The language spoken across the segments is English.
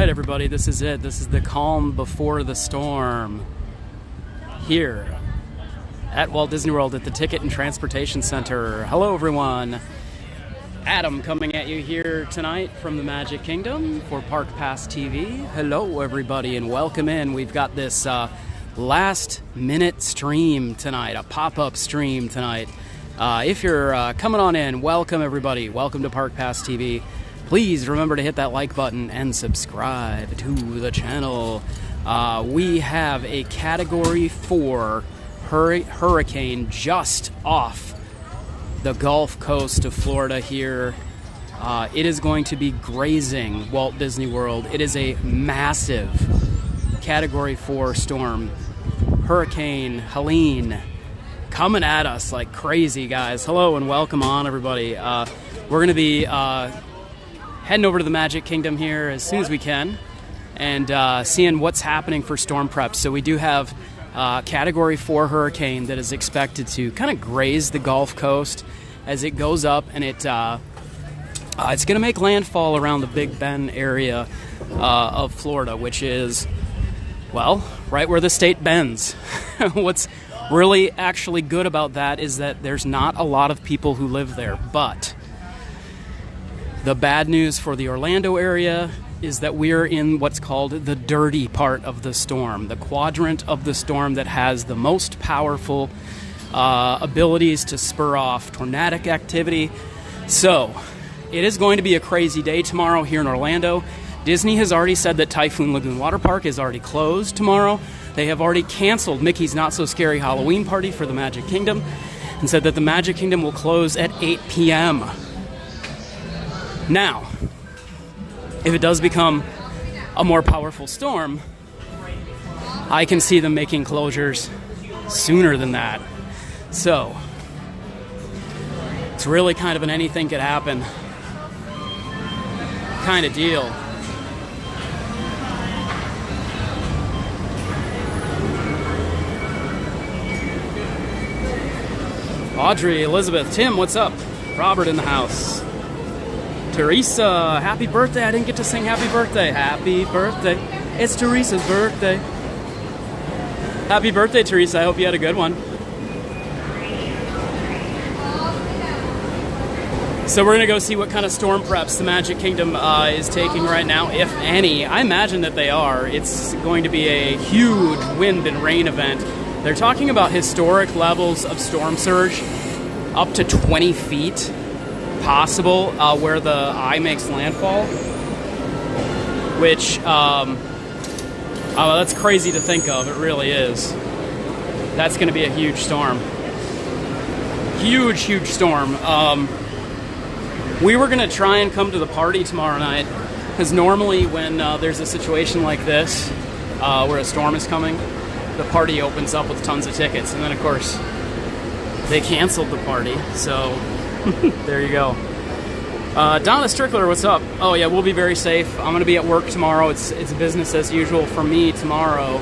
right, everybody, this is it. This is the calm before the storm here at Walt Disney World at the Ticket and Transportation Center. Hello, everyone. Adam coming at you here tonight from the Magic Kingdom for Park Pass TV. Hello, everybody, and welcome in. We've got this last-minute stream tonight, a pop-up stream tonight. If you're coming on in, welcome, everybody. Welcome to Park Pass TV. Please remember to hit that like button and subscribe to the channel. We have a Category 4 hurricane just off the Gulf Coast of Florida here. It is going to be grazing Walt Disney World. It is a massive Category 4 storm. Hurricane Helene coming at us like crazy, guys. Hello and welcome on, everybody. We're going to be heading over to the Magic Kingdom here as soon as we can and seeing what's happening for storm prep. So we do have Category 4 hurricane that is expected to kind of graze the Gulf Coast as it goes up, and it's going to make landfall around the Big Bend area of Florida, which is, well, right where the state bends. What's really actually good about that is that there's not a lot of people who live there, but the bad news for the Orlando area is that we're in what's called the dirty part of the storm, the quadrant of the storm that has the most powerful abilities to spur off tornadic activity. So it is going to be a crazy day tomorrow here in Orlando. Disney has already said that Typhoon Lagoon Water Park is already closed tomorrow. They have already canceled Mickey's Not So Scary Halloween Party for the Magic Kingdom and said that the Magic Kingdom will close at 8 p.m. Now, if it does become a more powerful storm, I can see them making closures sooner than that. So, it's really kind of an anything could happen kind of deal. Audrey, Elizabeth, Tim, what's up? Robert in the house. Teresa, happy birthday. I didn't get to sing happy birthday. Happy birthday. It's Teresa's birthday. Happy birthday, Teresa. I hope you had a good one. So we're going to go see what kind of storm preps the Magic Kingdom is taking right now, if any. I imagine that they are. It's going to be a huge wind and rain event. They're talking about historic levels of storm surge, up to 20 feet. Possible where the eye makes landfall, which that's crazy to think of. It really is. That's going to be a huge storm. Huge storm. We were going to try and come to the party tomorrow night because normally when there's a situation like this where a storm is coming, the party opens up with tons of tickets, and then of course they canceled the party, so there you go. Donna Strickler, what's up? Oh yeah, we'll be very safe. I'm going to be at work tomorrow. It's business as usual for me tomorrow.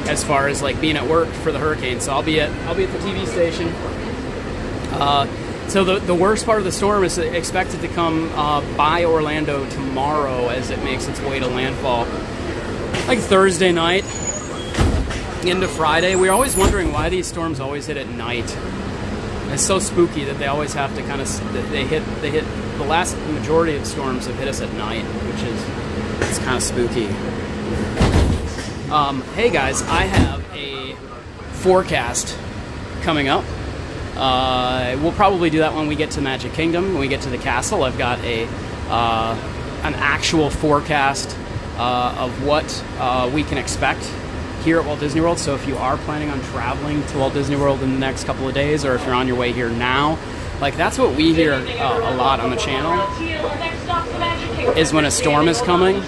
As far as like being at work for the hurricane, so I'll be at the TV station. So the worst part of the storm is expected to come by Orlando tomorrow as it makes its way to landfall, like Thursday night into Friday. We're always wondering why these storms always hit at night. It's so spooky that they always have to kind of they hit the last majority of storms have hit us at night, which is kind of spooky. Hey guys, I have a forecast coming up. We'll probably do that when we get to Magic Kingdom. When we get to the castle, I've got an actual forecast of what we can expect here at Walt Disney World. So if you are planning on traveling to Walt Disney World in the next couple of days, or if you're on your way here now, like that's what we hear a lot on the channel, is when a storm is coming,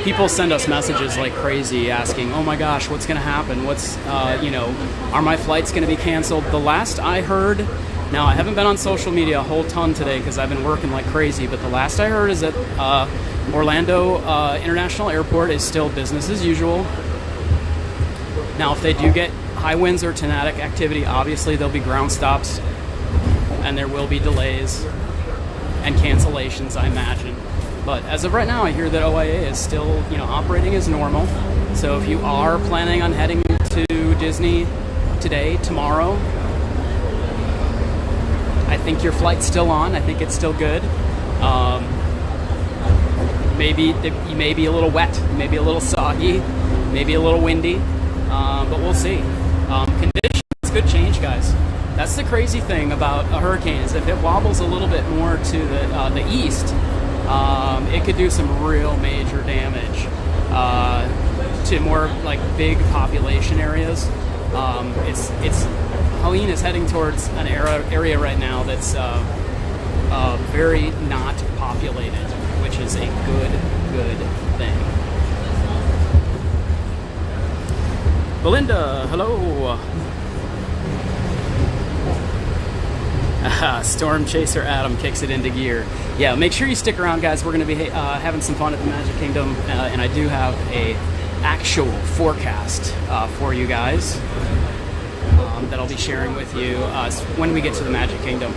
people send us messages like crazy asking, oh my gosh, what's going to happen? What's, are my flights going to be canceled? The last I heard, now I haven't been on social media a whole ton today because I've been working like crazy, but the last I heard is that Orlando International Airport is still business as usual. Now, if they do get high winds or tornadic activity, obviously there'll be ground stops and there will be delays. and cancellations, I imagine. But as of right now, I hear that OIA is still, operating as normal. So if you are planning on heading to Disney today, tomorrow, I think your flight's still on. I think it's still good. Maybe you may be a little wet, maybe a little soggy, maybe a little windy, but we'll see. Conditions could change, guys. That's the crazy thing about a hurricane, is if it wobbles a little bit more to the east, it could do some real major damage to more like big population areas. Helene is heading towards an area right now that's very not populated, which is a good thing. Belinda, hello. Storm Chaser Adam kicks it into gear. Yeah, make sure you stick around, guys. We're going to be having some fun at the Magic Kingdom, and I do have a actual forecast for you guys that I'll be sharing with you when we get to the Magic Kingdom.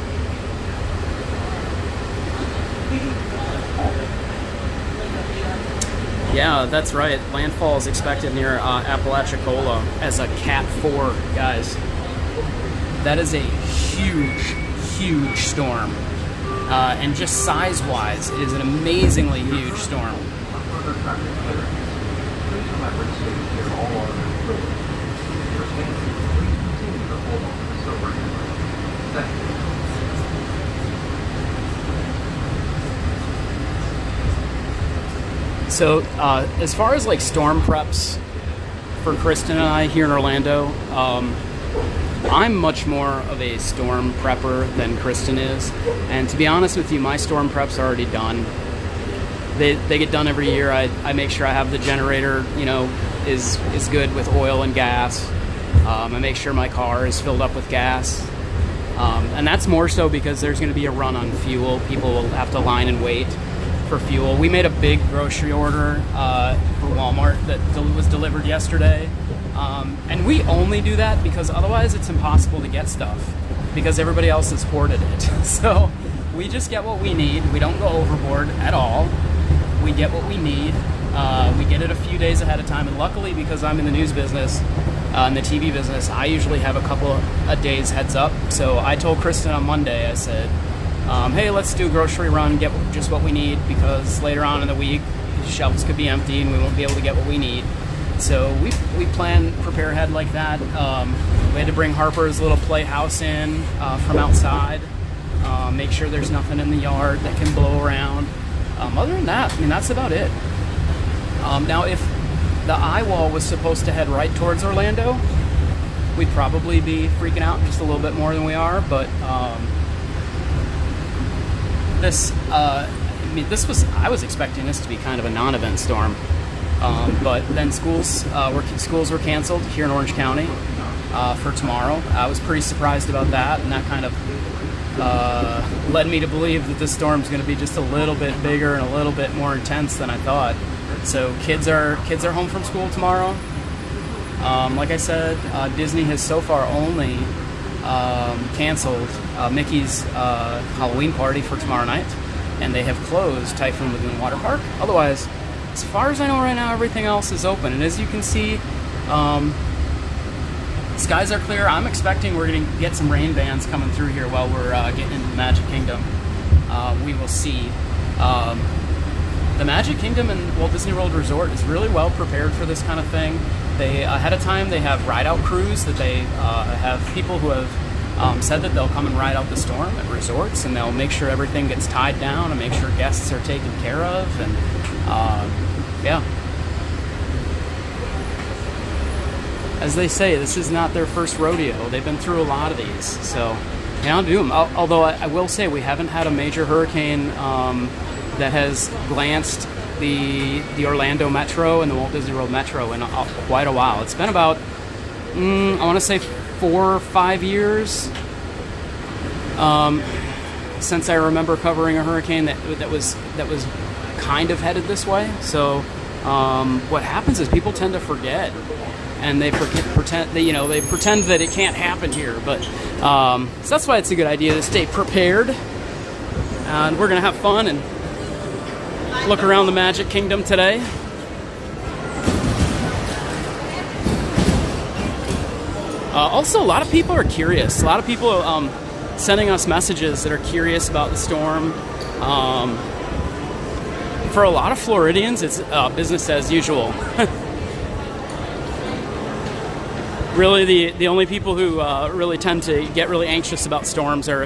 Yeah, that's right. Landfall is expected near Apalachicola as a Cat 4, guys. That is a huge storm. And just size-wise, it is an amazingly huge storm. So, as far as like storm preps for Kristen and I here in Orlando, I'm much more of a storm prepper than Kristen is. And to be honest with you, my storm prep's are already done. They get done every year. I make sure I have the generator, is good with oil and gas. I make sure my car is filled up with gas. And that's more so because there's going to be a run on fuel. People will have to line and wait for fuel. We made a big grocery order for Walmart that was delivered yesterday. And we only do that because otherwise it's impossible to get stuff because everybody else has hoarded it. So we just get what we need. We don't go overboard at all. We get what we need. We get it a few days ahead of time. And luckily, because I'm in the news business, in the TV business, I usually have a couple of days heads up. So I told Kristen on Monday, I said, hey, let's do a grocery run, get just what we need, because later on in the week, shelves could be empty and we won't be able to get what we need. So we prepare ahead like that. We had to bring Harper's little playhouse in from outside, make sure there's nothing in the yard that can blow around. Other than that, that's about it. Now, if the eye wall was supposed to head right towards Orlando, we'd probably be freaking out just a little bit more than we are, but I was expecting this to be kind of a non-event storm, but then schools were canceled here in Orange County for tomorrow. I was pretty surprised about that, and that kind of led me to believe that this storm's going to be just a little bit bigger and a little bit more intense than I thought. So kids are home from school tomorrow. Like I said, Disney has so far only canceled Mickey's Halloween party for tomorrow night, and they have closed Typhoon Lagoon Water Park. Otherwise, as far as I know right now, everything else is open. And as you can see, skies are clear. I'm expecting we're going to get some rain bands coming through here while we're getting into the Magic Kingdom. We will see. The Magic Kingdom and Walt Disney World Resort is really well prepared for this kind of thing. They, ahead of time, they have ride-out crews that they have people who have said that they'll come and ride out the storm at resorts, and they'll make sure everything gets tied down and make sure guests are taken care of, and yeah. As they say, this is not their first rodeo. They've been through a lot of these, so yeah, I'll do them. Although I will say we haven't had a major hurricane that has glanced the Orlando Metro and the Walt Disney World Metro in quite a while. It's been about, I want to say 4 or 5 years since I remember covering a hurricane that was kind of headed this way. So what happens is people tend to forget, and they pretend that it can't happen here. But so that's why it's a good idea to stay prepared. And we're going to have fun and look around the Magic Kingdom today. Also, a lot of people are curious. A lot of people sending us messages that are curious about the storm. For a lot of Floridians, it's business as usual. Really, the only people who really tend to get really anxious about storms are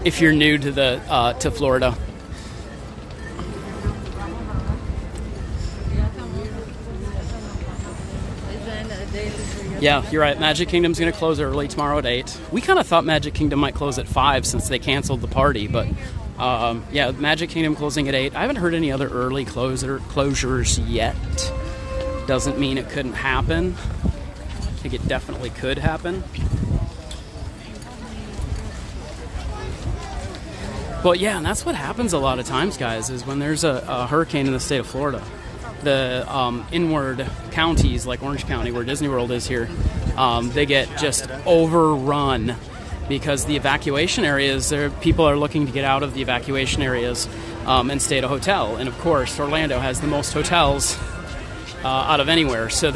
if you're new to Florida. Yeah, you're right. Magic Kingdom's going to close early tomorrow at 8. We kind of thought Magic Kingdom might close at 5 since they canceled the party, but yeah, Magic Kingdom closing at 8. I haven't heard any other early closures yet. Doesn't mean it couldn't happen. I think it definitely could happen. But yeah, and that's what happens a lot of times, guys, is when there's a hurricane in the state of Florida. The inward counties, like Orange County, where Disney World is here, they get just overrun because the evacuation areas, people are looking to get out of the evacuation areas and stay at a hotel. And of course, Orlando has the most hotels out of anywhere. So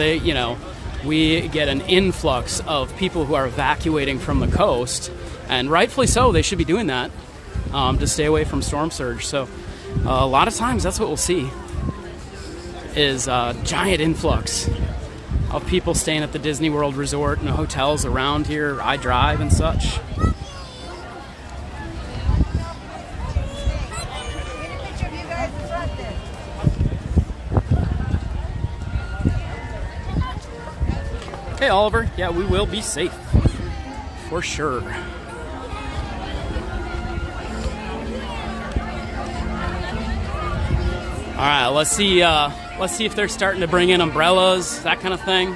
we get an influx of people who are evacuating from the coast, and rightfully so. They should be doing that to stay away from storm surge. So a lot of times that's what we'll see is a giant influx of people staying at the Disney World Resort and the hotels around here, iDrive and such. Hey Oliver, yeah, we will be safe for sure. All right, let's see if they're starting to bring in umbrellas, that kind of thing.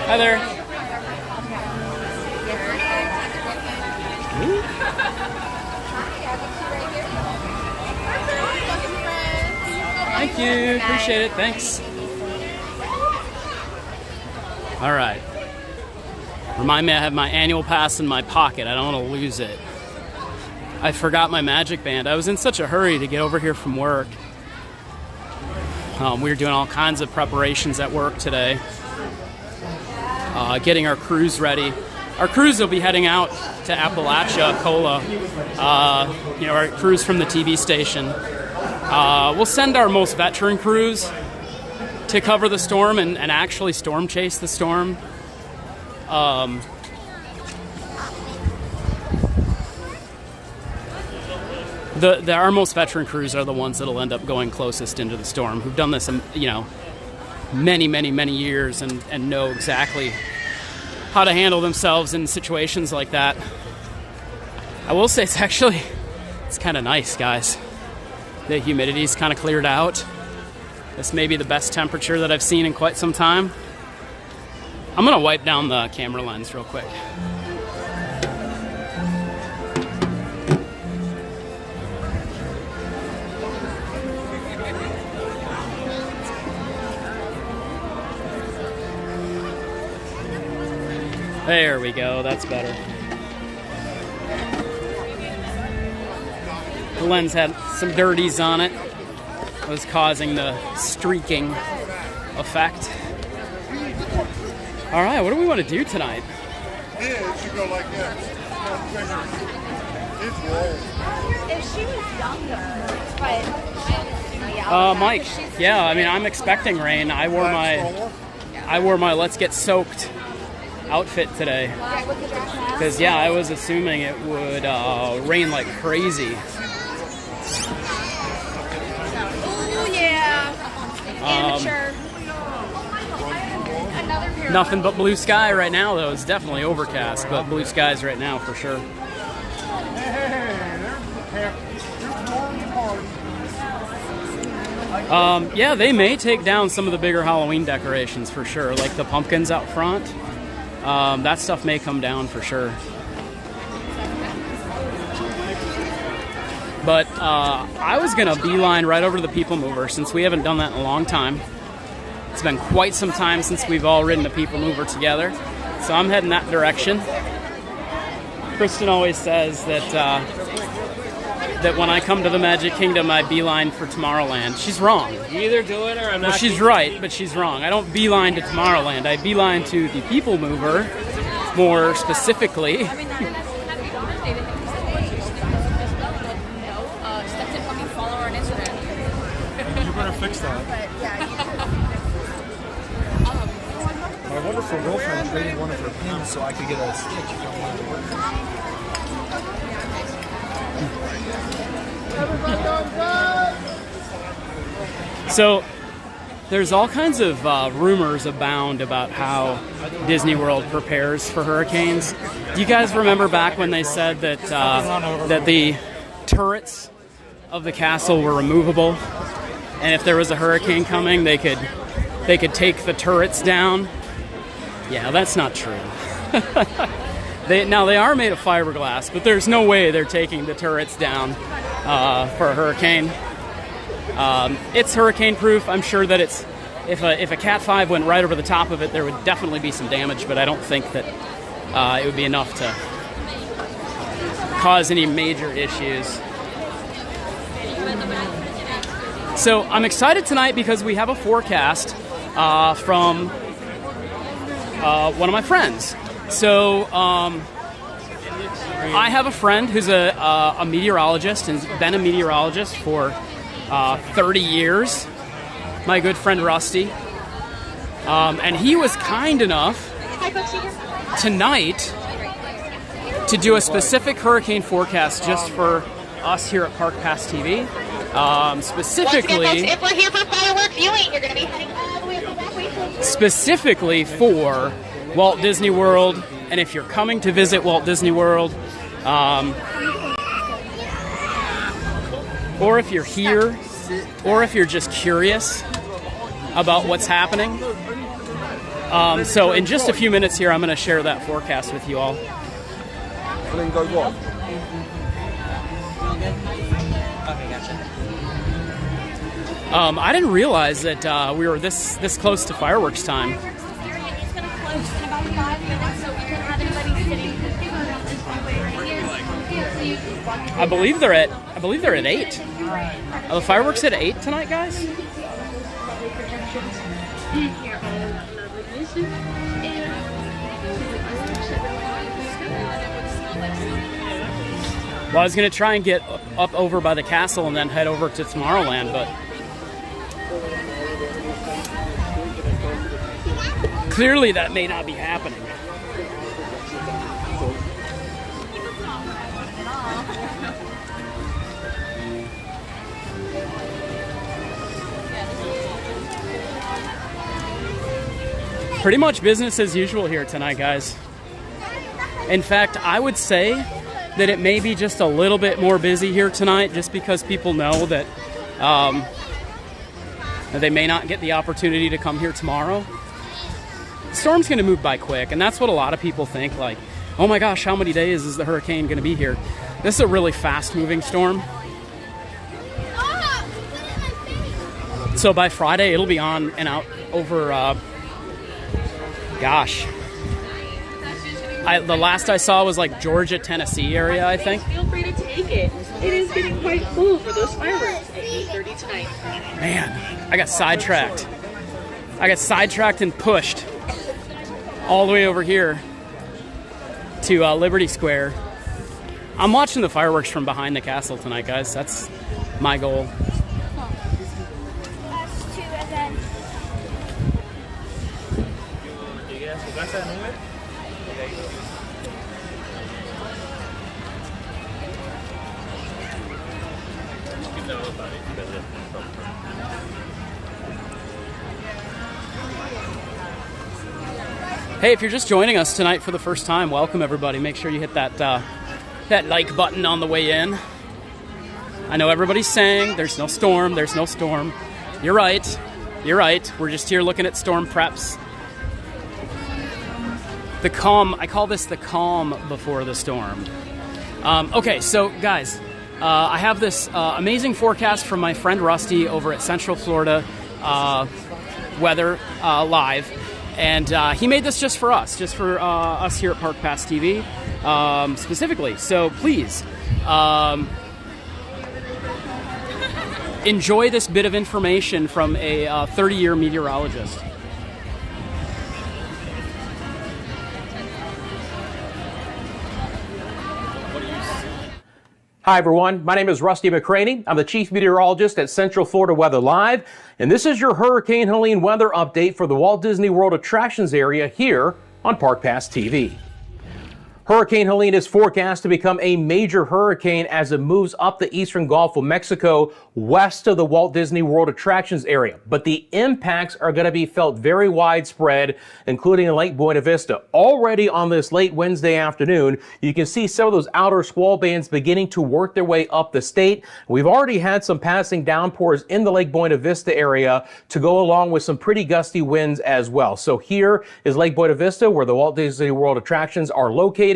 Hi there. Thank you, appreciate it, thanks. All right. Remind me I have my annual pass in my pocket. I don't want to lose it. I forgot my Magic Band. I was in such a hurry to get over here from work. We were doing all kinds of preparations at work today. Getting our cruise ready. Our cruise will be heading out to Apalachicola. Our cruise from the TV station. We'll send our most veteran crews to cover the storm and actually storm chase the storm. Our most veteran crews are the ones that'll end up going closest into the storm, who've done this, many years and know exactly how to handle themselves in situations like that. I will say it's kind of nice, guys. The humidity's kind of cleared out. This may be the best temperature that I've seen in quite some time. I'm gonna wipe down the camera lens real quick. There we go, that's better. The lens had some dirties on it. It was causing the streaking effect. All right, what do we want to do tonight? Yeah, it should go like this. It's rolled. If she was younger, but Mike, yeah, I mean, I'm expecting rain. I wore my Let's Get Soaked outfit today because I was assuming it would rain like crazy. Oh yeah, amateur. Nothing but blue sky right now, though. It's definitely overcast, but blue skies right now for sure. Yeah, they may take down some of the bigger Halloween decorations for sure, like the pumpkins out front. That stuff may come down for sure. But I was going to beeline right over to the People Mover since we haven't done that in a long time. It's been quite some time since we've all ridden the People Mover together. So I'm heading that direction. Kristen always says that that when I come to the Magic Kingdom, I beeline for Tomorrowland. She's wrong. You either do it or I'm not. Well, she's right, but she's wrong. I don't beeline to Tomorrowland. I beeline to the People Mover, more specifically. Have you gone, David? Stepped in fucking follow on Instagram. You better fix that. But yeah, My wonderful girlfriend traded one of her pins so I could get a stitch from one of the work. So there's all kinds of rumors abound about how Disney World prepares for hurricanes. Do you guys remember back when they said that that the turrets of the castle were removable, and if there was a hurricane coming, they could take the turrets down? Yeah, that's not true. They are made of fiberglass, but there's no way they're taking the turrets down for a hurricane. It's hurricane proof. I'm sure that if a Cat 5 went right over the top of it, there would definitely be some damage, but I don't think that it would be enough to cause any major issues. So I'm excited tonight because we have a forecast from one of my friends. So I have a friend who's a meteorologist and has been a meteorologist for 30 years, my good friend Rusty. And he was kind enough tonight to do a specific hurricane forecast just for us here at Park Pass TV. Specifically, once again, folks, if we're here for firework viewing, you're going to be heading all the way up the back way. specifically for Walt Disney World. And if you're coming to visit Walt Disney World, or if you're here, or if you're just curious about what's happening. So in just a few minutes here, I'm going to share that forecast with you all. And then go what? Okay, gotcha. I didn't realize that we were this close to fireworks time. It's going to close in about 5 minutes, so we can have anybody sitting here. I believe they're at 8. Are the fireworks at 8 tonight, guys? Well, I was going to try and get up over by the castle and then head over to Tomorrowland, but clearly that may not be happening. Pretty much business as usual here tonight, guys. In fact, I would say that it may be just a little bit more busy here tonight just because people know that they may not get the opportunity to come here tomorrow. The storm's going to move by quick, and that's what a lot of people think, like, oh my gosh, how many days is the hurricane going to be here? This is a really fast-moving storm. So by Friday, it'll be on and out over, the last I saw was like Georgia, Tennessee area, I think. Feel free to take it. It is getting quite full for those fireworks at 8:30 tonight. Man, I got sidetracked. And pushed all the way over here to Liberty Square. I'm watching the fireworks from behind the castle tonight, guys. That's my goal. Hey, if you're just joining us tonight for the first time, welcome everybody. Make sure you hit that like button on the way in. I know everybody's saying there's no storm. You're right. We're just here looking at storm preps. The calm, I call this the calm before the storm. Okay, so guys, I have this amazing forecast from my friend Rusty over at Central Florida Weather Live. And he made this just for us here at Park Pass TV, specifically. So please enjoy this bit of information from a 30-year meteorologist. Hi, everyone. My name is Rusty McCraney. I'm the Chief Meteorologist at Central Florida Weather Live, and this is your Hurricane Helene weather update for the Walt Disney World Attractions area here on Park Pass TV. Hurricane Helene is forecast to become a major hurricane as it moves up the eastern Gulf of Mexico west of the Walt Disney World Attractions area. But the impacts are going to be felt very widespread, including in Lake Buena Vista. Already on this late Wednesday afternoon, you can see some of those outer squall bands beginning to work their way up the state. We've already had some passing downpours in the Lake Buena Vista area to go along with some pretty gusty winds as well. So here is Lake Buena Vista, where the Walt Disney World Attractions are located.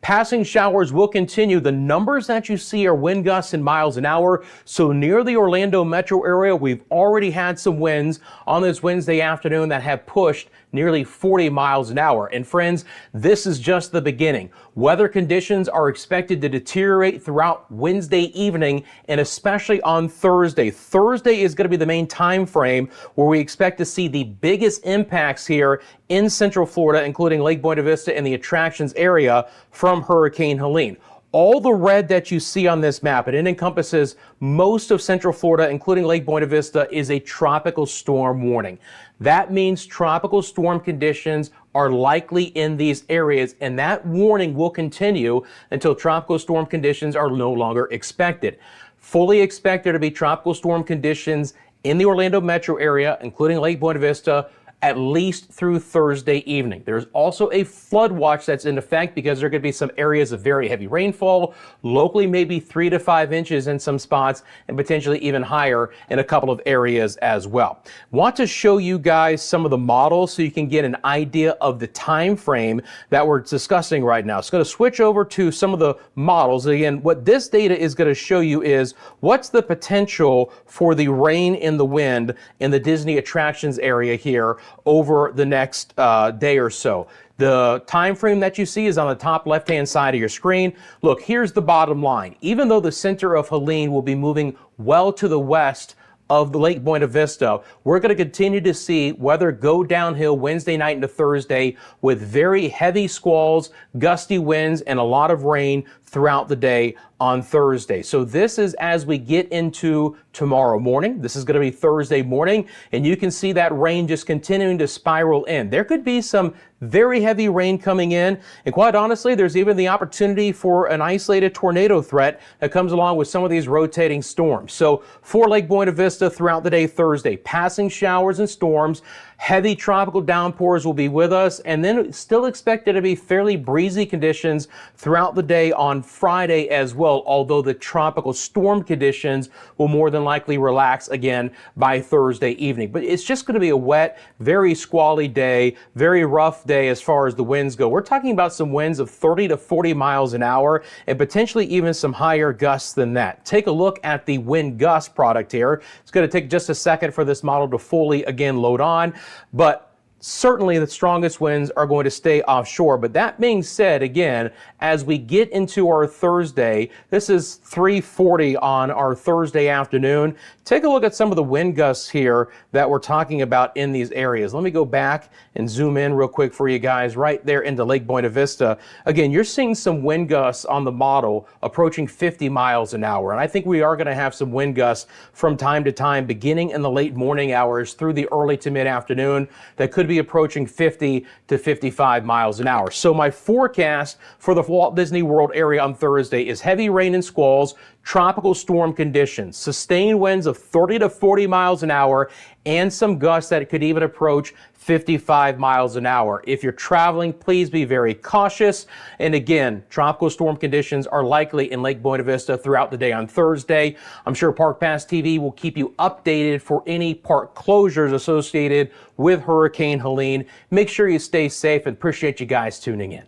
Passing showers will continue. The numbers that you see are wind gusts in miles an hour. So near the Orlando metro area, we've already had some winds on this Wednesday afternoon that have pushed nearly 40 miles an hour. And friends, this is just the beginning. Weather conditions are expected to deteriorate throughout Wednesday evening and especially on Thursday. Thursday is going to be the main time frame where we expect to see the biggest impacts here in Central Florida, including Lake Buena Vista and the attractions area from Hurricane Helene. All the red that you see on this map, and it encompasses most of Central Florida, including Lake Buena Vista, is a tropical storm warning. That means tropical storm conditions are likely in these areas, and that warning will continue until tropical storm conditions are no longer expected. Fully expect there to be tropical storm conditions in the Orlando metro area, including Lake Buena Vista, at least through Thursday evening. There's also a flood watch that's in effect because there are going to be some areas of very heavy rainfall, locally maybe 3 to 5 inches in some spots, and potentially even higher in a couple of areas as well. Want to show you guys some of the models so you can get an idea of the time frame that we're discussing right now. So I'm going to switch over to some of the models. Again, what this data is going to show you is what's the potential for the rain and the wind in the Disney attractions area here over the next day or so. The time frame that you see is on the top left-hand side of your screen. Look, here's the bottom line. Even though the center of Helene will be moving well to the west of the Lake Buena Vista, we're going to continue to see weather go downhill Wednesday night into Thursday with very heavy squalls, gusty winds, and a lot of rain throughout the day on Thursday. So this is as we get into tomorrow morning. This is going to be Thursday morning, and you can see that rain just continuing to spiral in. There could be some very heavy rain coming in, and quite honestly, there's even the opportunity for an isolated tornado threat that comes along with some of these rotating storms. So for Lake Buena Vista throughout the day Thursday, passing showers and storms, heavy tropical downpours will be with us, and then still expected to be fairly breezy conditions throughout the day on Friday as well, although the tropical storm conditions will more than likely relax again by Thursday evening. But it's just going to be a wet, very squally day, very rough day as far as the winds go. We're talking about some winds of 30 to 40 miles an hour and potentially even some higher gusts than that. Take a look at the wind gust product here. It's going to take just a second for this model to fully again load on, but certainly the strongest winds are going to stay offshore. But that being said, again, as we get into our Thursday, this is 3:40 on our Thursday afternoon. Take a look at some of the wind gusts here that we're talking about in these areas. Let me go back and zoom in real quick for you guys right there into Lake Buena Vista. Again, you're seeing some wind gusts on the model approaching 50 miles an hour. And I think we are going to have some wind gusts from time to time beginning in the late morning hours through the early to mid-afternoon that could be approaching 50 to 55 miles an hour. So my forecast for the Walt Disney World area on Thursday is heavy rain and squalls, tropical storm conditions, sustained winds of 30 to 40 miles an hour, and some gusts that could even approach 55 miles an hour. If you're traveling, please be very cautious. And again, tropical storm conditions are likely in Lake Buena Vista throughout the day on Thursday. I'm sure Park Pass TV will keep you updated for any park closures associated with Hurricane Helene. Make sure you stay safe and appreciate you guys tuning in.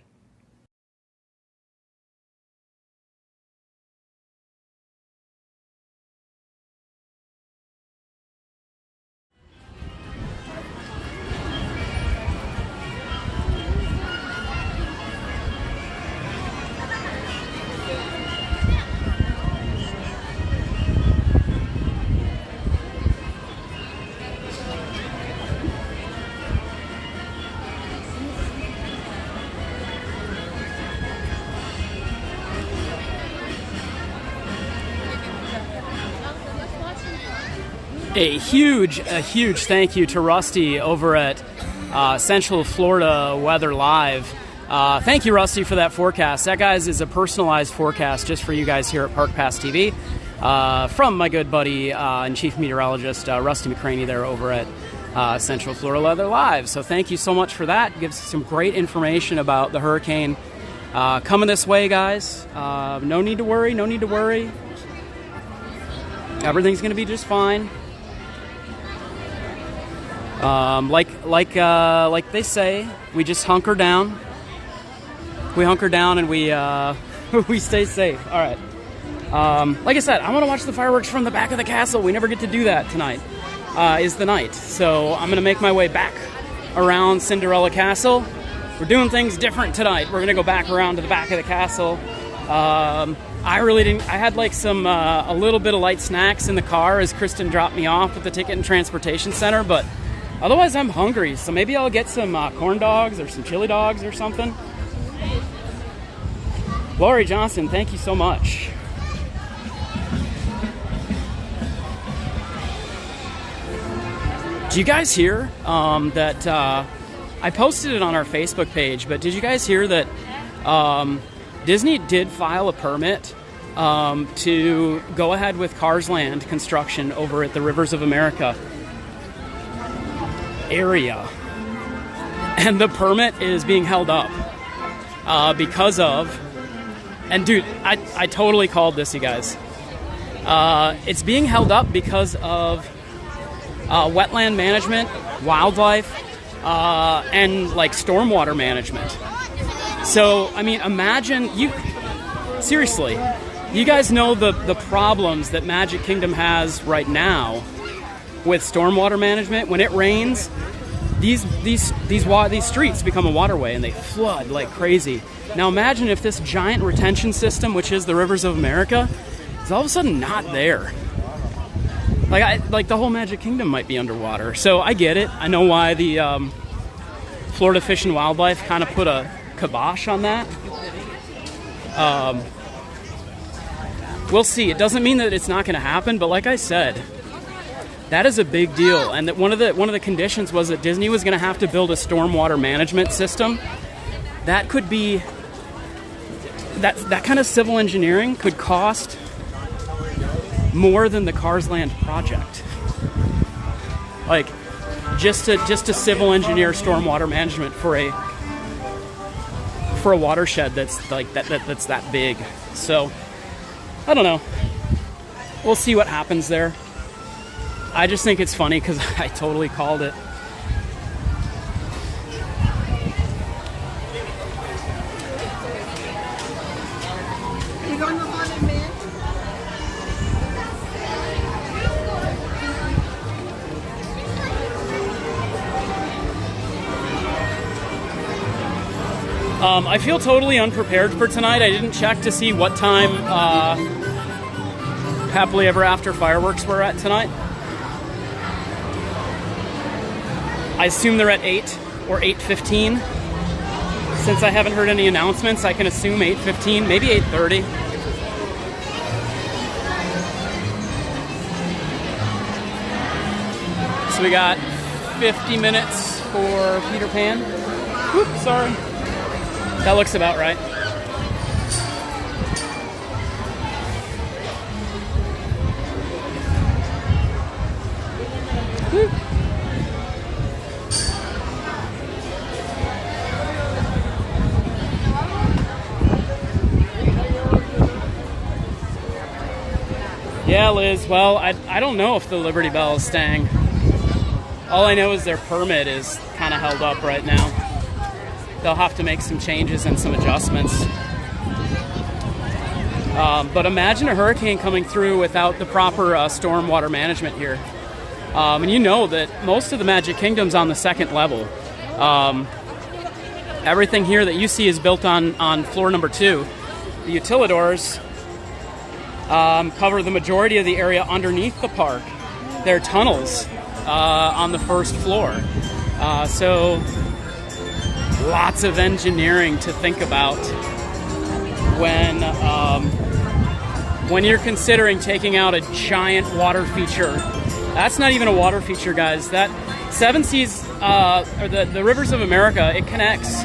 A huge thank you to Rusty over at Central Florida Weather Live. Thank you, Rusty, for that forecast. That, guys, is a personalized forecast just for you guys here at Park Pass TV from my good buddy and chief meteorologist, Rusty McCraney, there over at Central Florida Weather Live. So thank you so much for that. It gives us some great information about the hurricane coming this way, guys. No need to worry. No need to worry. Everything's going to be just fine. Like they say, we just hunker down. We hunker down and we we stay safe. All right. Like I said, I want to watch the fireworks from the back of the castle. We never get to do that tonight. Is the night. So I'm going to make my way back around Cinderella Castle. We're doing things different tonight. We're going to go back around to the back of the castle. I really didn't. I had like some a little bit of light snacks in the car as Kristen dropped me off at the Ticket and Transportation Center, but otherwise I'm hungry. So maybe I'll get some corn dogs or some chili dogs or something. Lori Johnson, thank you so much. Do you guys hear that I posted it on our Facebook page, but did you guys hear that Disney did file a permit to go ahead with Cars Land construction over at the Rivers of America area? And the permit is being held up because of, and dude, I totally called this, you guys. It's being held up because of wetland management, wildlife, and like stormwater management. So, I mean, imagine seriously, you guys know the problems that Magic Kingdom has right now with stormwater management. When it rains, these streets become a waterway and they flood like crazy. Now imagine if this giant retention system, which is the Rivers of America, is all of a sudden not there. Like the whole Magic Kingdom might be underwater. So I get it. I know why the Florida Fish and Wildlife kind of put a kibosh on that. We'll see. It doesn't mean that it's not going to happen, but like I said, that is a big deal. And that one of the conditions was that Disney was going to have to build a stormwater management system. That could be that kind of civil engineering could cost more than the Cars Land project. Like just to civil engineer stormwater management for a watershed that's like that's that big. So I don't know. We'll see what happens there. I just think it's funny because I totally called it. I feel totally unprepared for tonight. I didn't check to see what time Happily Ever After fireworks were at tonight. I assume they're at 8 or 8:15. Since I haven't heard any announcements, I can assume 8:15, maybe 8:30. So we got 50 minutes for Peter Pan. Oops, sorry. That looks about right. Woo. Yeah, Liz, well, I don't know if the Liberty Bell is staying. All I know is their permit is kind of held up right now. They'll have to make some changes and some adjustments. But imagine a hurricane coming through without the proper stormwater management here. And you know that most of the Magic Kingdom's on the second level. Everything here that you see is built on floor number 2. The utilidors cover the majority of the area underneath the park. There are tunnels on the first floor. So lots of engineering to think about when you're considering taking out a giant water feature That's not even a water feature, guys. That Seven Seas, or the Rivers of America, it connects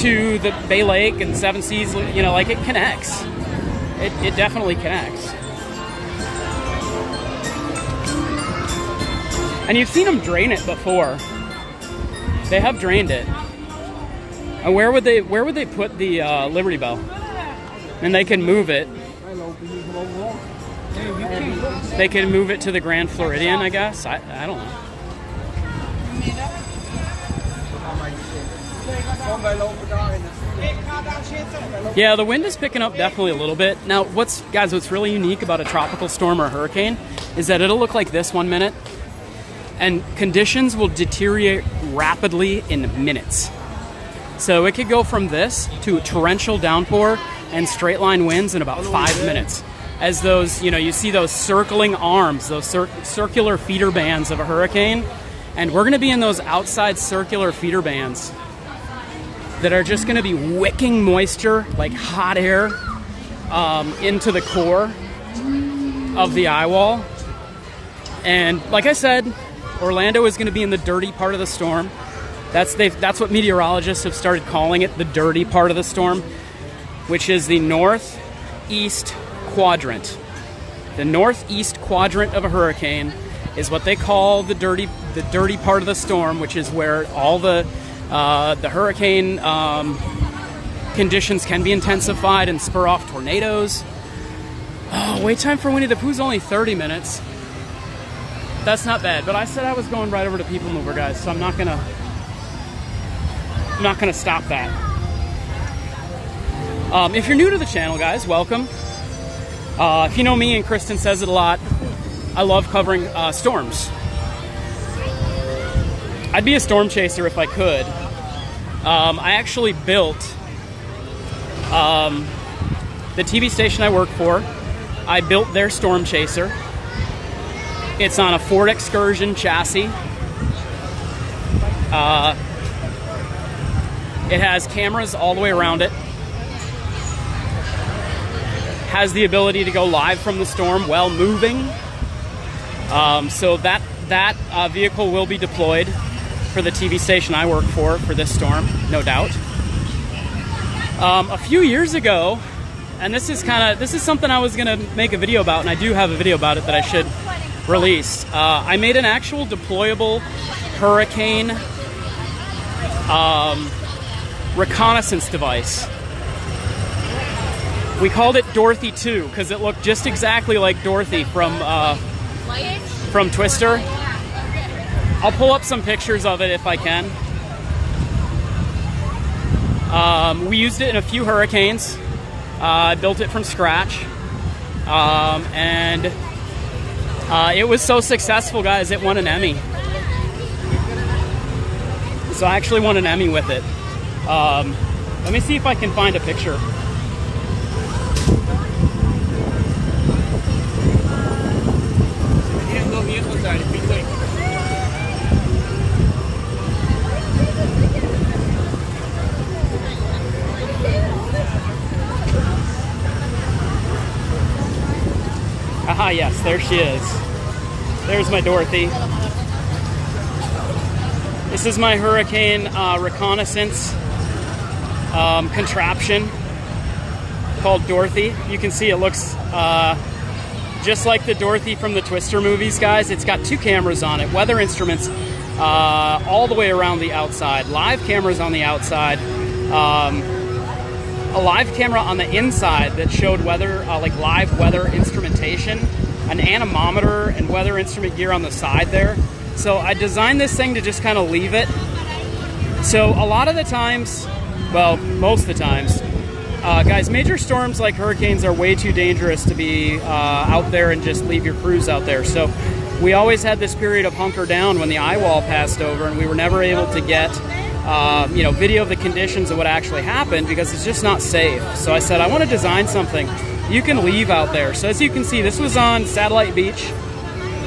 to the Bay Lake and Seven Seas. You know, like, it connects. It definitely connects. And you've seen them drain it before. They have drained it. And where would they put the Liberty Bell? And they can move it. They can move it to the Grand Floridian, I guess. I don't know. Yeah, the wind is picking up definitely a little bit. Now, what's really unique about a tropical storm or hurricane is that it'll look like this 1 minute, and conditions will deteriorate rapidly in minutes. So it could go from this to a torrential downpour and straight line winds in about 5 minutes. As those, you know, you see those circling arms, those circular feeder bands of a hurricane, and we're going to be in those outside circular feeder bands that are just going to be wicking moisture, like hot air, into the core of the eye wall. And like I said, Orlando is going to be in the dirty part of the storm. That's what meteorologists have started calling it, the dirty part of the storm, which is the northeast quadrant. The northeast quadrant of a hurricane is what they call the dirty part of the storm, which is where all the hurricane conditions can be intensified and spur off tornadoes. Oh, wait time for Winnie the Pooh's only 30 minutes. That's not bad, but I said I was going right over to People Mover, guys, so I'm not gonna stop that. If you're new to the channel, guys, welcome. If you know me, and Kristen says it a lot, I love covering storms. I'd be a storm chaser if I could. I actually built the TV station I work for. I built their storm chaser. It's on a Ford Excursion chassis. It has cameras all the way around it. Has the ability to go live from the storm while moving. So that vehicle will be deployed for the TV station I work for this storm, no doubt. A few years ago, and this is something I was gonna make a video about, and I do have a video about it that I should release. I made an actual deployable hurricane reconnaissance device. We called it Dorothy 2 because it looked just exactly like Dorothy from Twister. I'll pull up some pictures of it if I can. We used it in a few hurricanes. I built it from scratch. And it was so successful, guys, it won an Emmy. So I actually won an Emmy with it. Let me see if I can find a picture. Aha, yes, there she is. There's my Dorothy. This is my hurricane reconnaissance contraption called Dorothy. You can see it looks just like the Dorothy from the Twister movies, guys. It's got 2 cameras on it, weather instruments all the way around the outside, live cameras on the outside, a live camera on the inside that showed weather, like live weather instrumentation, an anemometer and weather instrument gear on the side there. So I designed this thing to just kind of leave it. So a lot of the times, well, most of the times, guys, major storms like hurricanes are way too dangerous to be out there and just leave your crews out there. So we always had this period of hunker down when the eye wall passed over, and we were never able to get video of the conditions of what actually happened because it's just not safe. So I said, I want to design something you can leave out there. So as you can see, this was on Satellite Beach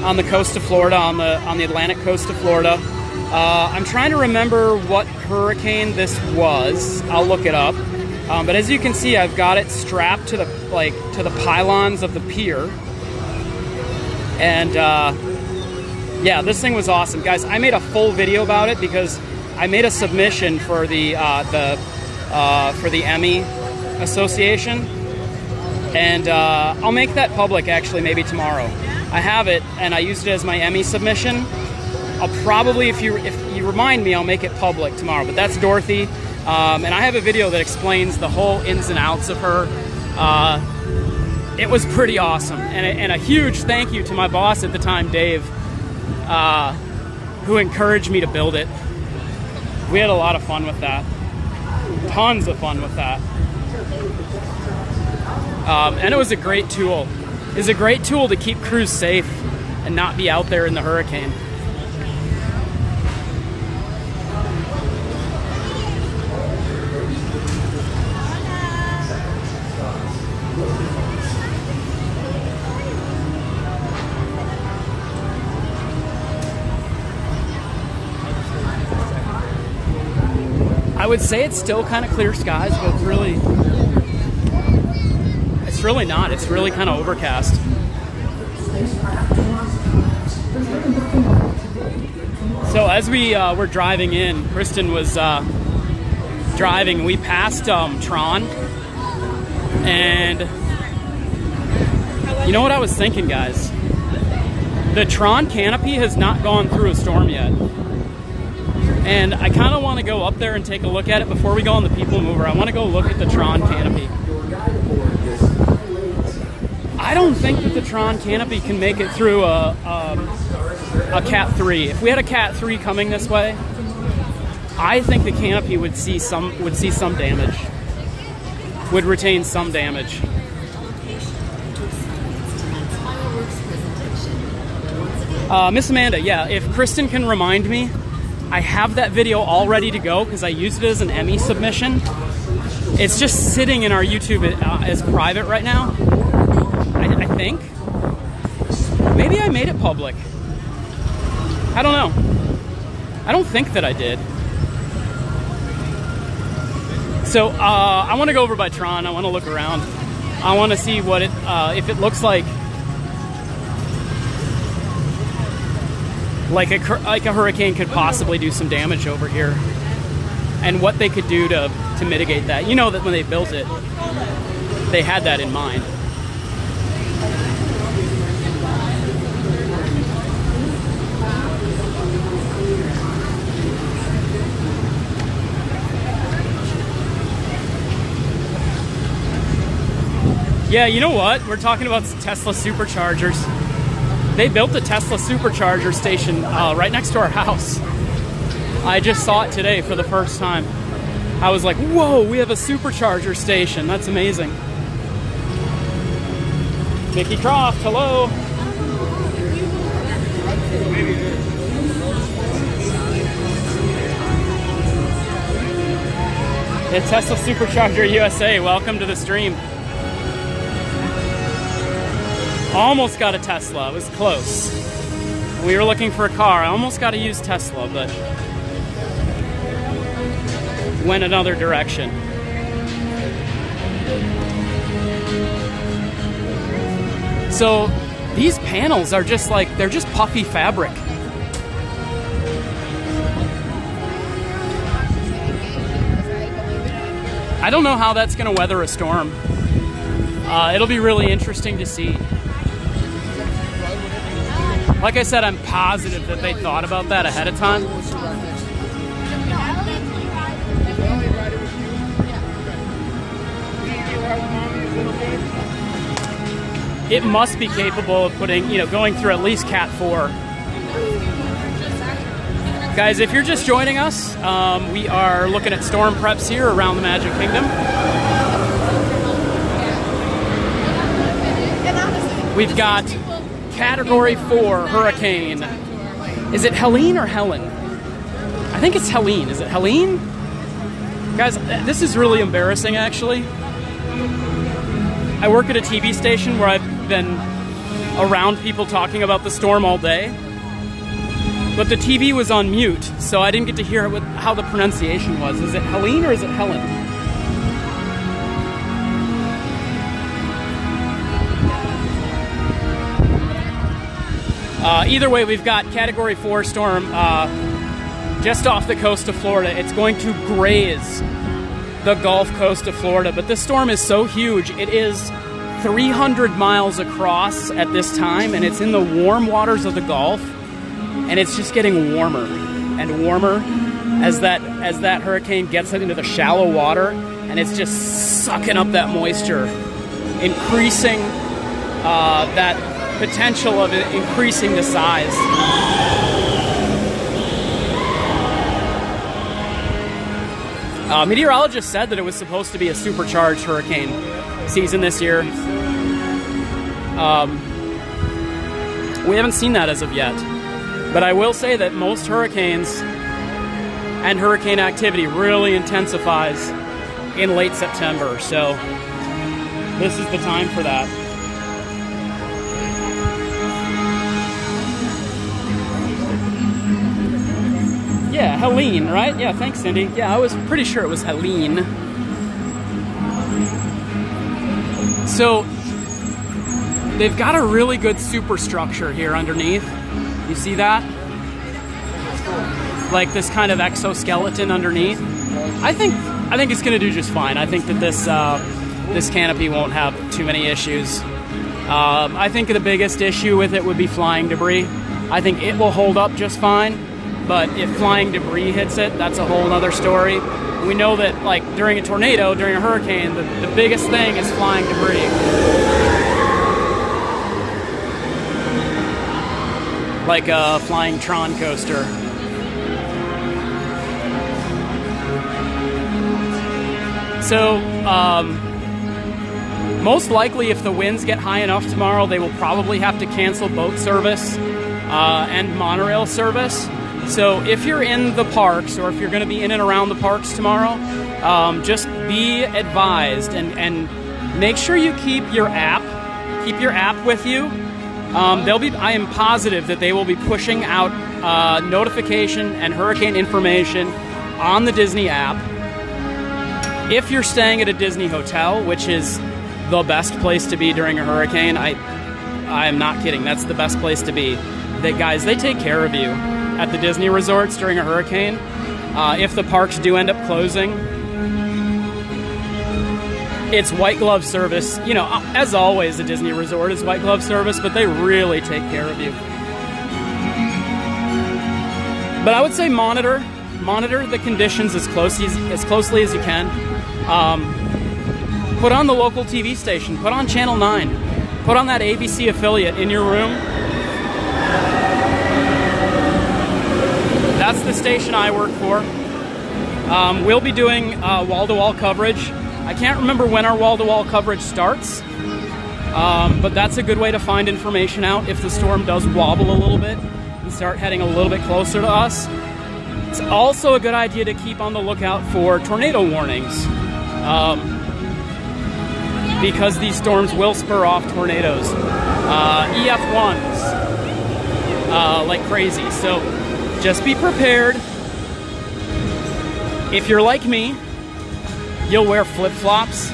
on the coast of Florida, on the Atlantic coast of Florida. I'm trying to remember what hurricane this was. I'll look it up. But as you can see, I've got it strapped to the pylons of the pier. And yeah, this thing was awesome, guys. I made a full video about it because I made a submission for the Emmy Association, and I'll make that public actually maybe tomorrow. I have it, and I used it as my Emmy submission. I'll probably, if you remind me, I'll make it public tomorrow. But that's Dorothy, and I have a video that explains the whole ins and outs of her. It was pretty awesome, and a huge thank you to my boss at the time, Dave, who encouraged me to build it. We had a lot of fun with that. Tons of fun with that. And it was a great tool. It was a great tool to keep crews safe and not be out there in the hurricane. I would say it's still kind of clear skies, but it's really not. It's really kind of overcast. So as we were driving in, Kristen was driving. We passed Tron, and you know what I was thinking, guys? The Tron canopy has not gone through a storm yet. And I kind of want to go up there and take a look at it before we go on the People Mover. I want to go look at the Tron canopy. I don't think that the Tron canopy can make it through a Cat 3. If we had a Cat 3 coming this way, I think the canopy would see some damage. Would retain some damage. Miss Amanda, yeah, if Kristen can remind me, I have that video all ready to go because I used it as an Emmy submission. It's just sitting in our YouTube as private right now. I think. Maybe I made it public. I don't know. I don't think that I did. So I want to go over by Tron. I want to look around. I want to see what it, if it looks like a hurricane could possibly do some damage over here, and what they could do to mitigate that. You know that when they built it, they had that in mind. Yeah, you know what? We're talking about Tesla superchargers. They built a Tesla supercharger station right next to our house. I just saw it today for the first time. I was like, whoa, we have a supercharger station. That's amazing. Mickey Croft, hello. Yeah, Tesla Supercharger USA, welcome to the stream. Almost got a Tesla, it was close. We were looking for a car, I almost got to use Tesla, but went another direction. So these panels are just like, they're just puffy fabric. I don't know how that's going to weather a storm. It'll be really interesting to see. Like I said, I'm positive that they thought about that ahead of time. It must be capable of putting, going through at least Cat 4. Guys, if you're just joining us, we are looking at storm preps here around the Magic Kingdom. We've got Category 4 hurricane. Is it Helene or Helen? I think it's Helene. Is it Helene? Guys, this is really embarrassing, actually. I work at a TV station where I've been around people talking about the storm all day. But the TV was on mute, so I didn't get to hear how the pronunciation was. Is it Helene or is it Helen? Either way, we've got Category 4 storm just off the coast of Florida. It's going to graze the Gulf Coast of Florida, but this storm is so huge. It is 300 miles across at this time, and it's in the warm waters of the Gulf, and it's just getting warmer and warmer as that hurricane gets into the shallow water, and it's just sucking up that moisture, increasing that potential of it increasing the size. Meteorologists said that it was supposed to be a supercharged hurricane season this year. We haven't seen that as of yet. But I will say that most hurricanes and hurricane activity really intensifies in late September. So this is the time for that. Yeah, Helene, right? Yeah, thanks, Cindy. Yeah, I was pretty sure it was Helene. So, they've got a really good superstructure here underneath. You see that? Like this kind of exoskeleton underneath. I think it's going to do just fine. I think that this canopy won't have too many issues. I think the biggest issue with it would be flying debris. I think it will hold up just fine. But if flying debris hits it, that's a whole other story. We know that, like, during a tornado, during a hurricane, the biggest thing is flying debris. Like a flying Tron coaster. So, most likely if the winds get high enough tomorrow, they will probably have to cancel boat service and monorail service. So if you're in the parks, or if you're going to be in and around the parks tomorrow, just be advised and make sure you keep your app with you. I am positive that they will be pushing out notification and hurricane information on the Disney app. If you're staying at a Disney hotel, which is the best place to be during a hurricane, I am not kidding. That's the best place to be. Guys, they take care of you at the Disney resorts during a hurricane. If the parks do end up closing, it's white glove service. You know, as always, the Disney resort is white glove service, but they really take care of you. But I would say monitor the conditions as closely as you can. Put on the local TV station. Put on Channel 9. Put on that ABC affiliate in your room. That's the station I work for. We'll be doing wall-to-wall coverage. I can't remember when our wall-to-wall coverage starts, but that's a good way to find information out if the storm does wobble a little bit and start heading a little bit closer to us. It's also a good idea to keep on the lookout for tornado warnings, because these storms will spur off tornadoes, EF1s, like crazy. So just be prepared. If you're like me, you'll wear flip-flops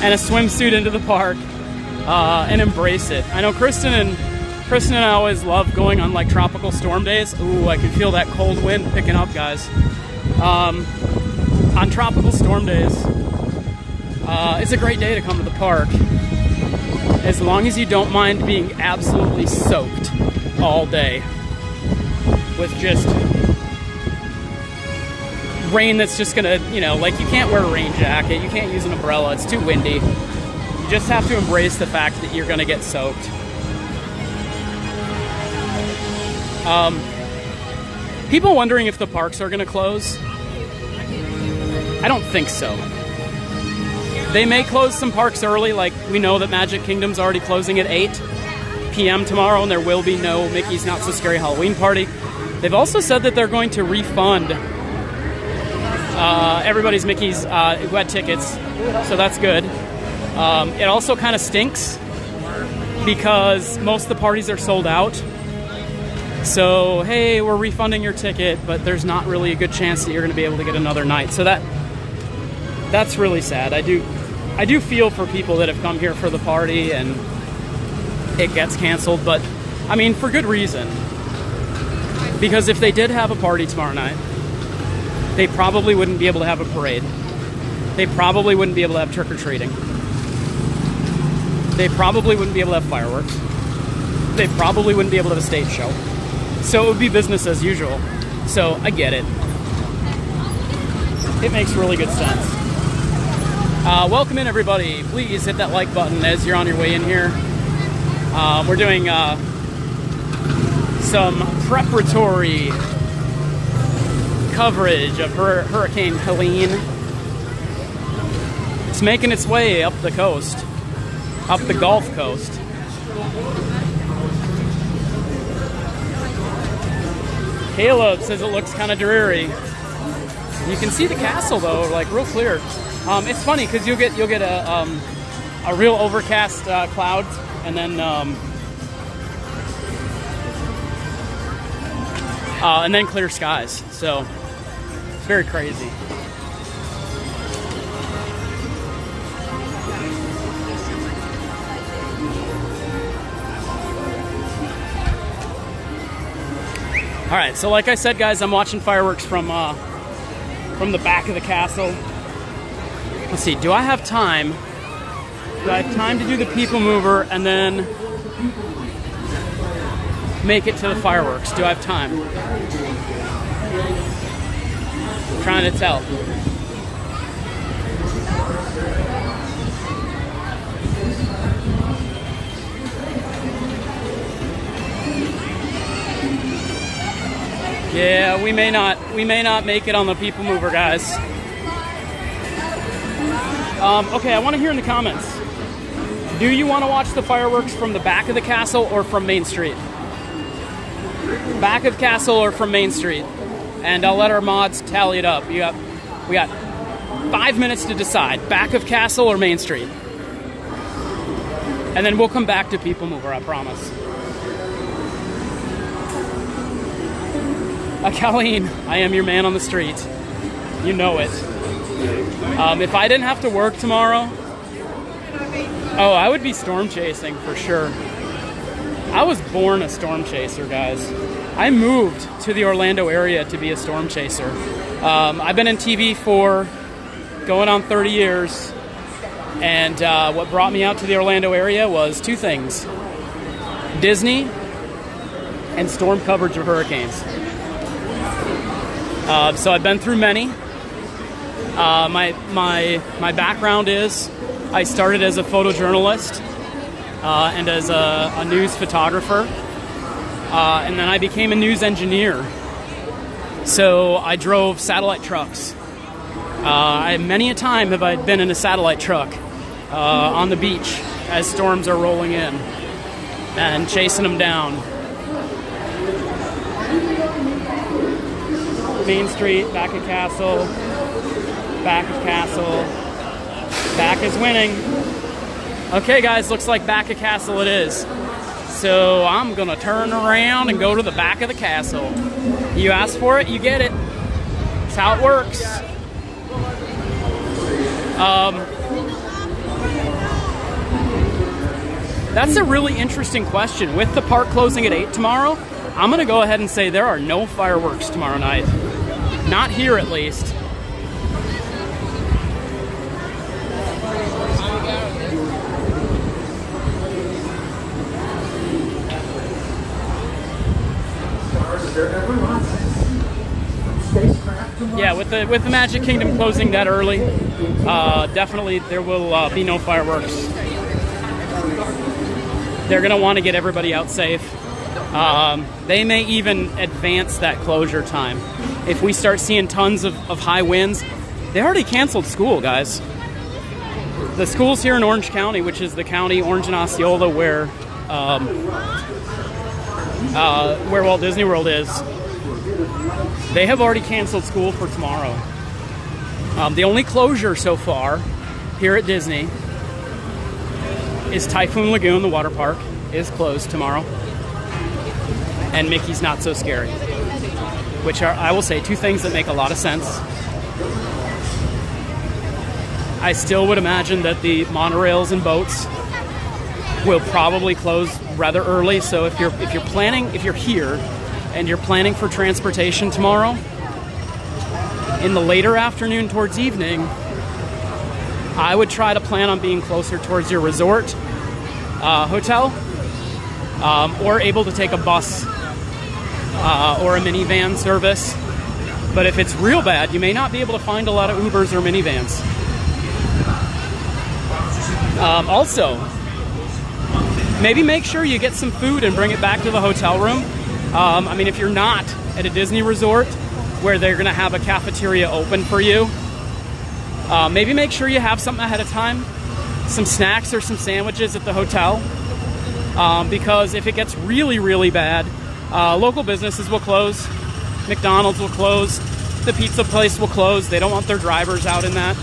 and a swimsuit into the park and embrace it. I know Kristen and I always love going on like tropical storm days. Ooh, I can feel that cold wind picking up, guys. On tropical storm days, it's a great day to come to the park, as long as you don't mind being absolutely soaked all day with just rain that's just gonna, you know, like you can't wear a rain jacket, you can't use an umbrella, it's too windy. You just have to embrace the fact that you're gonna get soaked. People wondering if the parks are gonna close. I don't think so. They may close some parks early, like we know that Magic Kingdom's already closing at 8 p.m. tomorrow, and there will be no Mickey's Not So Scary Halloween Party. They've also said that they're going to refund everybody's Mickey's who had tickets, so that's good. It also kind of stinks because most of the parties are sold out. So, hey, we're refunding your ticket, but there's not really a good chance that you're going to be able to get another night. So that's really sad. I do feel for people that have come here for the party and it gets canceled, but I mean, for good reason. Because if they did have a party tomorrow night, they probably wouldn't be able to have a parade. They probably wouldn't be able to have trick-or-treating. They probably wouldn't be able to have fireworks. They probably wouldn't be able to have a stage show. So it would be business as usual. So I get it. It makes really good sense. Welcome in, everybody. Please hit that like button as you're on your way in here. We're doing some preparatory coverage of Hurricane Helene. It's making its way up the coast, up the Gulf Coast. Caleb says it looks kind of dreary. You can see the castle though, like real clear. It's funny because you'll get a real overcast clouds, and then clear skies. So it's very crazy. All right, so like I said, guys, I'm watching fireworks from the back of the castle. Let's see, do I have time? Do I have time to do the people mover and then make it to the fireworks? Do I have time? I'm trying to tell. Yeah, we may not make it on the people mover, guys. Okay, I want to hear in the comments. Do you want to watch the fireworks from the back of the castle or from Main Street? Back of castle or from Main Street? And I'll let our mods tally it up. We got 5 minutes to decide. Back of castle or Main Street? And then we'll come back to people mover, I promise. Colleen, I am your man on the street. You know it. If I didn't have to work tomorrow, oh, I would be storm chasing for sure. I was born a storm chaser, guys. I moved to the Orlando area to be a storm chaser. I've been in TV for going on 30 years, and what brought me out to the Orlando area was two things: Disney and storm coverage of hurricanes. So I've been through many. My background is I started as a photojournalist and as a news photographer, and then I became a news engineer. So I drove satellite trucks. Many a time have I been in a satellite truck on the beach as storms are rolling in and chasing them down. Main Street, back of castle, back of castle, back is winning. Okay, guys, looks like back of castle it is. So I'm gonna turn around and go to the back of the castle. You ask for it, you get it. That's how it works. That's a really interesting question. With the park closing at 8 tomorrow, I'm gonna go ahead and say there are no fireworks tomorrow night. Not here, at least. Yeah, with the Magic Kingdom closing that early, definitely there will be no fireworks. They're gonna want to get everybody out safe. They may even advance that closure time. If we start seeing tons of high winds, they already canceled school, guys. The schools here in Orange County, which is the county, Orange and Osceola, where Walt Disney World is, they have already canceled school for tomorrow. The only closure so far here at Disney is Typhoon Lagoon, the water park, is closed tomorrow. And Mickey's Not So Scary, which are, I will say, two things that make a lot of sense. I still would imagine that the monorails and boats will probably close rather early. So if you're here and you're planning for transportation tomorrow, in the later afternoon towards evening, I would try to plan on being closer towards your resort, hotel, or able to take a bus or a minivan service. But if it's real bad, you may not be able to find a lot of Ubers or minivans. Also, maybe make sure you get some food and bring it back to the hotel room. I mean, if you're not at a Disney resort where they're going to have a cafeteria open for you, maybe make sure you have something ahead of time, some snacks or some sandwiches at the hotel, because if it gets really, really bad, local businesses will close, McDonald's will close, the pizza place will close. They don't want their drivers out in that.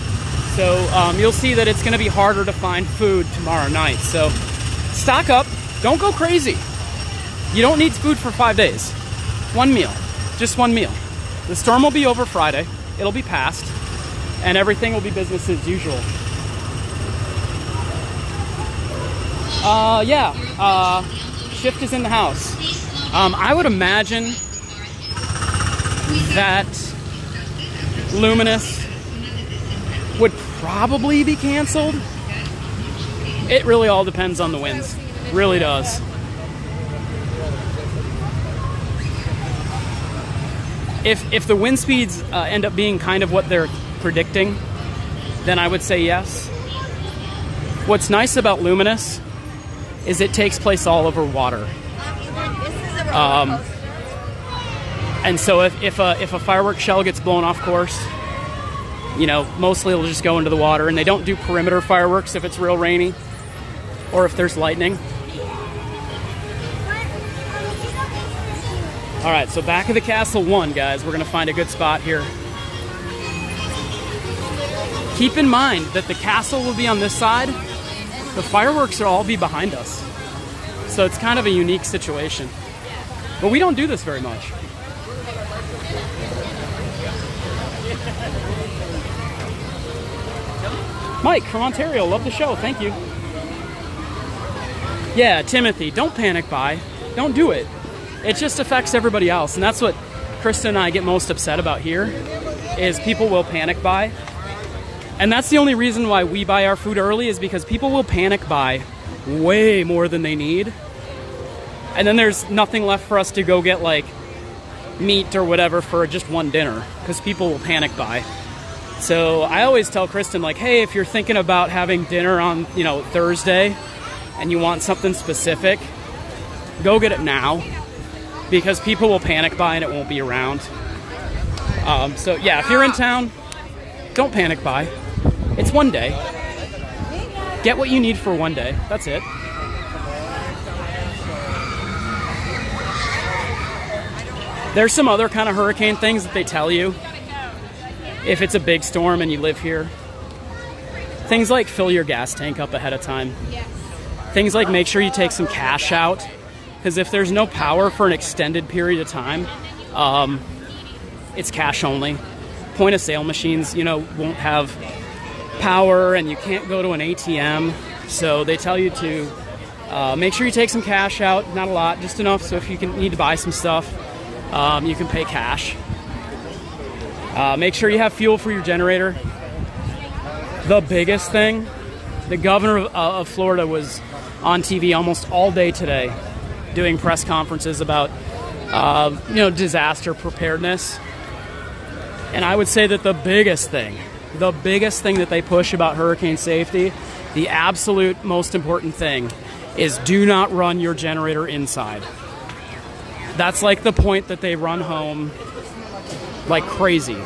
So you'll see that it's going to be harder to find food tomorrow night. So stock up, don't go crazy. You don't need food for 5 days. One meal, just one meal. The storm will be over Friday, it'll be past, and everything will be business as usual. Shift is in the house. I would imagine that Luminous would probably be canceled. It really all depends on the winds. Really does. If the wind speeds end up being kind of what they're predicting, then I would say yes. What's nice about Luminous is it takes place all over water. And so if a fireworks shell gets blown off course, you know, mostly it'll just go into the water, and they don't do perimeter fireworks if it's real rainy or if there's lightning. All right, so back of the castle 1, guys. We're gonna find a good spot here. Keep in mind that the castle will be on this side. The fireworks will all be behind us. So it's kind of a unique situation. But we don't do this very much. Mike from Ontario, love the show, thank you. Yeah, Timothy, don't panic buy. Don't do it. It just affects everybody else. And that's what Krista and I get most upset about here, is people will panic buy. And that's the only reason why we buy our food early, is because people will panic buy way more than they need. And then there's nothing left for us to go get like meat or whatever for just one dinner, because people will panic buy. So I always tell Kristen, like, hey, if you're thinking about having dinner on, you know, Thursday and you want something specific, go get it now, because people will panic buy and it won't be around. So yeah, if you're in town, don't panic buy. It's one day. Get what you need for one day. That's it. There's some other kind of hurricane things that they tell you if it's a big storm and you live here. Things like fill your gas tank up ahead of time. Things like make sure you take some cash out, because if there's no power for an extended period of time, it's cash only. Point of sale machines, you know, won't have power, and you can't go to an ATM. So they tell you to make sure you take some cash out, not a lot, just enough so if you need to buy some stuff, you can pay cash. Make sure you have fuel for your generator. The biggest thing, the governor of Florida was on TV almost all day today doing press conferences about disaster preparedness. And I would say that the biggest thing that they push about hurricane safety, the absolute most important thing, is do not run your generator inside. That's like the point that they run home like crazy.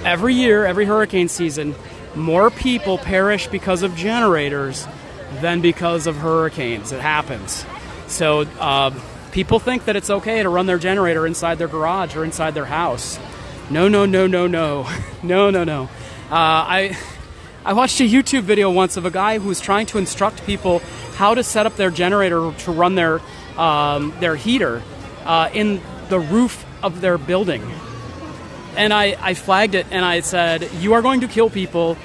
Every year, every hurricane season, more people perish because of generators than because of hurricanes. It happens. So people think that it's okay to run their generator inside their garage or inside their house. No. I watched a YouTube video once of a guy who was trying to instruct people how to set up their generator to run their heater in the roof of their building. And I flagged it and I said, you are going to kill people.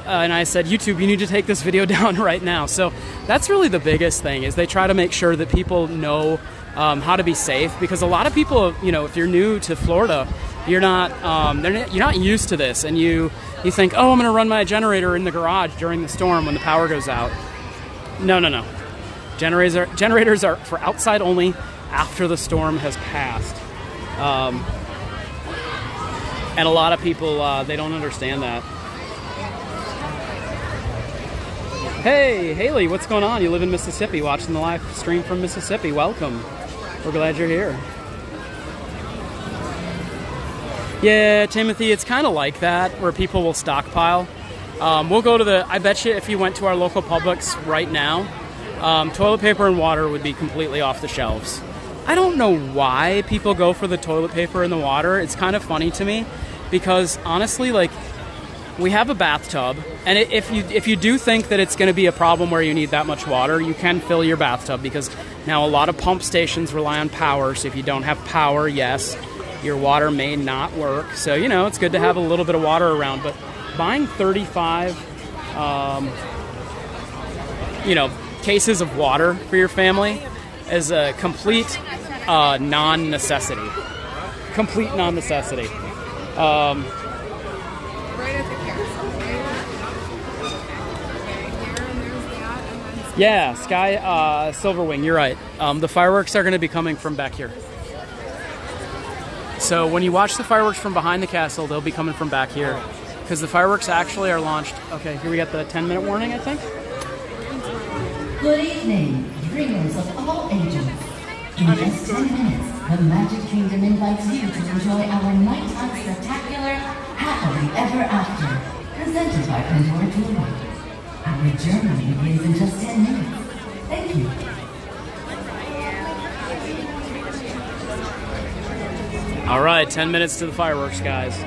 and I said, YouTube, you need to take this video down right now. So that's really the biggest thing, is they try to make sure that people know how to be safe, because a lot of people, you know, if you're new to Florida, you're not used to this, and you think, oh, I'm going to run my generator in the garage during the storm when the power goes out. No. Generators are for outside only after the storm has passed. And a lot of people, they don't understand that. Hey, Haley, what's going on? You live in Mississippi, watching the live stream from Mississippi. Welcome. We're glad you're here. Yeah, Timothy, it's kind of like that, where people will stockpile. We'll go to I bet you if you went to our local Publix right now, toilet paper and water would be completely off the shelves. I don't know why people go for the toilet paper and the water. It's kind of funny to me, because honestly, like, we have a bathtub, and if you do think that it's going to be a problem where you need that much water, you can fill your bathtub, because now a lot of pump stations rely on power. So if you don't have power, yes, your water may not work. So, you know, it's good to have a little bit of water around. But buying 35, cases of water for your family is a complete non-necessity. Complete non-necessity. Yeah, Sky Silverwing, you're right. The fireworks are going to be coming from back here. So when you watch the fireworks from behind the castle, they'll be coming from back here, because the fireworks actually are launched. Okay, here we got the 10-minute warning, I think. Good evening, dreamers of all ages. In just 10 minutes, the Magic Kingdom invites you to enjoy our nighttime spectacular Happily Ever After, presented by Pandora Jewelry. Our journey begins in just 10 minutes. Thank you. All right, 10 minutes to the fireworks, guys.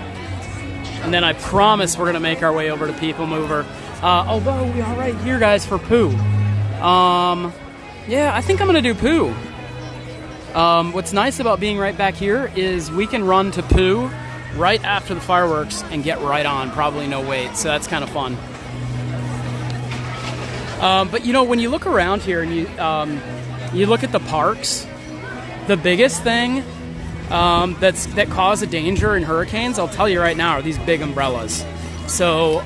And then I promise we're going to make our way over to People Mover. Although we are right here, guys, for Pooh. Yeah, I think I'm going to do Pooh. What's nice about being right back here is we can run to Pooh right after the fireworks and get right on. Probably no wait, so that's kind of fun. But, you know, when you look around here and you look at the parks, the biggest thing that cause a danger in hurricanes, I'll tell you right now, are these big umbrellas. So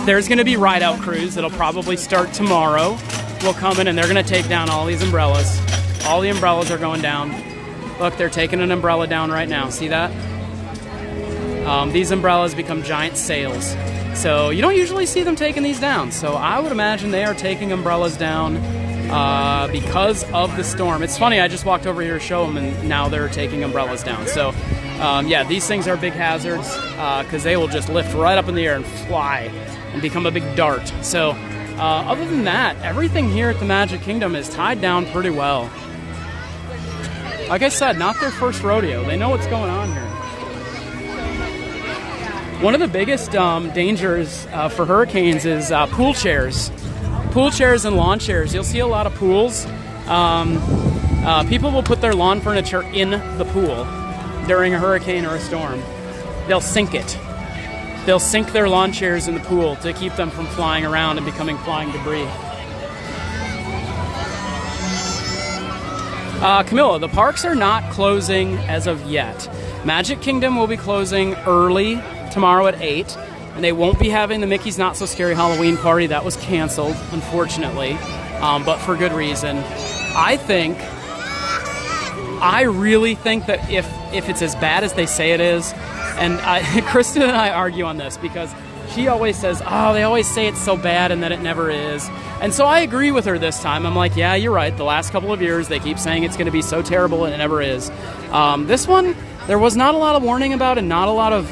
there's going to be ride-out crews that'll probably start tomorrow. Will come in and they're going to take down all these umbrellas. All the umbrellas are going down. Look, they're taking an umbrella down right now. See that? These umbrellas become giant sails. So you don't usually see them taking these down. So I would imagine they are taking umbrellas down because of the storm. It's funny, I just walked over here to show them, and now they're taking umbrellas down. So yeah, these things are big hazards because they will just lift right up in the air and fly and become a big dart. So other than that, everything here at the Magic Kingdom is tied down pretty well. Like I said, not their first rodeo. They know what's going on here. One of the biggest dangers for hurricanes is pool chairs. Pool chairs and lawn chairs. You'll see a lot of pools. People will put their lawn furniture in the pool during a hurricane or a storm. They'll sink it. They'll sink their lawn chairs in the pool to keep them from flying around and becoming flying debris. Camilla, the parks are not closing as of yet. Magic Kingdom will be closing early tomorrow at 8, and they won't be having the Mickey's Not So Scary Halloween party. That was canceled, unfortunately, but for good reason. I really think that if it's as bad as they say it is, and Kristen and I argue on this because she always says, oh, they always say it's so bad and that it never is. And so I agree with her this time. I'm like, yeah, you're right. The last couple of years, they keep saying it's going to be so terrible and it never is. This one, there was not a lot of warning about it, not a lot of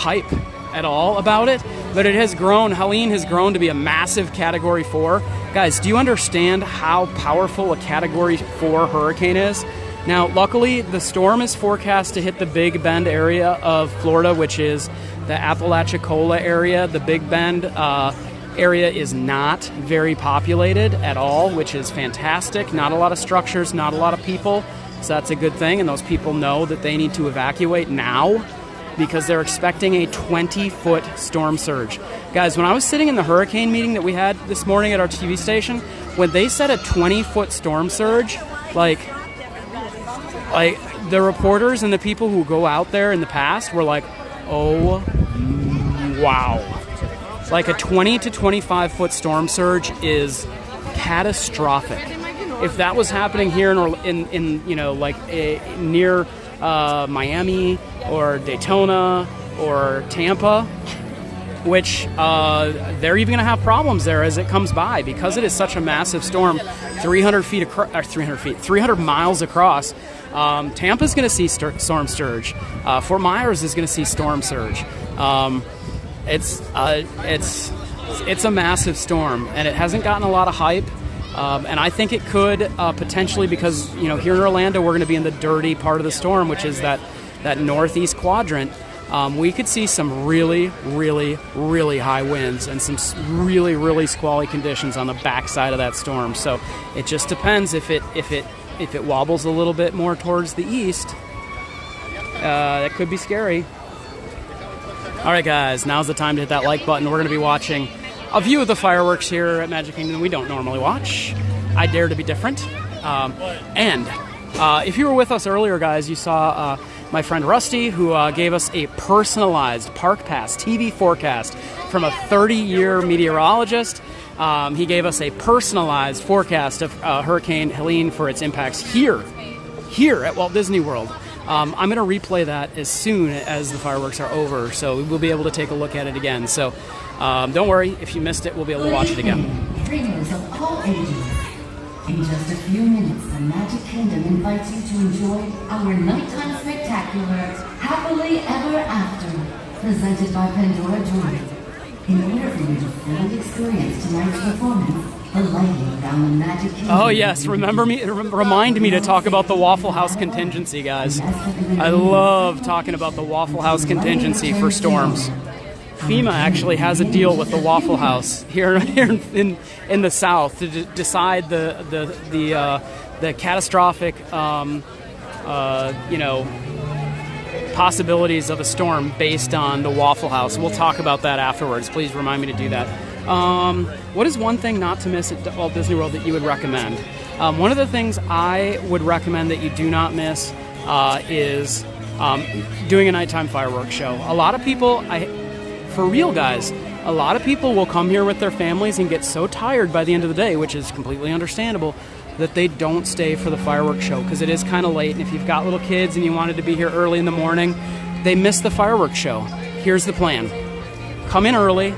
hype at all about it, but it has grown. Helene has grown to be a massive Category 4. Guys, do you understand how powerful a Category 4 hurricane is? Now, luckily, the storm is forecast to hit the Big Bend area of Florida, which is the Apalachicola area. The Big Bend area is not very populated at all, which is fantastic. Not a lot of structures, not a lot of people, so that's a good thing, and those people know that they need to evacuate now. because they're expecting a 20-foot storm surge. Guys, when I was sitting in the hurricane meeting that we had this morning at our TV station, when they said a 20-foot storm surge, like the reporters and the people who go out there in the past were like, oh, wow. Like a 20 to 25-foot storm surge is catastrophic. If that was happening here in you know, like near Miami or Daytona or Tampa, which they're even going to have problems there as it comes by because it is such a massive storm, 300 miles across. Tampa's going to see storm surge. Fort Myers is going to see storm surge. It's a massive storm, and it hasn't gotten a lot of hype. And I think it could potentially, because you know, here in Orlando we're going to be in the dirty part of the storm, which is that northeast quadrant. We could see some really, really, really high winds and some really, really squally conditions on the backside of that storm. So it just depends if it wobbles a little bit more towards the east. That could be scary. All right, guys, now's the time to hit that like button. We're going to be watching a view of the fireworks here at Magic Kingdom that we don't normally watch. I dare to be different. And if you were with us earlier, guys, you saw my friend Rusty, who gave us a personalized Park Pass TV forecast from a 30-year meteorologist. He gave us a personalized forecast of Hurricane Helene for its impacts here at Walt Disney World. I'm going to replay that as soon as the fireworks are over, so we'll be able to take a look at it again. So don't worry, if you missed it, we'll be able to watch it again. Dreamers of all ages. In just a few minutes, the Magic Kingdom invites you to enjoy our nighttime spectacular, Happily Ever After, presented by Pandora Jewelry. In order for you to fully experience tonight's performance, the lighting around the Magic Kingdom... Oh yes, remind me to talk about the Waffle House contingency, guys. I love talking about the Waffle House contingency for storms. FEMA actually has a deal with the Waffle House here in the South to decide the catastrophic you know, possibilities of a storm based on the Waffle House. We'll talk about that afterwards. Please remind me to do that. What is one thing not to miss at Walt Disney World that you would recommend? One of the things I would recommend that you do not miss is doing a nighttime fireworks show. A lot of people, for real guys, a lot of people will come here with their families and get so tired by the end of the day, which is completely understandable, that they don't stay for the fireworks show because it is kind of late. And if you've got little kids and you wanted to be here early in the morning, they miss the fireworks show. Here's the plan. Come in early,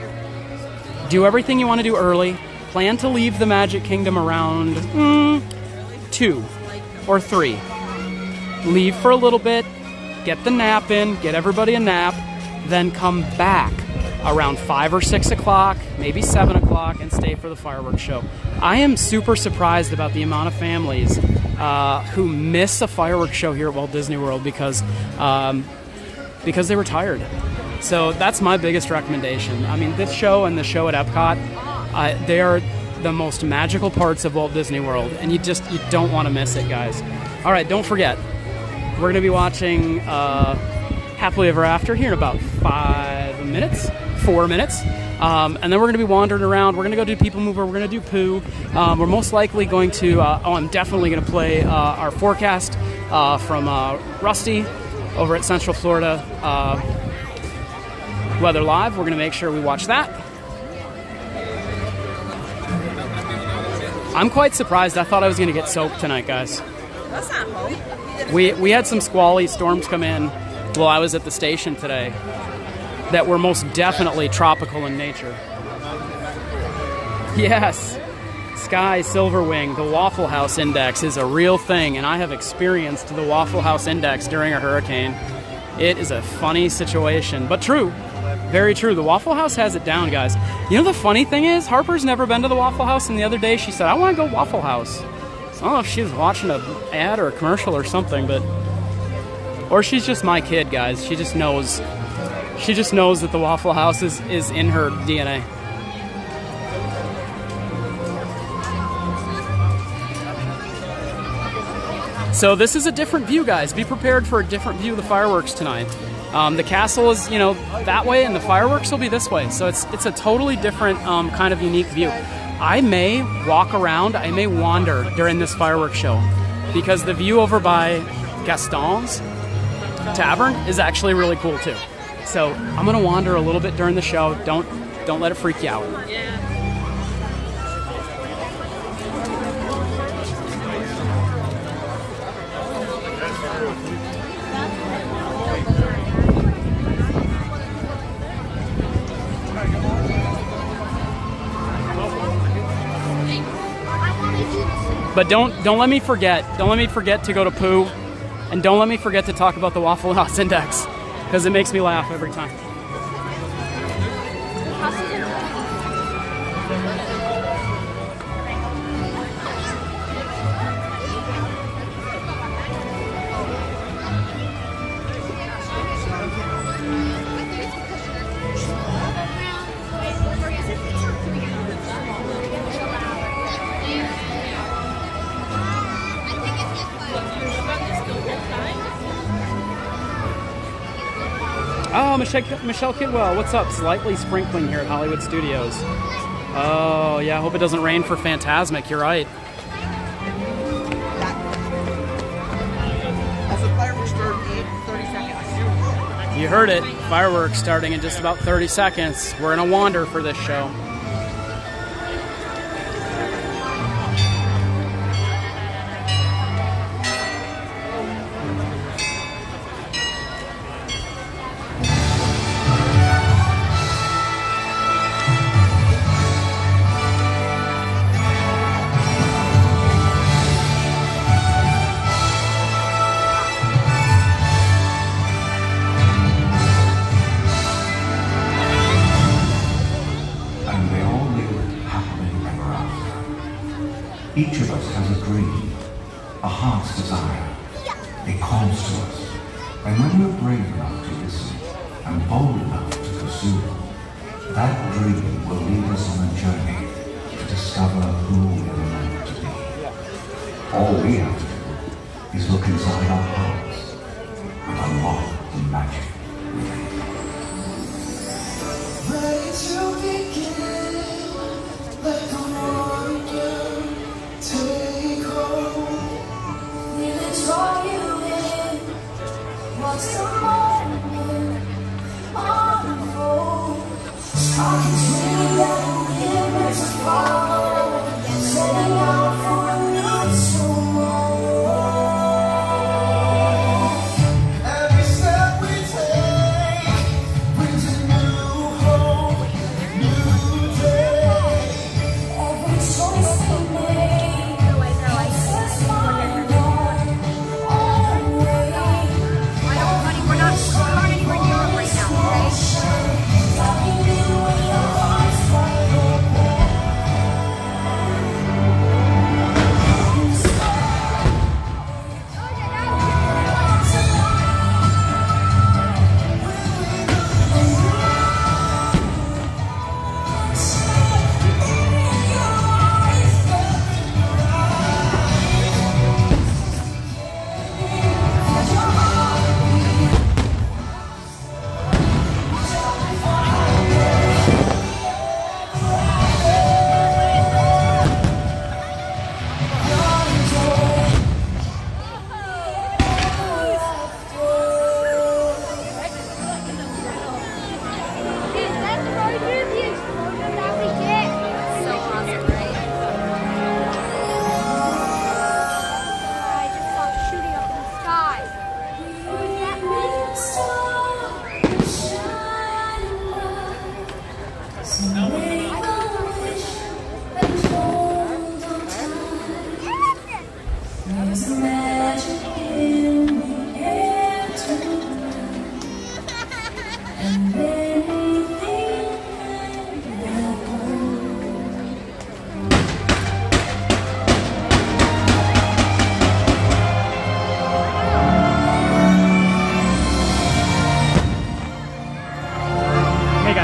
do everything you want to do early, plan to leave the Magic Kingdom around 2 or 3. Leave for a little bit, get the nap in, get everybody a nap, then come back around 5 or 6 o'clock, maybe 7 o'clock, and stay for the fireworks show. I am super surprised about the amount of families who miss a fireworks show here at Walt Disney World because they were tired. So that's my biggest recommendation. I mean, this show and the show at Epcot, they are the most magical parts of Walt Disney World, and you don't want to miss it, guys. All right, don't forget, we're going to be watching Happily Ever After here in about 4 minutes. And then we're going to be wandering around. We're going to go do People Mover. We're going to do Pooh. We're most likely going to, I'm definitely going to play our forecast from Rusty over at Central Florida Weather Live. We're going to make sure we watch that. I'm quite surprised. I thought I was going to get soaked tonight, guys. That's not hope. We had some squally storms come in while I was at the station today that were most definitely tropical in nature. Yes, Sky Silverwing, the Waffle House Index is a real thing, and I have experienced the Waffle House Index during a hurricane. It is a funny situation, but true. Very true. The Waffle House has it down, guys. You know, the funny thing is, Harper's never been to the Waffle House, and the other day she said, I want to go Waffle House. So I don't know if she was watching an ad or a commercial or something, but... Or she's just my kid, guys. She just knows that the Waffle House is in her DNA. So this is a different view, guys. Be prepared for a different view of the fireworks tonight. The castle is, you know, that way, and the fireworks will be this way. So it's a totally different kind of unique view. I may walk around, I may wander during this fireworks show, because the view over by Gaston's Tavern is actually really cool too. So I'm gonna wander a little bit during the show. Don't let it freak you out. But don't let me forget. Don't let me forget to go to Pooh, and don't let me forget to talk about the Waffle House Index, because it makes me laugh every time. Oh, Michelle Kidwell, what's up? Slightly sprinkling here at Hollywood Studios. Oh, yeah, I hope it doesn't rain for Fantasmic. You're right. Also, fireworks start in 30 seconds. You heard it. Fireworks starting in just about 30 seconds. We're going to wander for this show. Each of us has a dream, a heart's desire. It calls to us. And when we're brave enough to listen and bold enough to pursue, that dream will lead us on a journey to discover who we're meant to be. All we have to do is look inside our hearts and unlock the magic within. Ready to begin, let the wonder take hold. Really draw you in. What's the moment? Unfold. I can dream that we're meant to follow. Setting out for a new tomorrow. Every step we take brings a new hope, new day. Every choice we make.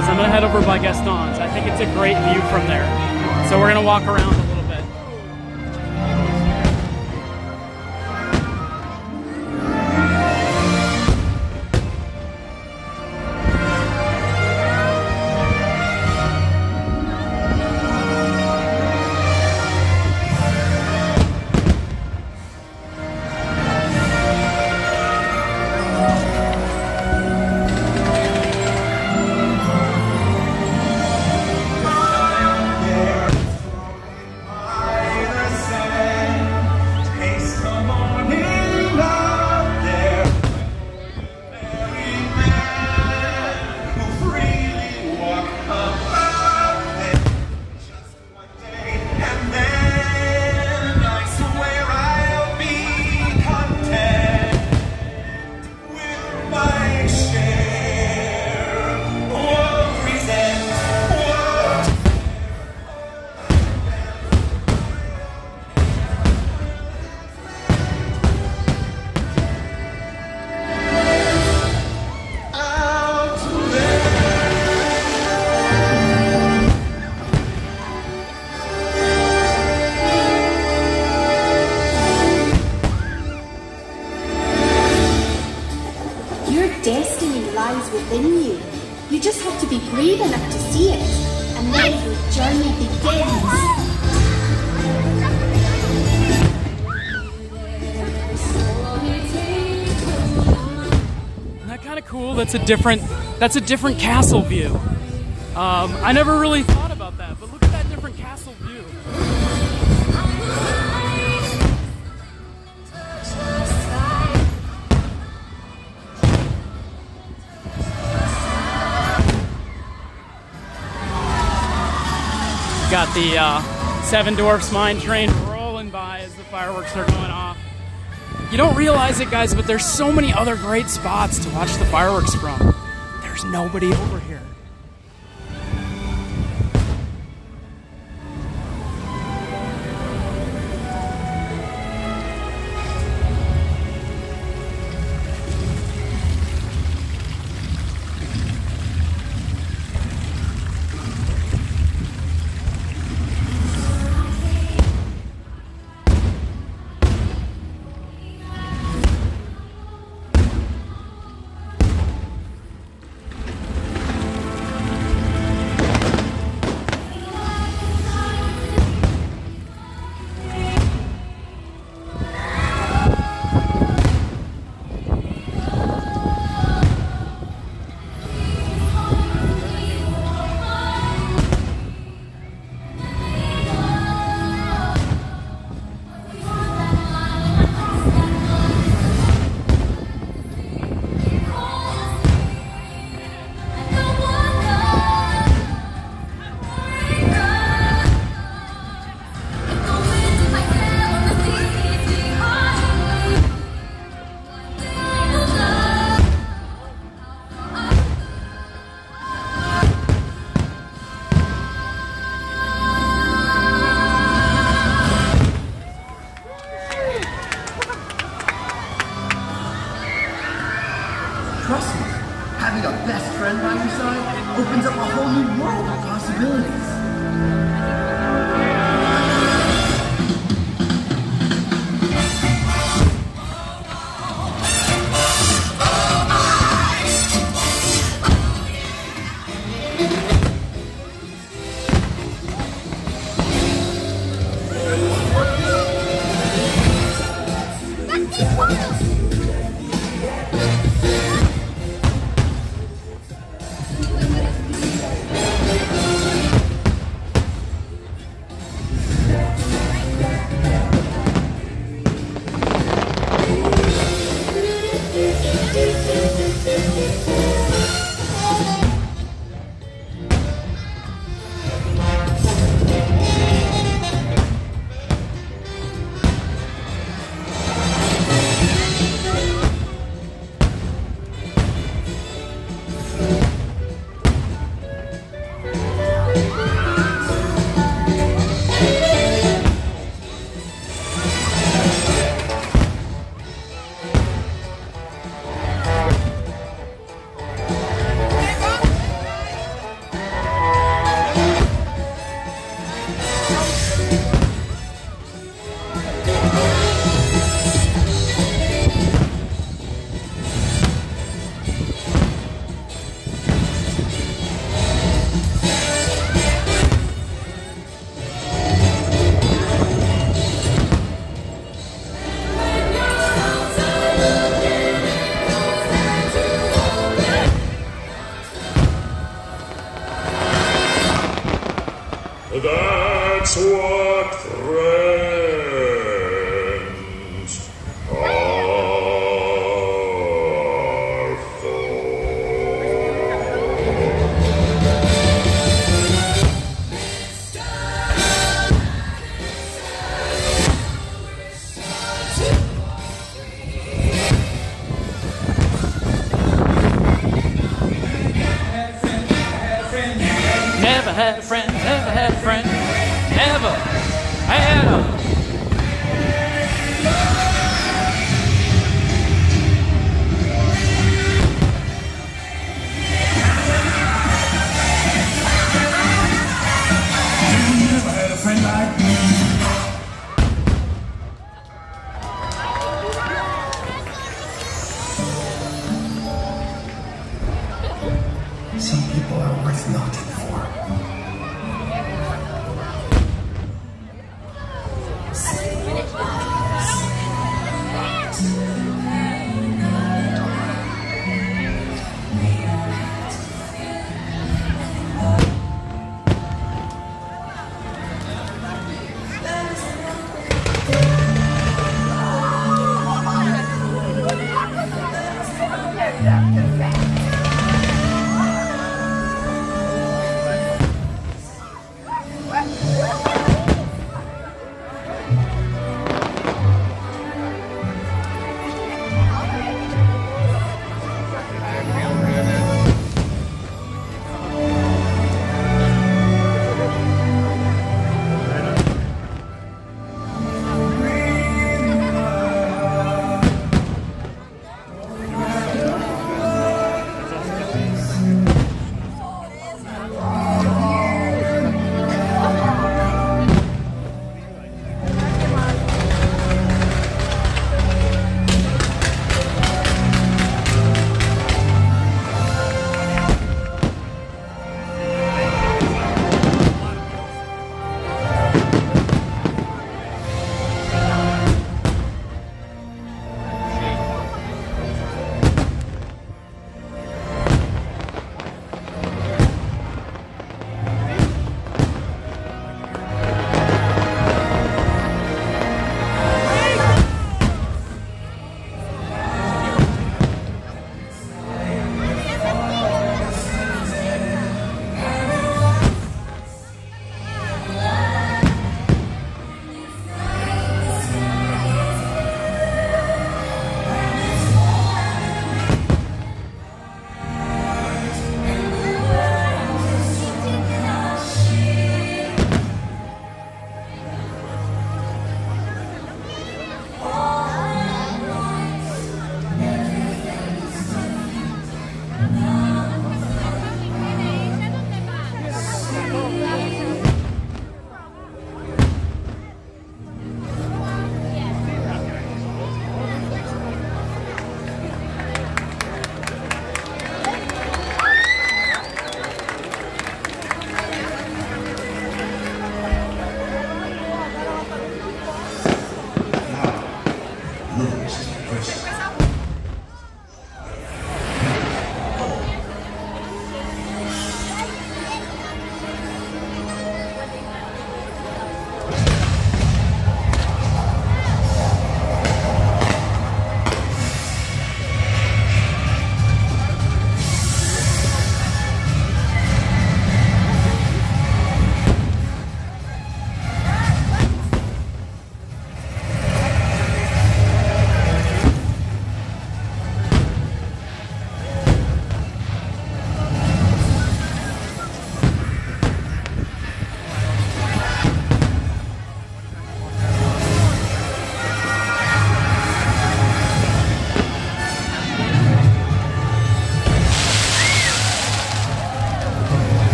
I'm going to head over by Gaston's. I think it's a great view from there. So we're going to walk around a little bit. lies within you. You just have to be brave enough to see it, and then your journey begins. Isn't that kind of cool? That's a different castle view. I never really thought about that, but look at that different castle view. Got the Seven Dwarfs Mine Train rolling by as the fireworks are going off. You don't realize it, guys, but there's so many other great spots to watch the fireworks from. There's nobody over here. Trust me, having a best friend by your side opens up a whole new world of possibilities. That's what friends are Never had a friend, never had a friend, never had a. never had a friend like me. Some people are worth nothing for.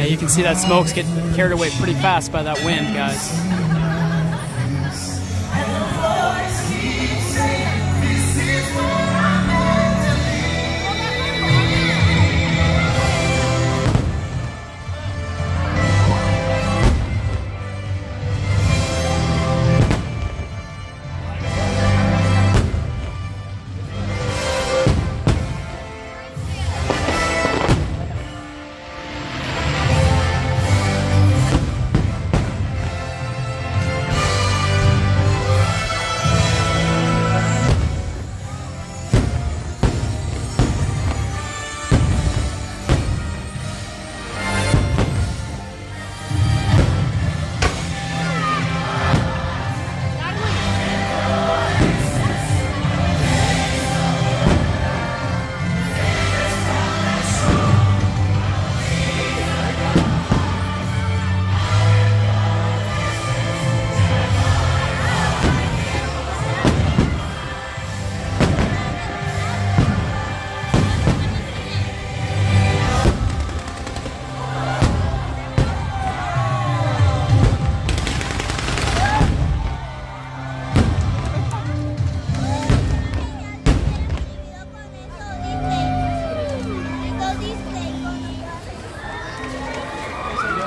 you can see that smoke's getting carried away pretty fast by that wind, guys.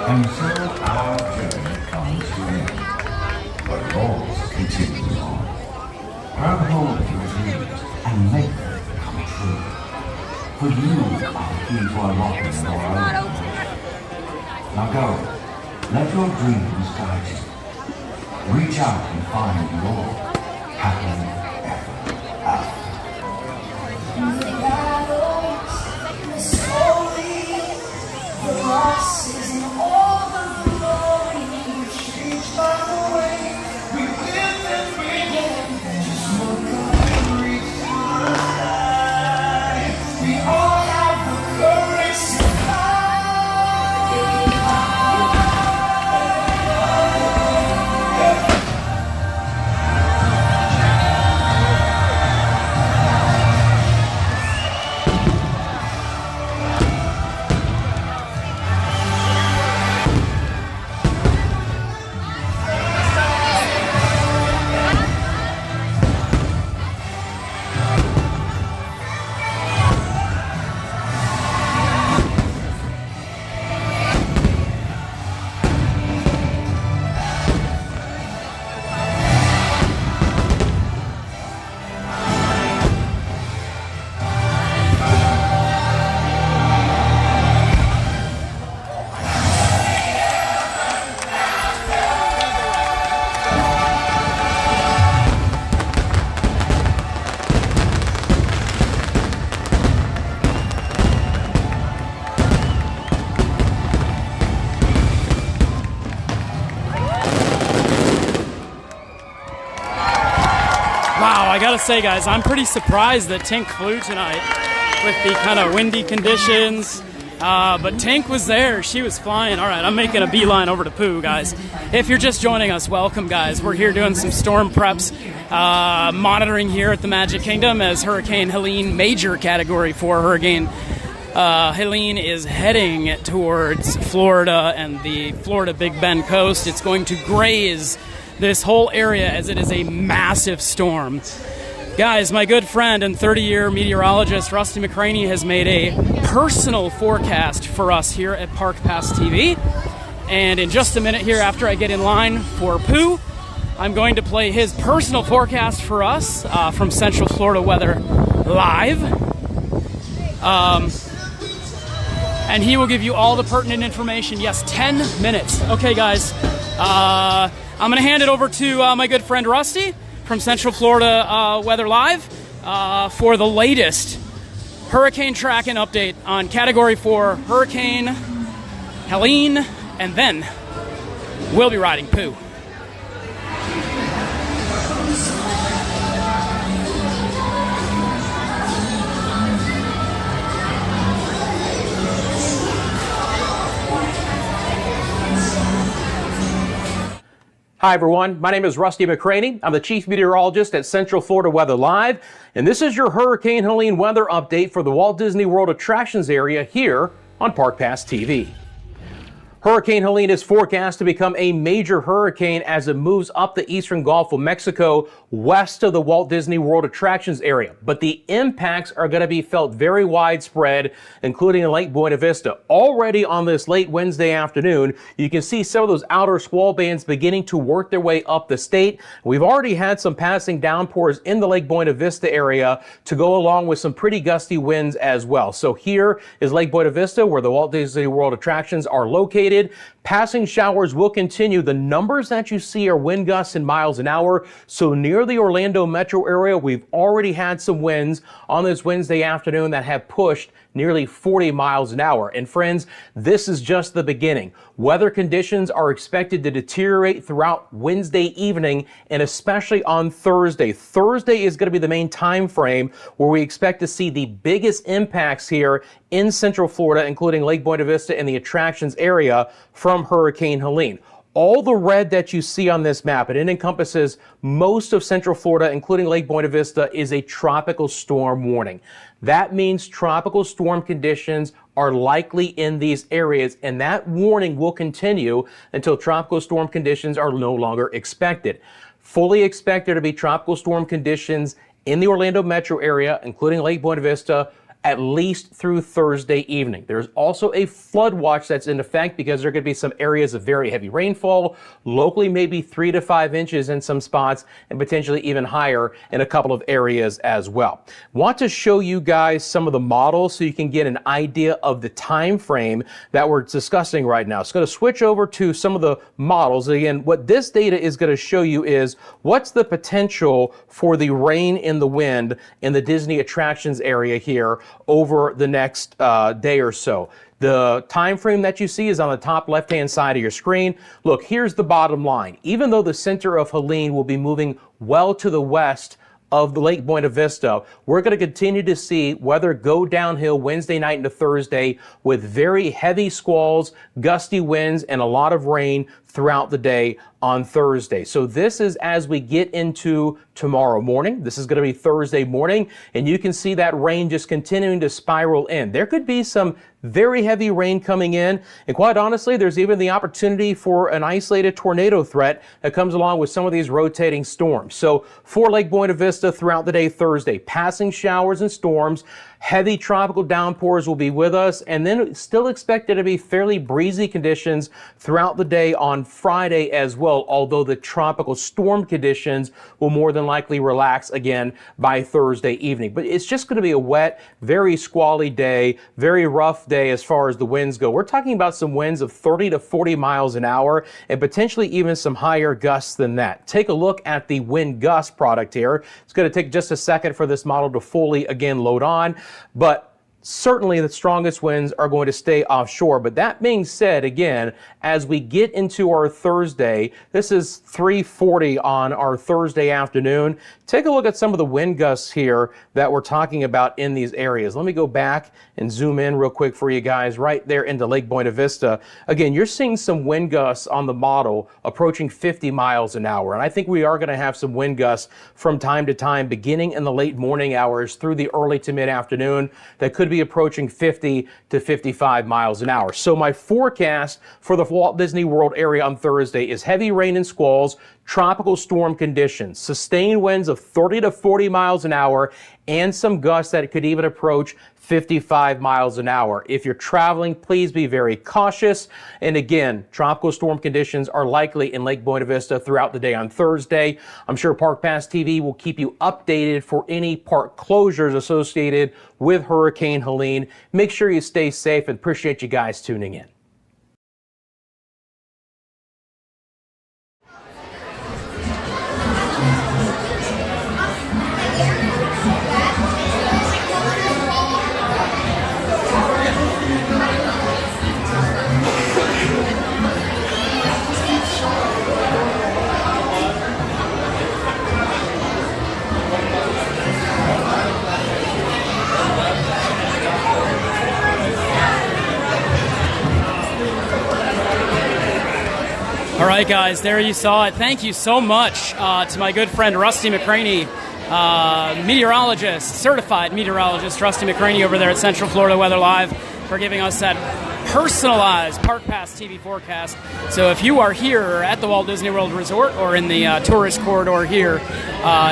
And so our journey comes to an end, but yours continues on. Grab hold of your dreams and make them come true. For you are the key to unlocking your own. Now go, let your dreams guide you. Reach out and find your happily ever after. I gotta say, guys, I'm pretty surprised that Tink flew tonight with the kind of windy conditions. But Tink was there. She was flying. All right, I'm making a beeline over to Pooh, guys. If you're just joining us, welcome, guys. We're here doing some storm preps, monitoring here at the Magic Kingdom as Hurricane Helene, major Category 4 hurricane Helene, is heading towards Florida and the Florida Big Bend coast. It's going to graze this whole area as it is a massive storm. Guys, my good friend and 30-year meteorologist Rusty McCraney has made a personal forecast for us here at Park Pass TV. And in just a minute here, after I get in line for Pooh, I'm going to play his personal forecast for us from Central Florida Weather Live. And he will give you all the pertinent information. Yes, 10 minutes. Okay, guys. I'm going to hand it over to my good friend Rusty from Central Florida Weather Live for the latest hurricane tracking update on Category 4 Hurricane Helene, and then we'll be riding Pooh. Hi, everyone. My name is Rusty McCraney. I'm the Chief Meteorologist at Central Florida Weather Live, and this is your Hurricane Helene weather update for the Walt Disney World Attractions area here on Park Pass TV. Hurricane Helene is forecast to become a major hurricane as it moves up the eastern Gulf of Mexico west of the Walt Disney World attractions area. But the impacts are going to be felt very widespread, including in Lake Buena Vista. Already on this late Wednesday afternoon, you can see some of those outer squall bands beginning to work their way up the state. We've already had some passing downpours in the Lake Buena Vista area to go along with some pretty gusty winds as well. So here is Lake Buena Vista, where the Walt Disney World attractions are located. Passing showers will continue. The numbers that you see are wind gusts in miles an hour. So near the Orlando metro area, we've already had some winds on this Wednesday afternoon that have pushed nearly 40 miles an hour. And friends, this is just the beginning. Weather conditions are expected to deteriorate throughout Wednesday evening and especially on Thursday. Thursday is going to be the main time frame where we expect to see the biggest impacts here in Central Florida, including Lake Buena Vista and the attractions area from Hurricane Helene. All the red that you see on this map, and it encompasses most of Central Florida, including Lake Buena Vista, is a tropical storm warning. That means tropical storm conditions are likely in these areas, and that warning will continue until tropical storm conditions are no longer expected. Fully expect there to be tropical storm conditions in the Orlando metro area, including Lake Buena Vista, at least through Thursday evening. There's also a flood watch that's in effect because there are going to be some areas of very heavy rainfall, locally maybe 3 to 5 inches in some spots, and potentially even higher in a couple of areas as well. Want to show you guys some of the models so you can get an idea of the time frame that we're discussing right now. So I'm going to switch over to some of the models. Again, what this data is going to show you is what's the potential for the rain and the wind in the Disney attractions area here over the next day or so. The time frame that you see is on the top left-hand side of your screen. Look, here's the bottom line. Even though the center of Helene will be moving well to the west of the Lake Buena Vista, we're going to continue to see weather go downhill Wednesday night into Thursday with very heavy squalls, gusty winds, and a lot of rain throughout the day on Thursday. So this is as we get into tomorrow morning. This is going to be Thursday morning, and you can see that rain just continuing to spiral in. There could be some very heavy rain coming in, and quite honestly, there's even the opportunity for an isolated tornado threat that comes along with some of these rotating storms. So for Lake Buena Vista throughout the day Thursday, passing showers and storms, heavy tropical downpours will be with us, and then still expected to be fairly breezy conditions throughout the day on Friday as well, although the tropical storm conditions will more than likely relax again by Thursday evening. But it's just going to be a wet, very squally day, very rough day as far as the winds go. We're talking about some winds of 30 to 40 miles an hour and potentially even some higher gusts than that. Take a look at the wind gust product here. It's going to take just a second for this model to fully again load on, but certainly the strongest winds are going to stay offshore. But that being said, again, as we get into our Thursday, this is 3:40 on our Thursday afternoon. Take a look at some of the wind gusts here that we're talking about in these areas. Let me go back and zoom in real quick for you guys right there into Lake Buena Vista. Again, you're seeing some wind gusts on the model approaching 50 miles an hour. And I think we are going to have some wind gusts from time to time beginning in the late morning hours through the early to mid-afternoon that could be approaching 50 to 55 miles an hour. So my forecast for the Walt Disney World area on Thursday is heavy rain and squalls, tropical storm conditions, sustained winds of 30 to 40 miles an hour, and some gusts that could even approach 55 miles an hour. If you're traveling, please be very cautious. And again, tropical storm conditions are likely in Lake Buena Vista throughout the day on Thursday. I'm sure Park Pass TV will keep you updated for any park closures associated with Hurricane Helene. Make sure you stay safe and appreciate you guys tuning in. All right, guys, there you saw it. Thank you so much to my good friend Rusty McCraney, meteorologist, certified meteorologist Rusty McCraney over there at Central Florida Weather Live, for giving us that personalized Park Pass TV forecast. So if you are here at the Walt Disney World Resort or in the tourist corridor here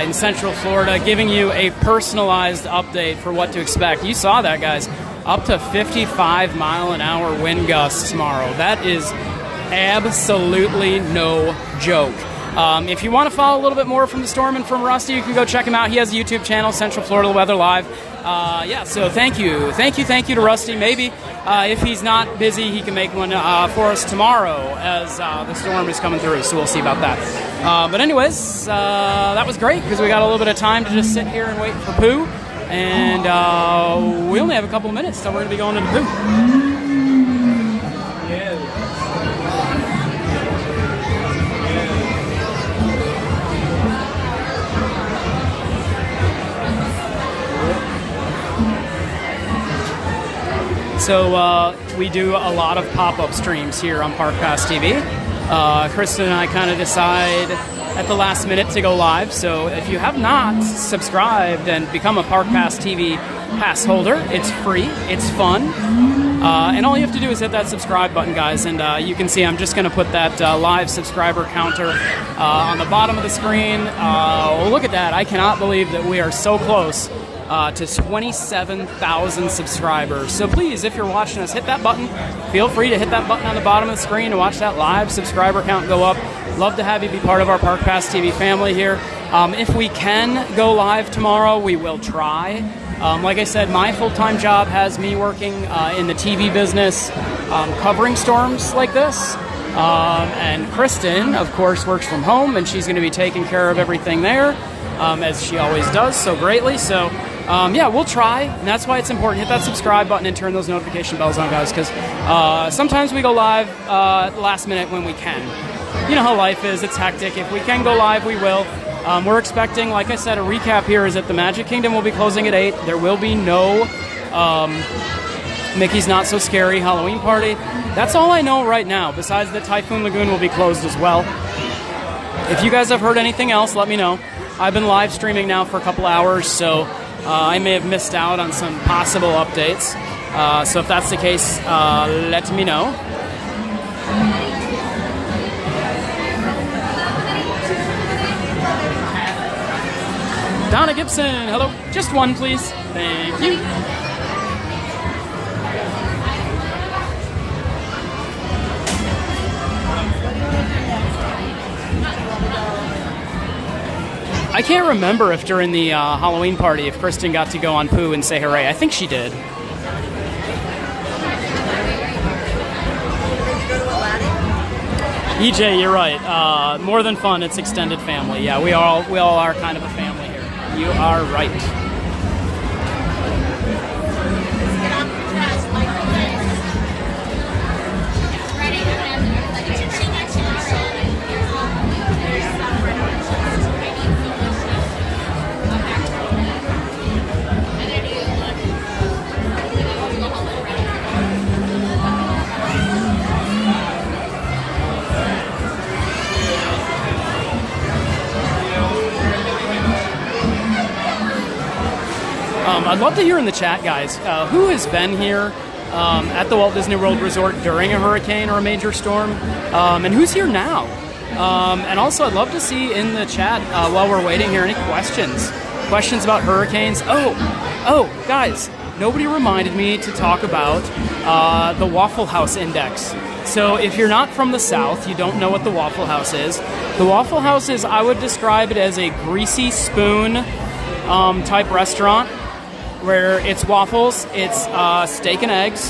in Central Florida, giving you a personalized update for what to expect. You saw that, guys. Up to 55-mile-an-hour wind gusts tomorrow. That is absolutely no joke. If you want to follow a little bit more from the storm and from Rusty, you can go check him out. He has a YouTube channel, Central Florida Weather Live. So thank you to Rusty. Maybe if he's not busy, he can make one for us tomorrow as the storm is coming through. So we'll see about that. But anyways, that was great because we got a little bit of time to just sit here and wait for Pooh. And we only have a couple of minutes, so we're going to be going into Pooh. So we do a lot of pop-up streams here on Park Pass TV. Kristen and I kind of decide at the last minute to go live. So if you have not subscribed and become a Park Pass TV pass holder, it's free, it's fun. And all you have to do is hit that subscribe button, guys. And you can see I'm just going to put that live subscriber counter on the bottom of the screen. Look at that. I cannot believe that we are so close to 27,000 subscribers. So please, if you're watching us, hit that button. Feel free to hit that button on the bottom of the screen to watch that live subscriber count go up. Love to have you be part of our Park Pass TV family here. If we can go live tomorrow, we will try. Like I said, my full-time job has me working in the TV business, covering storms like this. And Kristen, of course, works from home, and she's going to be taking care of everything there, as she always does so greatly. So yeah, we'll try, and that's why it's important. Hit that subscribe button and turn those notification bells on, guys, because sometimes we go live at the last minute when we can. You know how life is. It's hectic. If we can go live, we will. We're expecting, like I said, a recap here is that the Magic Kingdom will be closing at 8. There will be no Mickey's Not So Scary Halloween party. That's all I know right now, besides that Typhoon Lagoon will be closed as well. If you guys have heard anything else, let me know. I've been live streaming now for a couple hours, so I may have missed out on some possible updates. So if that's the case, let me know. Donna Gibson, hello. Just one, please. Thank you. I can't remember if during the Halloween party, if Kristen got to go on Pooh and say hooray. I think she did. EJ, you're right. More than fun, it's extended family. Yeah, we all are kind of a family here. You are right. I'd love to hear in the chat, guys, who has been here at the Walt Disney World Resort during a hurricane or a major storm, and who's here now? And also, I'd love to see in the chat while we're waiting here any questions about hurricanes. Oh, guys, nobody reminded me to talk about the Waffle House Index. So if you're not from the South, you don't know what the Waffle House is. The Waffle House is, I would describe it as a greasy spoon type restaurant, where it's waffles, it's steak and eggs.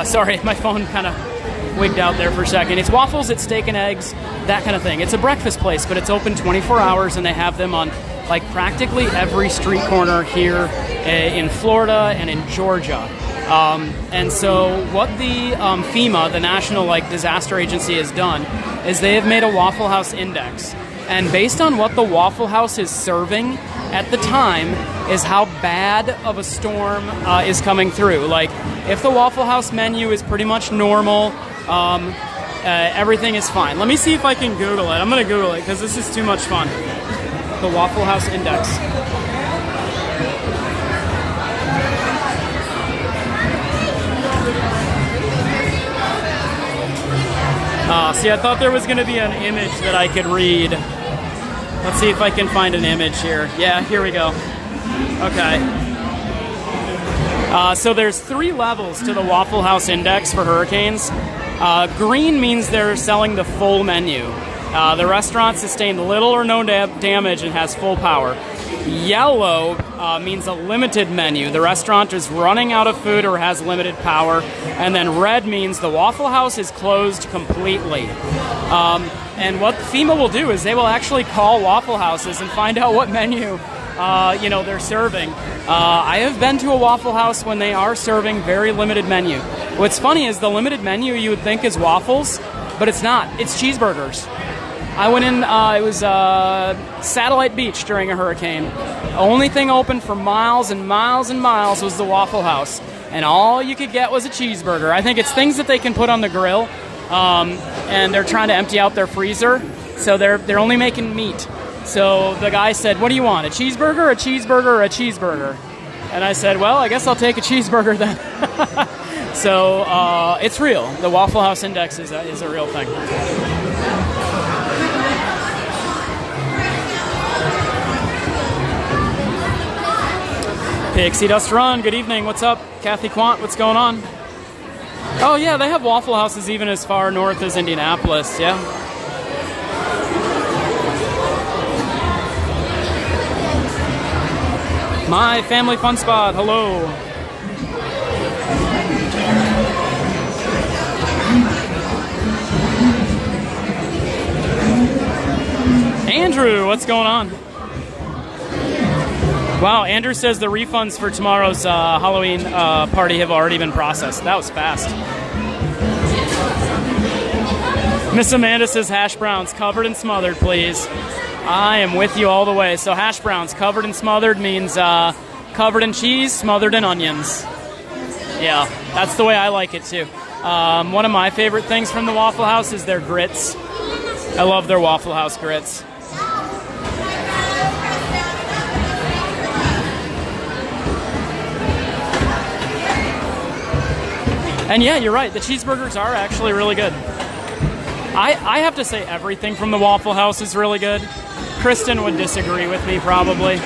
Sorry, my phone kind of wigged out there for a second. It's waffles, it's steak and eggs, that kind of thing. It's a breakfast place, but it's open 24 hours, and they have them on like practically every street corner here in Florida and in Georgia. And so what the FEMA, the National Disaster Agency, has done is they have made a Waffle House Index. And based on what the Waffle House is serving at the time is how bad of a storm is coming through. Like, if the Waffle House menu is pretty much normal, everything is fine. Let me see if I can Google it. I'm going to Google it because this is too much fun. The Waffle House Index. See, I thought there was going to be an image that I could read. Let's see if I can find an image here. Yeah, here we go. Okay. So there's 3 levels to the Waffle House Index for Hurricanes. Green means they're selling the full menu. The restaurant sustained little or no damage and has full power. Yellow means a limited menu. The restaurant is running out of food or has limited power. And then red means the Waffle House is closed completely. And what FEMA will do is they will actually call Waffle Houses and find out what menu they're serving. I have been to a Waffle House when they are serving very limited menu. What's funny is the limited menu you would think is waffles, but it's not. It's cheeseburgers. I went in, it was Satellite Beach during a hurricane. The only thing open for miles and miles and miles was the Waffle House. And all you could get was a cheeseburger. I think it's things that they can put on the grill, and they're trying to empty out their freezer, so they're only making meat. So the guy said, "What do you want, a cheeseburger, a cheeseburger, or a cheeseburger?" And I said, "Well, I guess I'll take a cheeseburger then." So it's real. The Waffle House Index is a real thing. Pixie Dust Run, good evening. What's up? Kathy Quant, what's going on? Oh yeah, they have Waffle Houses even as far north as Indianapolis, yeah. My Family Fun Spot, hello. Andrew, what's going on? Wow, Andrew says the refunds for tomorrow's Halloween party have already been processed. That was fast. Miss Amanda says hash browns covered and smothered, please. I am with you all the way. So hash browns covered and smothered means covered in cheese, smothered in onions. Yeah, that's the way I like it too. One of my favorite things from the Waffle House is their grits. I love their Waffle House grits. And yeah, you're right. The cheeseburgers are actually really good. I have to say everything from the Waffle House is really good. Kristen would disagree with me probably.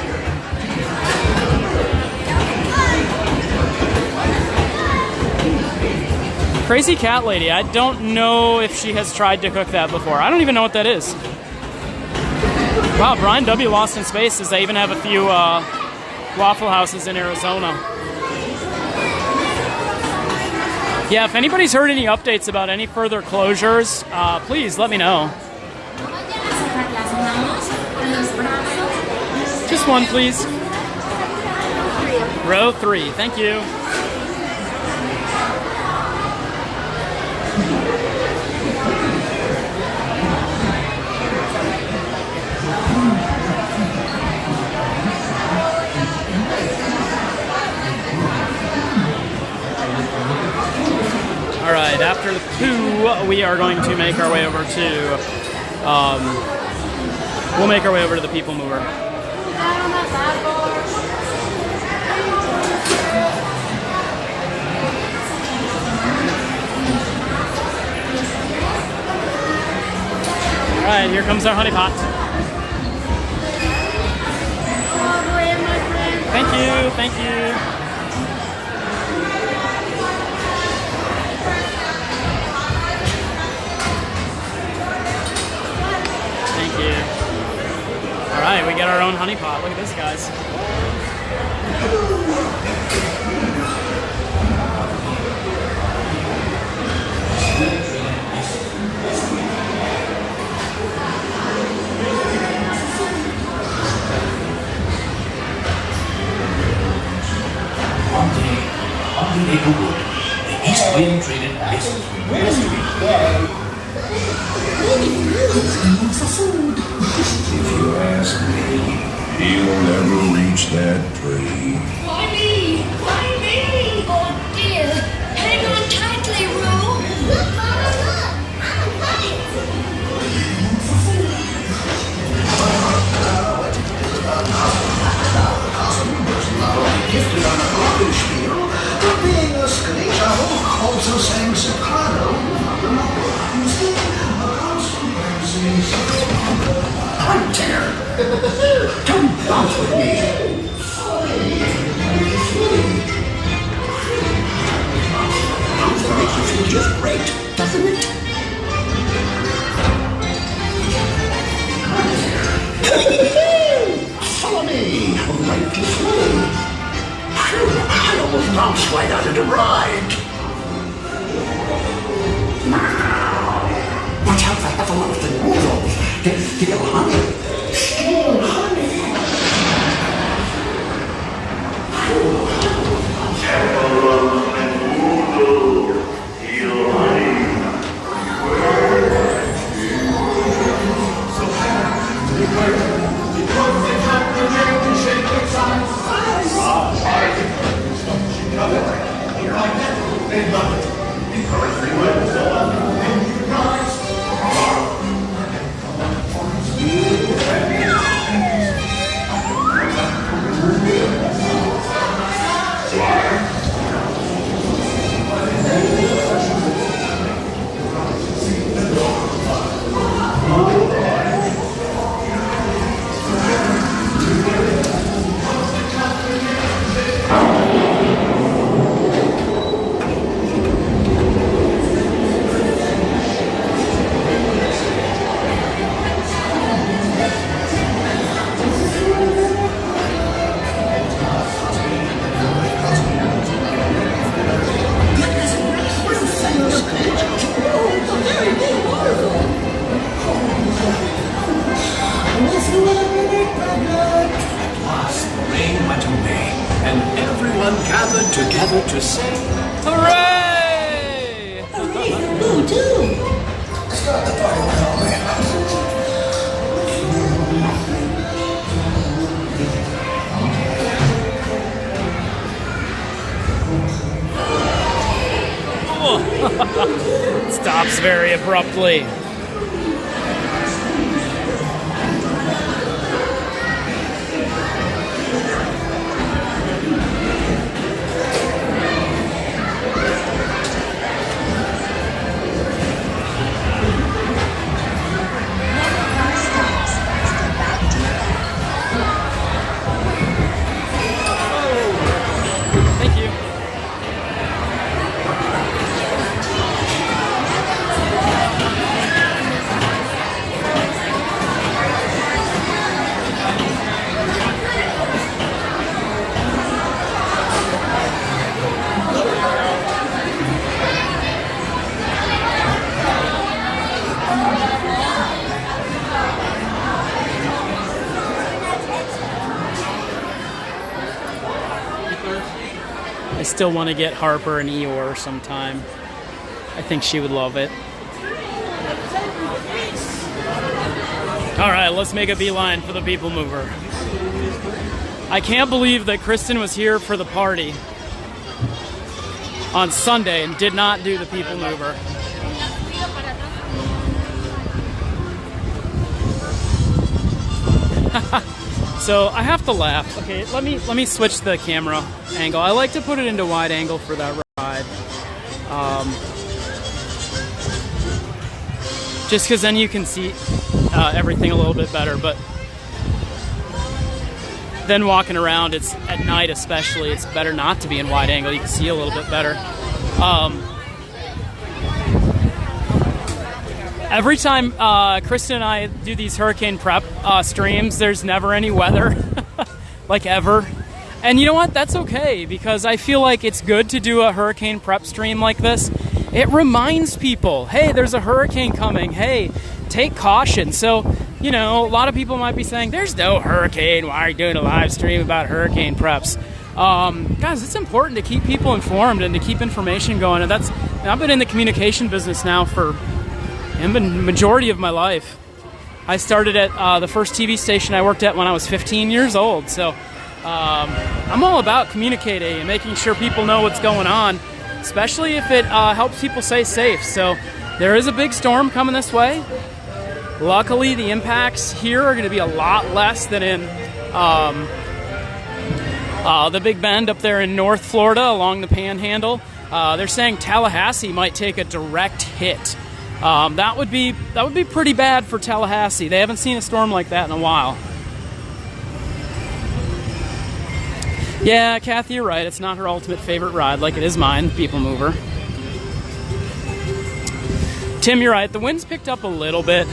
Crazy Cat Lady. I don't know if she has tried to cook that before. I don't even know what that is. Wow, Brian W. Lost in Space says they even have a few Waffle Houses in Arizona. Yeah, if anybody's heard any updates about any further closures, please let me know. Just one, please. Row 3, thank you. All right, after the poo, we are going to make our way over to, we'll make our way over to the People Mover. All right, here comes our honey pot. Thank you, thank you. All right, we get our own honey pot. Look at this, guys. Under Inglewood, the East Wind traded license from Wall Street. If you ask me, he'll never reach that tree. Why me? Why me? Oh dear. Hang on tightly, Roo. Look, Mama, look. I'm Hunter! Come bounce with me! That makes you feel just great, doesn't it? Follow me! Right this way! Phew, I almost bounced right out of the ride! Watch out for Heffalumps and Woodrolls! They're still hungry! Still hungry! Heffalumps and Woodrolls! Still hungry! They love it. Encourage them. Gathered together to say, hooray! Hooray for Boo, too! Start the party with all my Stops very abruptly. I still want to get Harper and Eeyore sometime. I think she would love it. All right, let's make a beeline for the People Mover. I can't believe that Kristen was here for the party on Sunday and did not do the People Mover. So I have to laugh. Okay, let me switch the camera angle. I like to put it into wide angle for that ride. Just because then you can see everything a little bit better. But then walking around, it's at night especially, it's better not to be in wide angle. You can see a little bit better. Every time Kristen and I do these hurricane prep streams, there's never any weather, like ever. And you know what? That's okay, because I feel like it's good to do a hurricane prep stream like this. It reminds people, hey, there's a hurricane coming. Hey, take caution. So, you know, a lot of people might be saying, there's no hurricane. Why are you doing a live stream about hurricane preps? Guys, it's important to keep people informed and to keep information going. And I've been in the communication business now for the majority of my life. I started at the first TV station I worked at when I was 15 years old. So I'm all about communicating and making sure people know what's going on, especially if it helps people stay safe. So there is a big storm coming this way. Luckily, the impacts here are going to be a lot less than in the Big Bend up there in North Florida along the Panhandle. They're saying Tallahassee might take a direct hit. That would be pretty bad for Tallahassee. They haven't seen a storm like that in a while. Yeah, Kathy, you're right. It's not her ultimate favorite ride like it is mine, People Mover. Tim, you're right. The wind's picked up a little bit.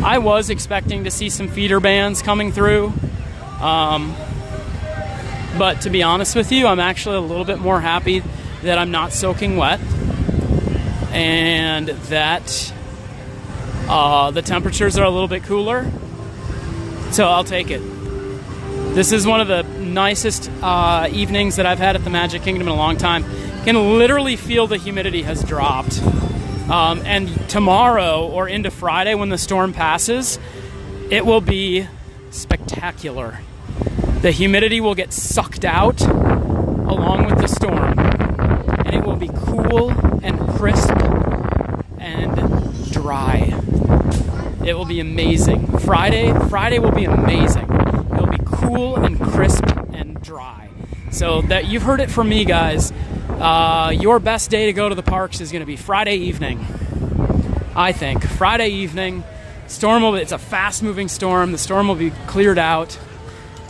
I was expecting to see some feeder bands coming through. But to be honest with you, I'm actually a little bit more happy that I'm not soaking wet and that the temperatures are a little bit cooler. So I'll take it. This is one of the nicest evenings that I've had at the Magic Kingdom in a long time. You can literally feel the humidity has dropped. And tomorrow or into Friday when the storm passes, it will be spectacular. The humidity will get sucked out along with the storm, and it will be cool and crisp and dry. It will be amazing. Friday will be amazing. It'll be cool and crisp and dry. So that you've heard it from me, guys. Your best day to go to the parks is going to be Friday evening. I think Friday evening. It's a fast-moving storm. The storm will be cleared out.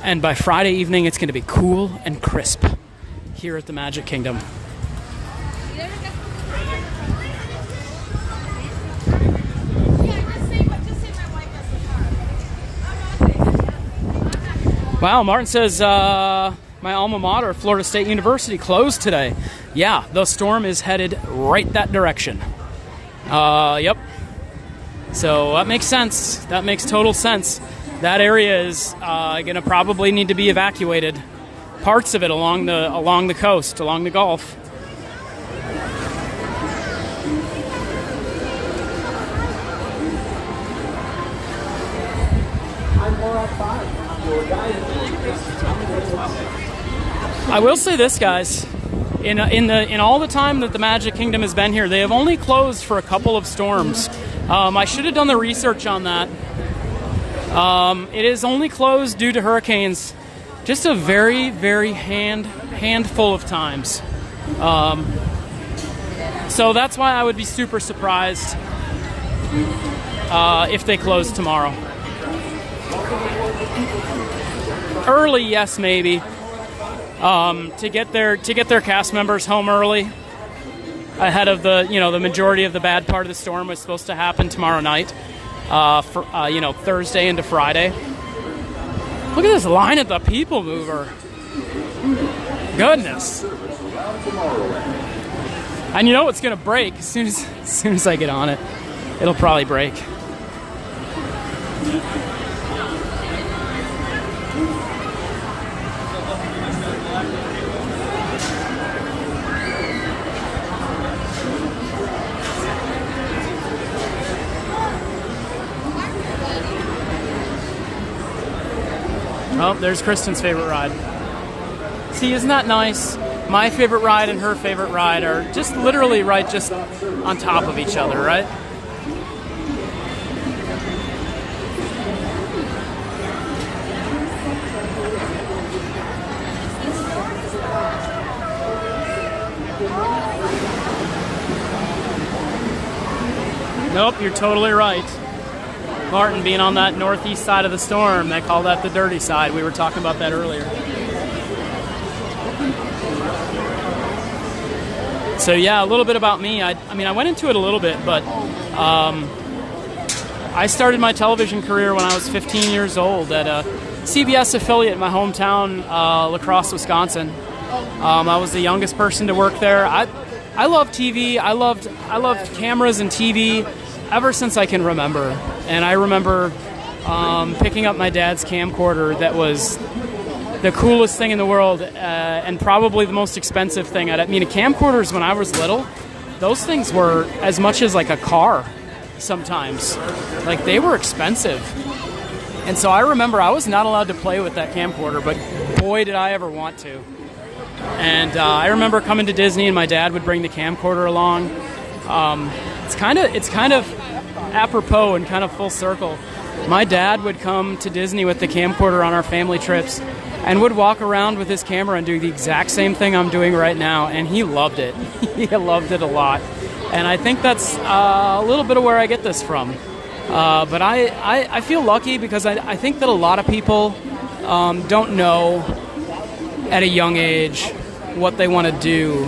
And by Friday evening, it's going to be cool and crisp here at the Magic Kingdom. Wow, Martin says my alma mater, Florida State University, closed today. Yeah, the storm is headed right that direction. Yep. So that makes sense. That makes total sense. That area is going to probably need to be evacuated. Parts of it along the coast, along the Gulf. I will say this, guys. In all the time that the Magic Kingdom has been here, they have only closed for a couple of storms. I should have done the research on that. It is only closed due to hurricanes, just a very, very handful of times. So that's why I would be super surprised if they close tomorrow. Early, yes, maybe. To get their cast members home early, ahead of the majority of the bad part of the storm was supposed to happen tomorrow night. For Thursday into Friday. Look at this line at the People Mover. Goodness. And you know it's gonna break as soon as I get on it. It'll probably break. Oh, there's Kristen's favorite ride. See, isn't that nice? My favorite ride and her favorite ride are just literally right just on top of each other, right? Nope, you're totally right. Martin being on that northeast side of the storm, they call that the dirty side. We were talking about that earlier. So yeah, a little bit about me. I went into it a little bit, but I started my television career when I was 15 years old at a CBS affiliate in my hometown, La Crosse, Wisconsin. I was the youngest person to work there. I love TV. I loved cameras and TV ever since I can remember. And I remember picking up my dad's camcorder that was the coolest thing in the world and probably the most expensive thing. Camcorders when I was little, those things were as much as like a car sometimes. Like, they were expensive. And so I remember I was not allowed to play with that camcorder, but boy did I ever want to. And I remember coming to Disney and my dad would bring the camcorder along. It's kind of apropos and kind of full circle. My dad would come to Disney with the camcorder on our family trips and would walk around with his camera and do the exact same thing I'm doing right now, and he loved it. He loved it a lot. And I think that's a little bit of where I get this from. But I feel lucky because I think that a lot of people don't know at a young age what they want to do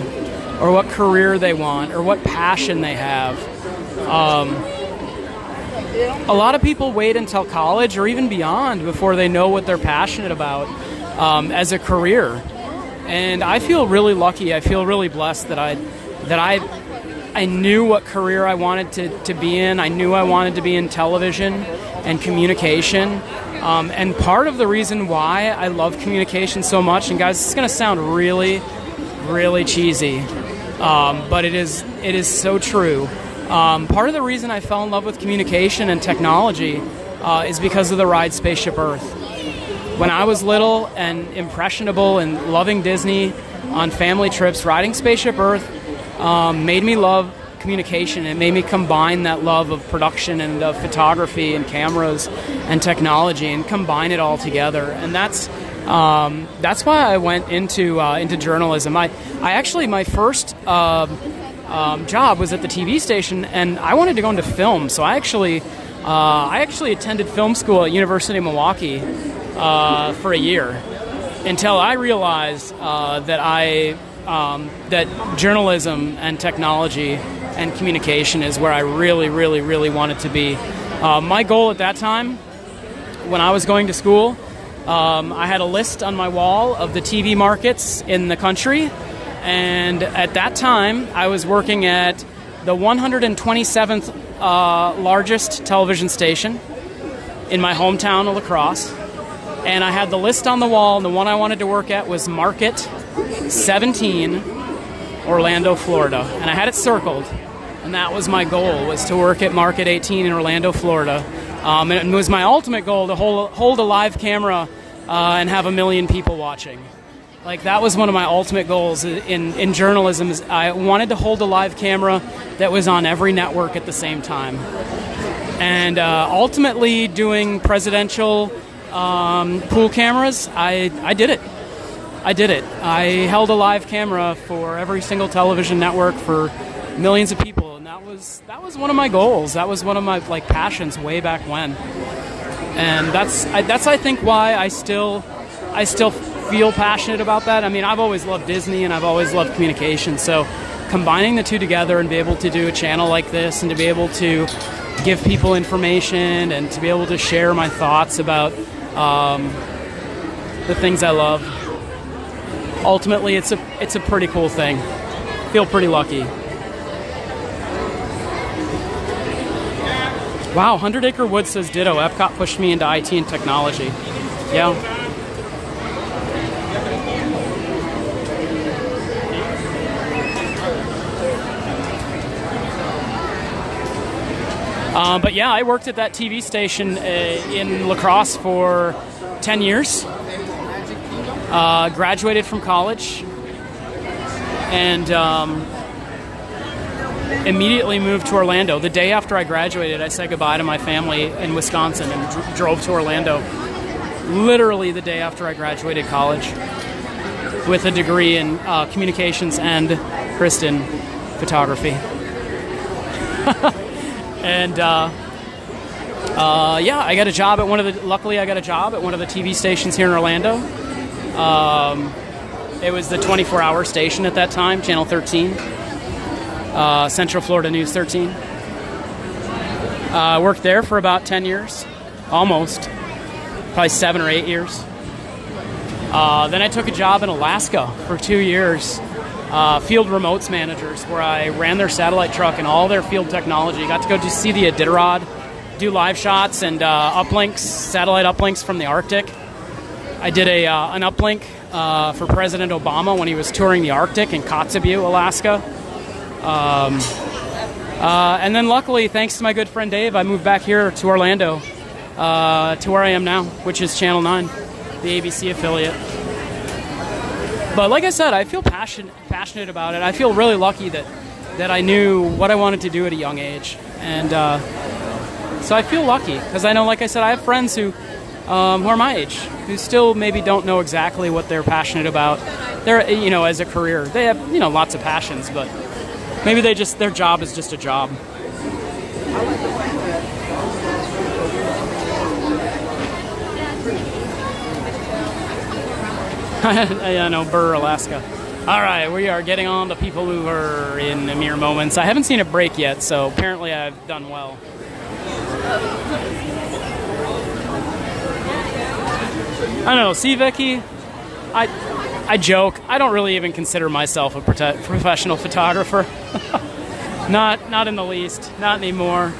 or what career they want or what passion they have. A lot of people wait until college or even beyond before they know what they're passionate about as a career. And I feel really lucky. I feel really blessed that I knew what career I wanted to be in. I knew I wanted to be in television and communication. And part of the reason why I love communication so much, and guys, this is going to sound really, really cheesy, but it is so true. Part of the reason I fell in love with communication and technology is because of the ride Spaceship Earth. When I was little and impressionable and loving Disney on family trips, riding Spaceship Earth made me love communication. It made me combine that love of production and of photography and cameras and technology and combine it all together. And that's why I went into journalism. I actually, my first job was at the TV station, and I wanted to go into film. So I actually attended film school at University of Milwaukee for a year until I realized that journalism and technology and communication is where I really, really, really wanted to be. My goal at that time, when I was going to school, I had a list on my wall of the TV markets in the country, and at that time, I was working at the 127th largest television station in my hometown of La Crosse. And I had the list on the wall, and the one I wanted to work at was Market 17, Orlando, Florida. And I had it circled, and that was my goal, was to work at Market 18 in Orlando, Florida. And it was my ultimate goal to hold a live camera and have 1 million people watching. Like, that was one of my ultimate goals in journalism. Is I wanted to hold a live camera that was on every network at the same time. And ultimately doing presidential pool cameras, I did it. I held a live camera for every single television network for millions of people, and that was one of my goals. That was one of my passions way back when. And that's I think why I still feel passionate about that. I mean, I've always loved Disney and I've always loved communication. So combining the two together and be able to do a channel like this and to be able to give people information and to be able to share my thoughts about the things I love. Ultimately, it's a pretty cool thing. Feel pretty lucky. Wow, 100 Acre Woods says ditto. Epcot pushed me into IT and technology. Yeah. But yeah, I worked at that TV station in La Crosse for 10 years. Graduated from college and immediately moved to Orlando. The day after I graduated, I said goodbye to my family in Wisconsin and drove to Orlando. Literally the day after I graduated college with a degree in communications and Kristen photography. And yeah, I got a job at luckily I got a job at one of the TV stations here in Orlando. It was the 24-hour station at that time, Channel 13, Central Florida News 13. Worked there for about 10 years, almost, probably 7 or 8 years. Then I took a job in Alaska for 2 years, field remotes managers, where I ran their satellite truck and all their field technology. Got to go to see the Iditarod, do live shots and uplinks, satellite uplinks from the Arctic. I did an uplink for President Obama when he was touring the Arctic in Kotzebue, Alaska. And then luckily, thanks to my good friend Dave, I moved back here to Orlando, to where I am now, which is Channel 9, the ABC affiliate. But like I said, I feel passionate about it. I feel really lucky that I knew what I wanted to do at a young age. And so I feel lucky because I know, like I said, I have friends who are my age, who still maybe don't know exactly what they're passionate about. They're, as a career, they have, lots of passions, but Maybe their job is just a job. I know, Burr, Alaska. All right, we are getting on to People Mover in mere moments. I haven't seen it break yet, so apparently I've done well. I don't know, see, Vicky? I joke. I don't really even consider myself a professional photographer. Not in the least. Not anymore.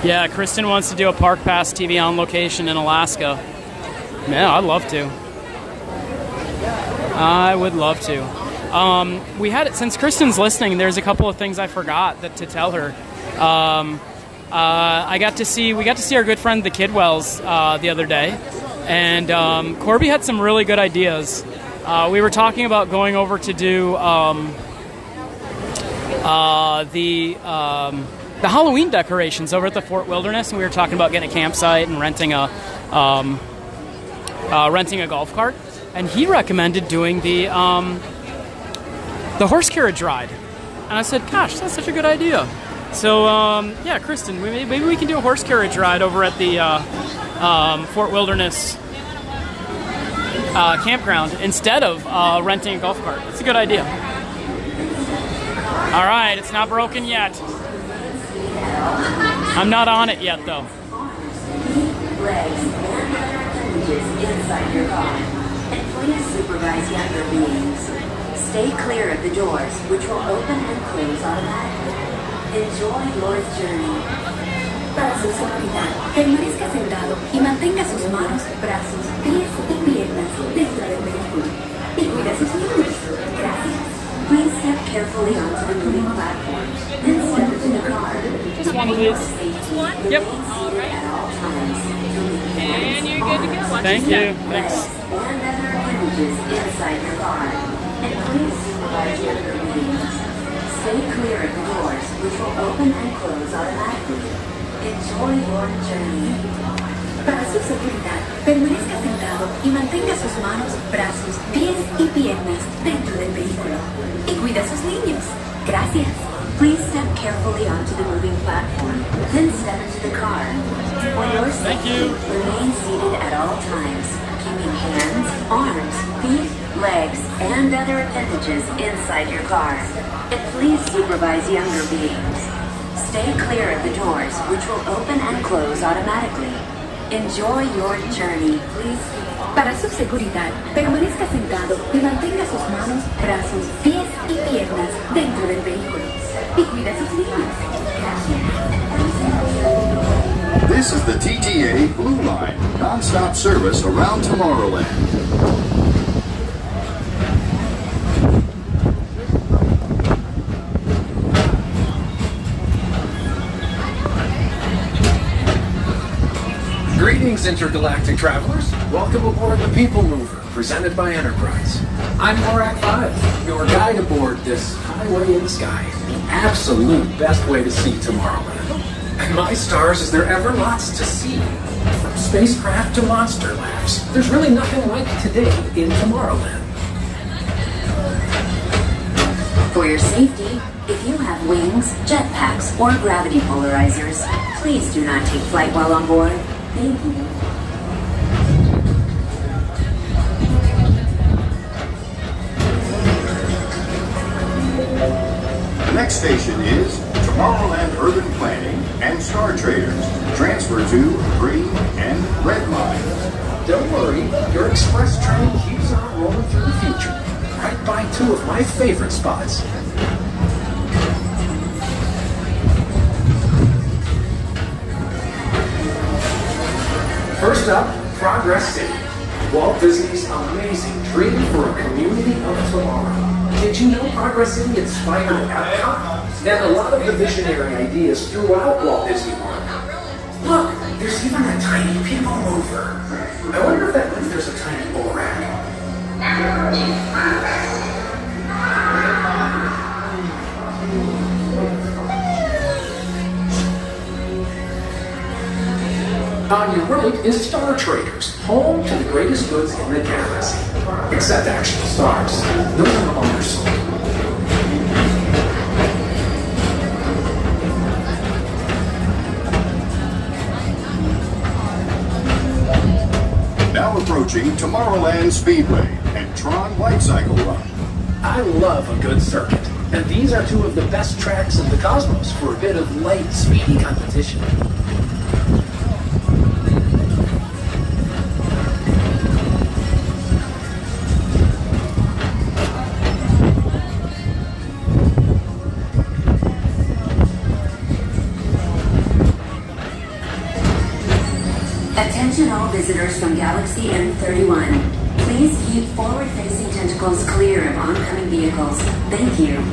Yeah, Kristen wants to do a Park Pass TV on location in Alaska. Man, I'd love to. I would love to. We had it, since Kristen's listening, there's a couple of things I forgot to tell her. We got to see our good friend the Kidwells the other day, and Corby had some really good ideas. We were talking about going over to do the Halloween decorations over at the Fort Wilderness, and we were talking about getting a campsite and renting a golf cart. And he recommended doing the horse carriage ride, and I said, "Gosh, that's such a good idea." So yeah, Kristen, maybe we can do a horse carriage ride over at the Fort Wilderness campground instead of renting a golf cart. It's a good idea. All right, it's not broken yet. I'm not on it yet, though. Legs and other appendages inside your car. And please supervise younger beings. Stay clear of the doors, which will open and close automatically. Enjoy your journey. Para su seguridad, permanezca sentado y mantenga sus manos, brazos, pies y piernas dentro del vehículo. Y cuida sus niños. Gracias. Please step carefully onto the moving platform. Then step into the car. Just one, please. Yep. All right. At all times. And you're good to go. Watch Thank your you. step. Thanks. And other appendages inside your car. And please supervise younger beings. Stay clear of the doors, which will open and close automatically. Enjoy your journey. Para su seguridad, permanezca sentado y mantenga sus manos, brazos, pies y piernas dentro del vehículo. Y cuida a sus niños. Gracias. Please step carefully onto the moving platform, then step into the car. For your safety, remain seated at all times, keeping hands, arms, feet, legs, and other appendages inside your car. And please supervise younger beings. Stay clear of the doors, which will open and close automatically. Enjoy your journey, please. Para su seguridad, permanezca sentado y mantenga sus manos, brazos, pies y piernas dentro del vehículo. Y cuida a sus niños. This is the TTA Blue Line, non-stop service around Tomorrowland. Greetings, intergalactic travelers. Welcome aboard the People Mover, presented by Enterprise. I'm Morak 5, your guide aboard this highway in the sky, the absolute best way to see Tomorrowland. And my stars, is there ever lots to see? From spacecraft to monster labs, there's really nothing like today in Tomorrowland. For your safety, if you have wings, jetpacks, or gravity polarizers, please do not take flight while on board. Thank you. The next station is Tomorrowland Urban Planning and Star Traders. Transfer to Green and Red Lines. Don't worry, your express train keeps on rolling through the future, right by two of my favorite spots. First up, Progress City, Walt Disney's amazing dream for a community of tomorrow. Did you know Progress City inspired Epcot? And a lot of the visionary ideas throughout Walt Disney World. Look, there's even a tiny People Mover. I wonder if that means there's a tiny bull rack. On your right is Star Traders, home to the greatest goods in the galaxy. Except actual stars. Those are no longer sold. Now approaching Tomorrowland Speedway and Tron Light Cycle Run. I love a good circuit, and these are two of the best tracks in the cosmos for a bit of light, speedy competition. Attention all visitors from Galaxy M31. Please keep forward-facing tentacles clear of oncoming vehicles. Thank you.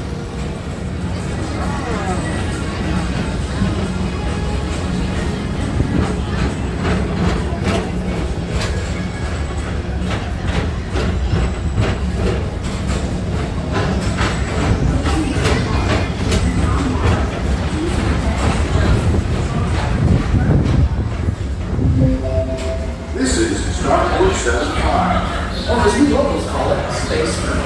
This is Starport 75. Or as we locals call it, Space Moon.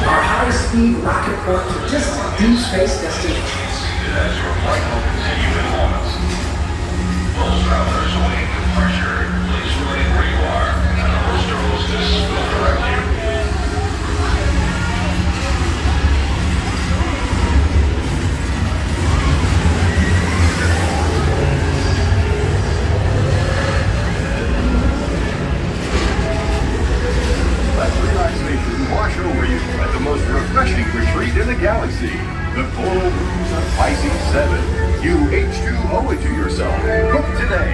Our high-speed rocket port to distant deep space destinations. As your flight will continue in moments. Most travelers waiting with pressure, please remain where you are, and a host or hostess will direct you. Let relaxation wash over you at the most refreshing retreat in the galaxy. The Coral Brews of Pisces 7. You H2 owe it to yourself. Book today.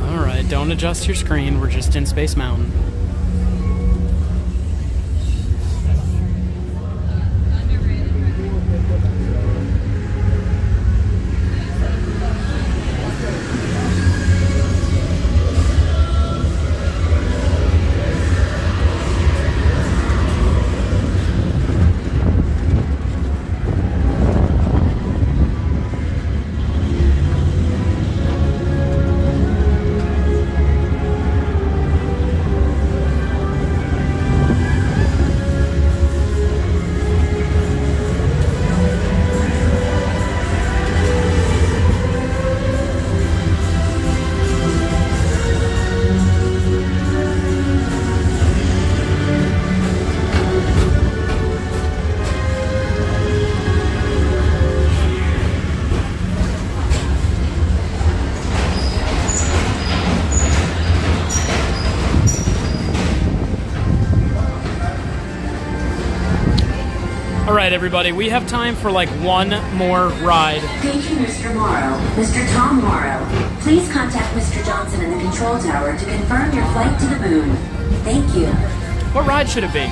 All right, don't adjust your screen. We're just in Space Mountain. All right, everybody, we have time for like one more ride. Thank you, Mr. Morrow. Mr. Tom Morrow, please contact Mr. Johnson in the control tower to confirm your flight to the moon. Thank you. What ride should it be?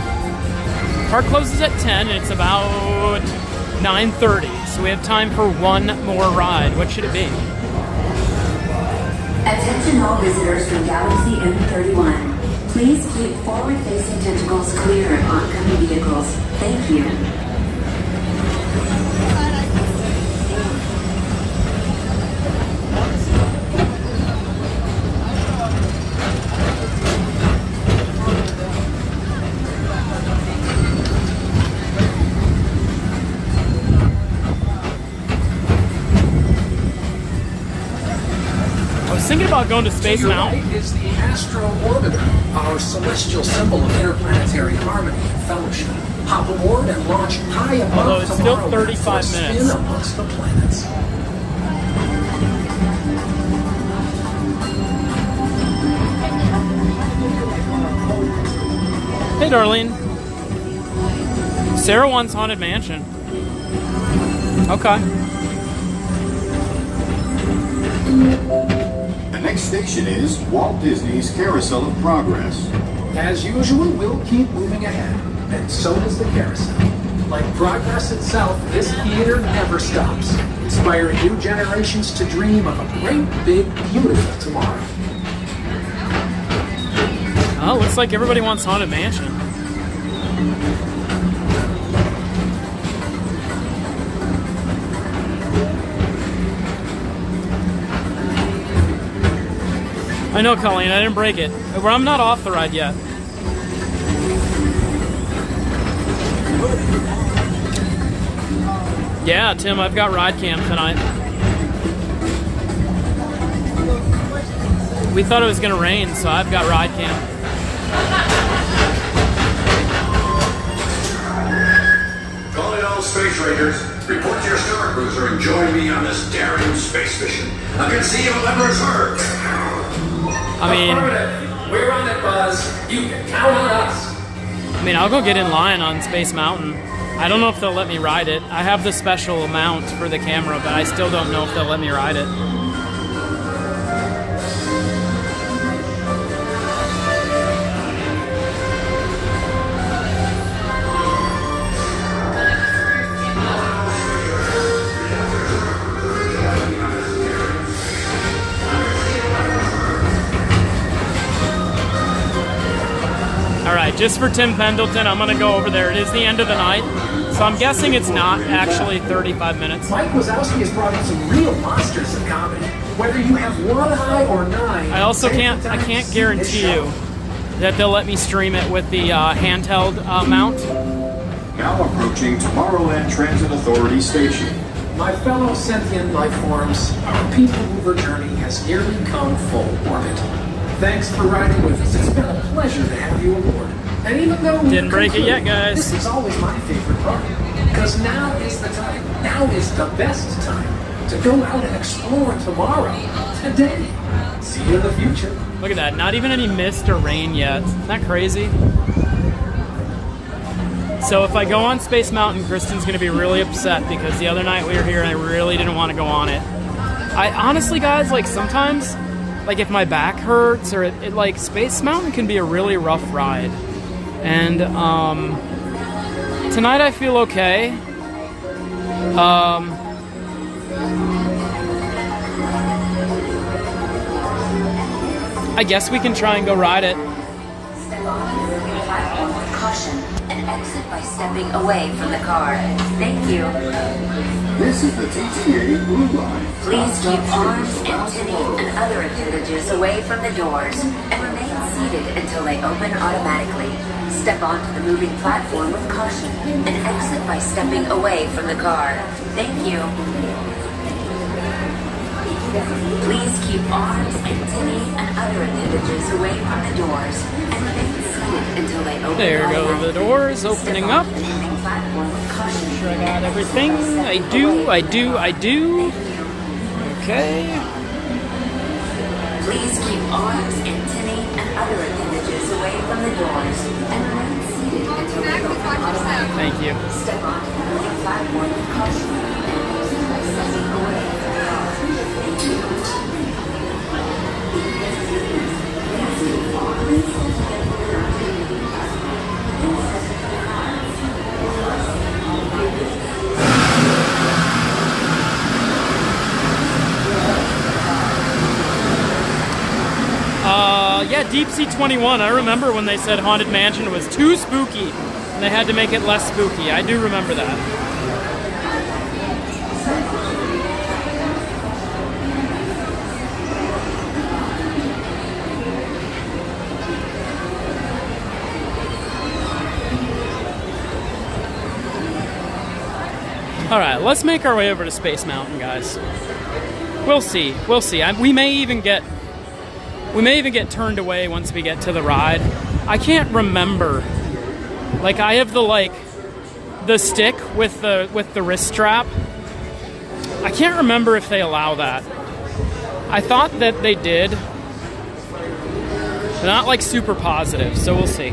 Park closes at 10 and it's about 9:30, so we have time for one more ride. What should it be? Attention all visitors from Galaxy M31. Please keep forward-facing tentacles clear of oncoming vehicles. Thank you. I was thinking about going to Space Mountain. Right is the Astro Orbiter, our celestial symbol of interplanetary harmony and fellowship. Hop aboard and launch high above Although it's still tomorrow 35 for a spin minutes. amongst the planets. Hey, Darlene. Sarah wants Haunted Mansion. Okay. The next station is Walt Disney's Carousel of Progress. As usual, we'll keep moving ahead, and so does the carousel. Like progress itself, this theater never stops, inspiring new generations to dream of a great, big, beautiful tomorrow. Oh, looks like everybody wants Haunted Mansion. I know, Colleen, I didn't break it. Well, I'm not off the ride yet. Yeah, Tim, I've got ride cam tonight. We thought it was gonna rain, so I've got ride cam. Calling all space rangers. Report to your star cruiser and join me on this daring space mission against the evil Emperor's herd. I mean, we're on it, Buzz. You can count on us. I mean, I'll go get in line on Space Mountain. I don't know if they'll let me ride it. I have the special mount for the camera, but I still don't know if they'll let me ride it. Alright, just for Tim Pendleton, I'm going to go over there. It is the end of the night, so I'm guessing it's not actually 35 minutes. Mike Wazowski has brought in some real monsters of comedy. Whether you have one eye or nine... I also can't guarantee you that they'll let me stream it with the handheld mount. Now approaching Tomorrowland Transit Authority Station. My fellow sentient life forms, our People Mover journey has nearly come full orbit. Thanks for riding with us. It's been a pleasure to have you aboard. And even though we didn't break it yet, guys. This is always my favorite part. Because now is the time. Now is the best time to go out and explore tomorrow. Today. See you in the future. Look at that. Not even any mist or rain yet. Isn't that crazy? So if I go on Space Mountain, Kristen's going to be really upset because the other night we were here and I really didn't want to go on it. I honestly, guys, like sometimes... like if my back hurts or it like Space Mountain can be a really rough ride. And tonight I feel okay. I guess we can try and go ride it. Step on the moving platform with caution and exit by stepping away from the car. Thank you. This is the TTA Blue Line. Please keep arms, antennae, and other appendages away from the doors and remain seated until they open automatically. Step onto the moving platform with caution and exit by stepping away from the car. Thank you. Please keep arms, antennae, and other appendages away from the doors and remain seated until they open There go the doors opening up. platform with caution. Sure I got everything. I do. Okay. Please keep arms, antennae, and other appendages away from the doors and remain seated until they open automatically. Thank you. Step onto the moving platform with caution and exit by stepping away from the car. Thank you. Please keep arms, yeah, Deep Sea 21. I remember when they said Haunted Mansion was too spooky and they had to make it less spooky. I do remember that. All right, let's make our way over to Space Mountain, guys. We'll see. We'll see. We may even get turned away once we get to the ride. I can't remember. Like I have the stick with the wrist strap. I can't remember if they allow that. I thought that they did. They're not like super positive, so we'll see.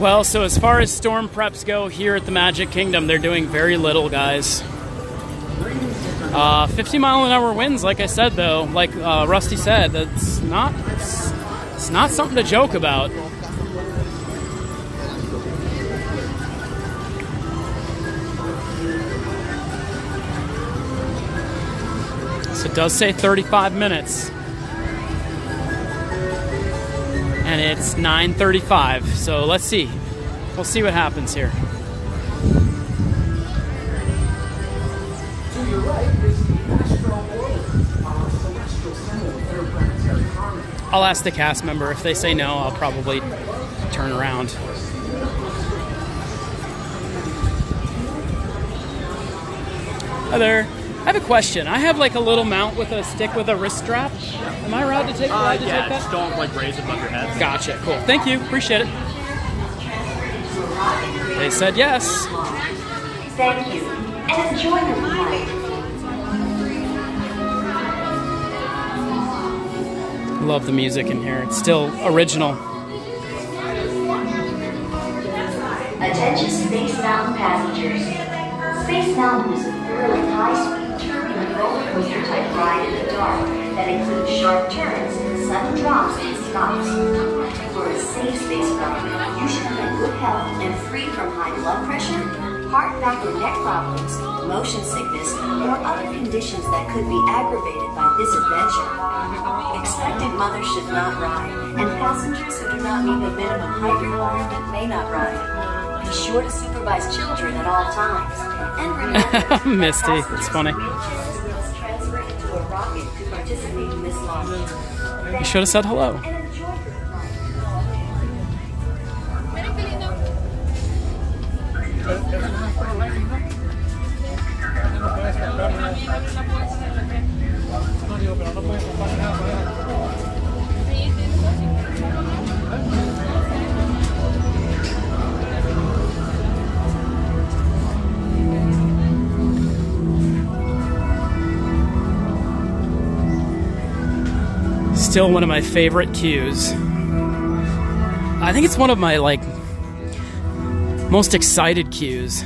Well, so as far as storm preps go here at the Magic Kingdom, they're doing very little, guys. 50-mile-an-hour winds, like I said, though, like Rusty said, that's not, it's not something to joke about. So it does say 35 minutes. And it's 9:35, so let's see. We'll see what happens here. To your right is the Astro Order, celestial symbol of interplanetary harmony. I'll ask the cast member. If they say no, I'll probably turn around. Hi there. I have a question. I have like a little mount with a stick with a wrist strap. Am I allowed to take, take that? Just don't like raise above your head. Gotcha. Cool. Thank you. Appreciate it. They said yes. Thank you, and enjoy your flight. Love the music in here. It's still original. Attention Space Mountain passengers. Space Mountain is a thoroughly high-speed turbulent roller coaster type ride in the dark that includes sharp turns, sudden drops, and stops. For a safe Space Mountain, you should be in good health and free from high blood pressure, heart, back, or neck problems, motion sickness, or other conditions that could be aggravated by this adventure. Expectant mothers should not ride, and passengers who do not meet the minimum height requirement may not ride. Be sure to supervise children at all times. And remember, Misty, it's funny. transfer into a rocket to participate in this launch. You should have said hello. Still one of my favorite queues. I think it's one of my most excited queues,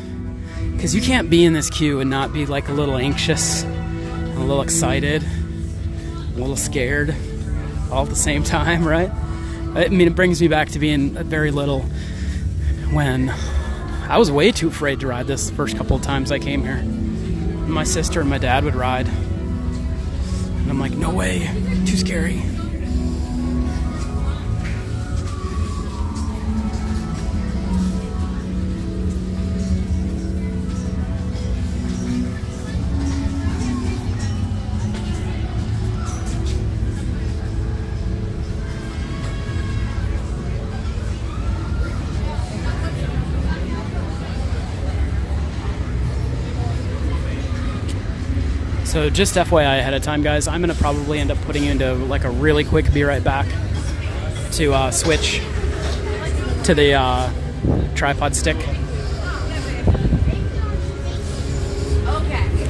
because you can't be in this queue and not be like a little anxious, a little excited, a little scared, all at the same time, right? I mean, it brings me back to being very little, when I was way too afraid to ride this the first couple of times I came here. My sister and my dad would ride, and I'm like, no way, too scary. So just FYI ahead of time, guys, I'm going to probably end up putting you into like a really quick be right back to switch to the tripod stick.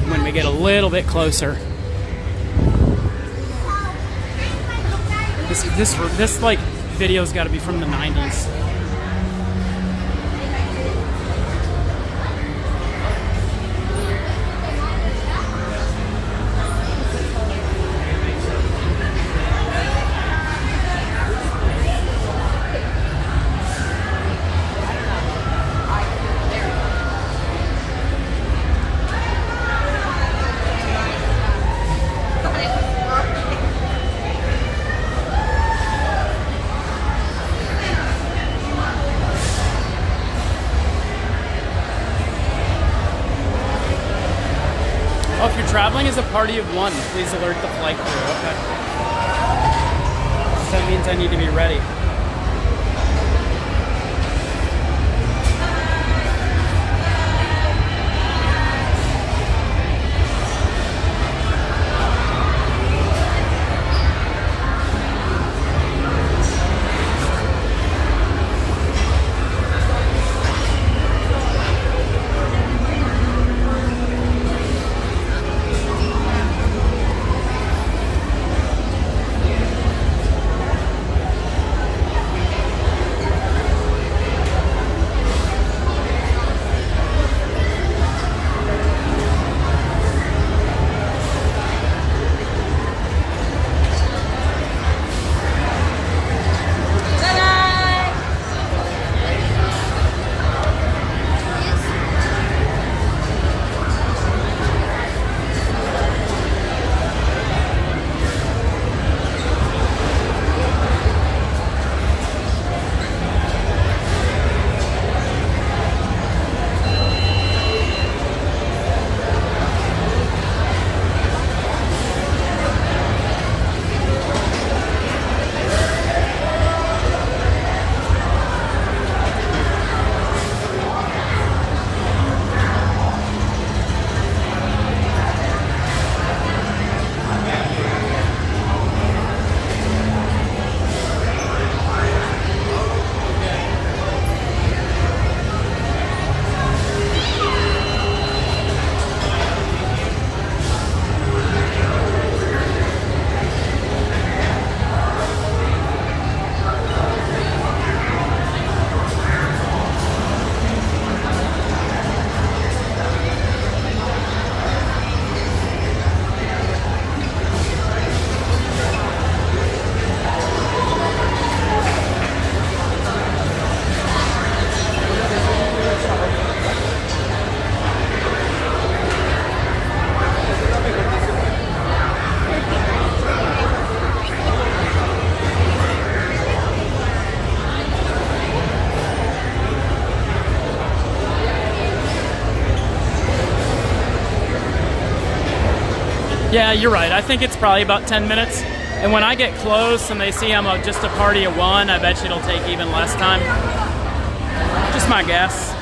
When we get a little bit closer. This like video's got to be from the 90s. Traveling as a party of one, please alert the flight crew. Okay. That means I need to be ready. Yeah, you're right. I think it's probably about 10 minutes. And when I get close and they see I'm just a party of one, I bet you it'll take even less time. Just my guess.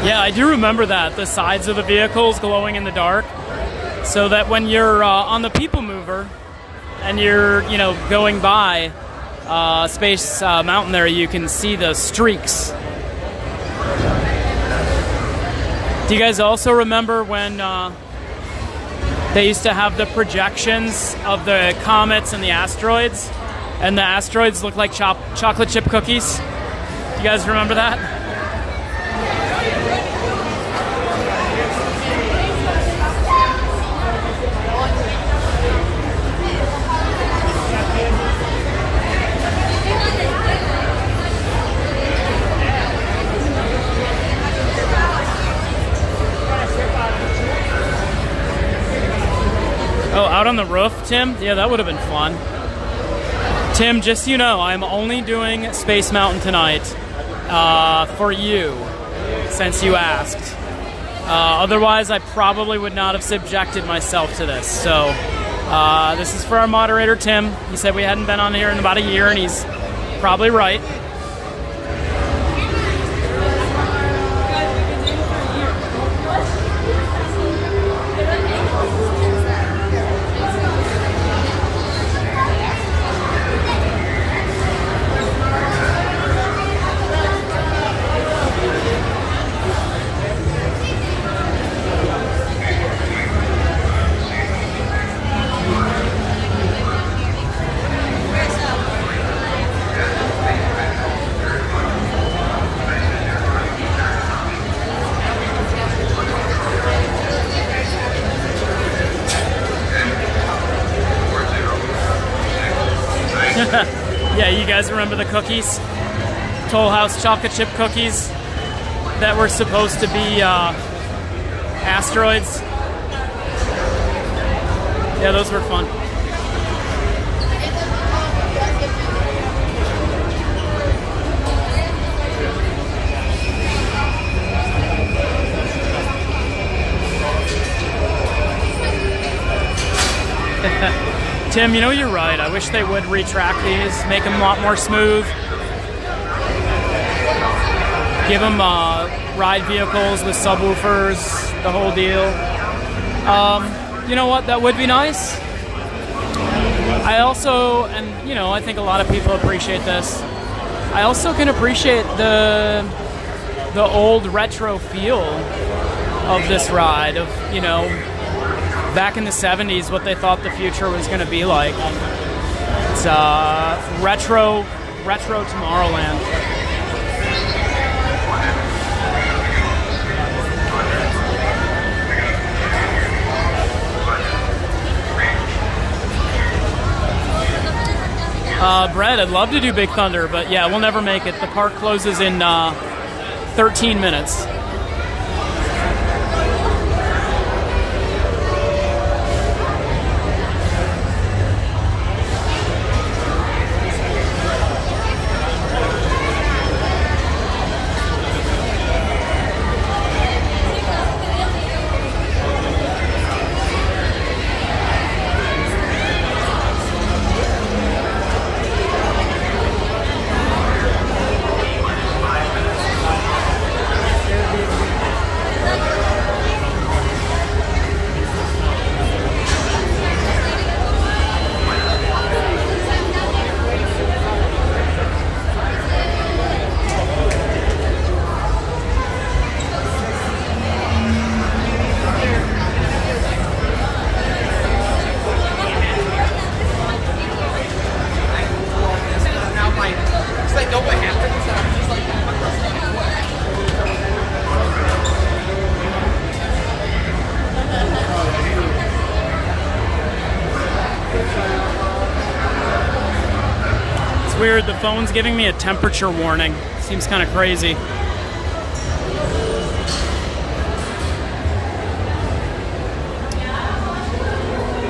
Yeah, I do remember that, the sides of the vehicles glowing in the dark, so that when you're on the People Mover and you're, going by Space Mountain there, you can see the streaks. Do you guys also remember when they used to have the projections of the comets and the asteroids, and the asteroids looked like chocolate chip cookies? Do you guys remember that? Oh, out on the roof, Tim? Yeah, that would have been fun. Tim, just so you know, I'm only doing Space Mountain tonight for you, since you asked. Otherwise, I probably would not have subjected myself to this. So, this is for our moderator, Tim. He said we hadn't been on here in about a year, and he's probably right. Yeah, you guys remember the cookies? Toll House chocolate chip cookies that were supposed to be asteroids. Yeah, those were fun. Tim, you're right. I wish they would retract these, make them a lot more smooth. Give them ride vehicles with subwoofers, the whole deal. You know what? That would be nice. I also, and you know, I think a lot of people appreciate this. I also can appreciate the old retro feel of this ride, of, you know, back in the 70s, what they thought the future was going to be like. It's retro Tomorrowland. Brett, I'd love to do Big Thunder, but yeah, we'll never make it. The park closes in 13 minutes. Weird, the phone's giving me a temperature warning. Seems kind of crazy.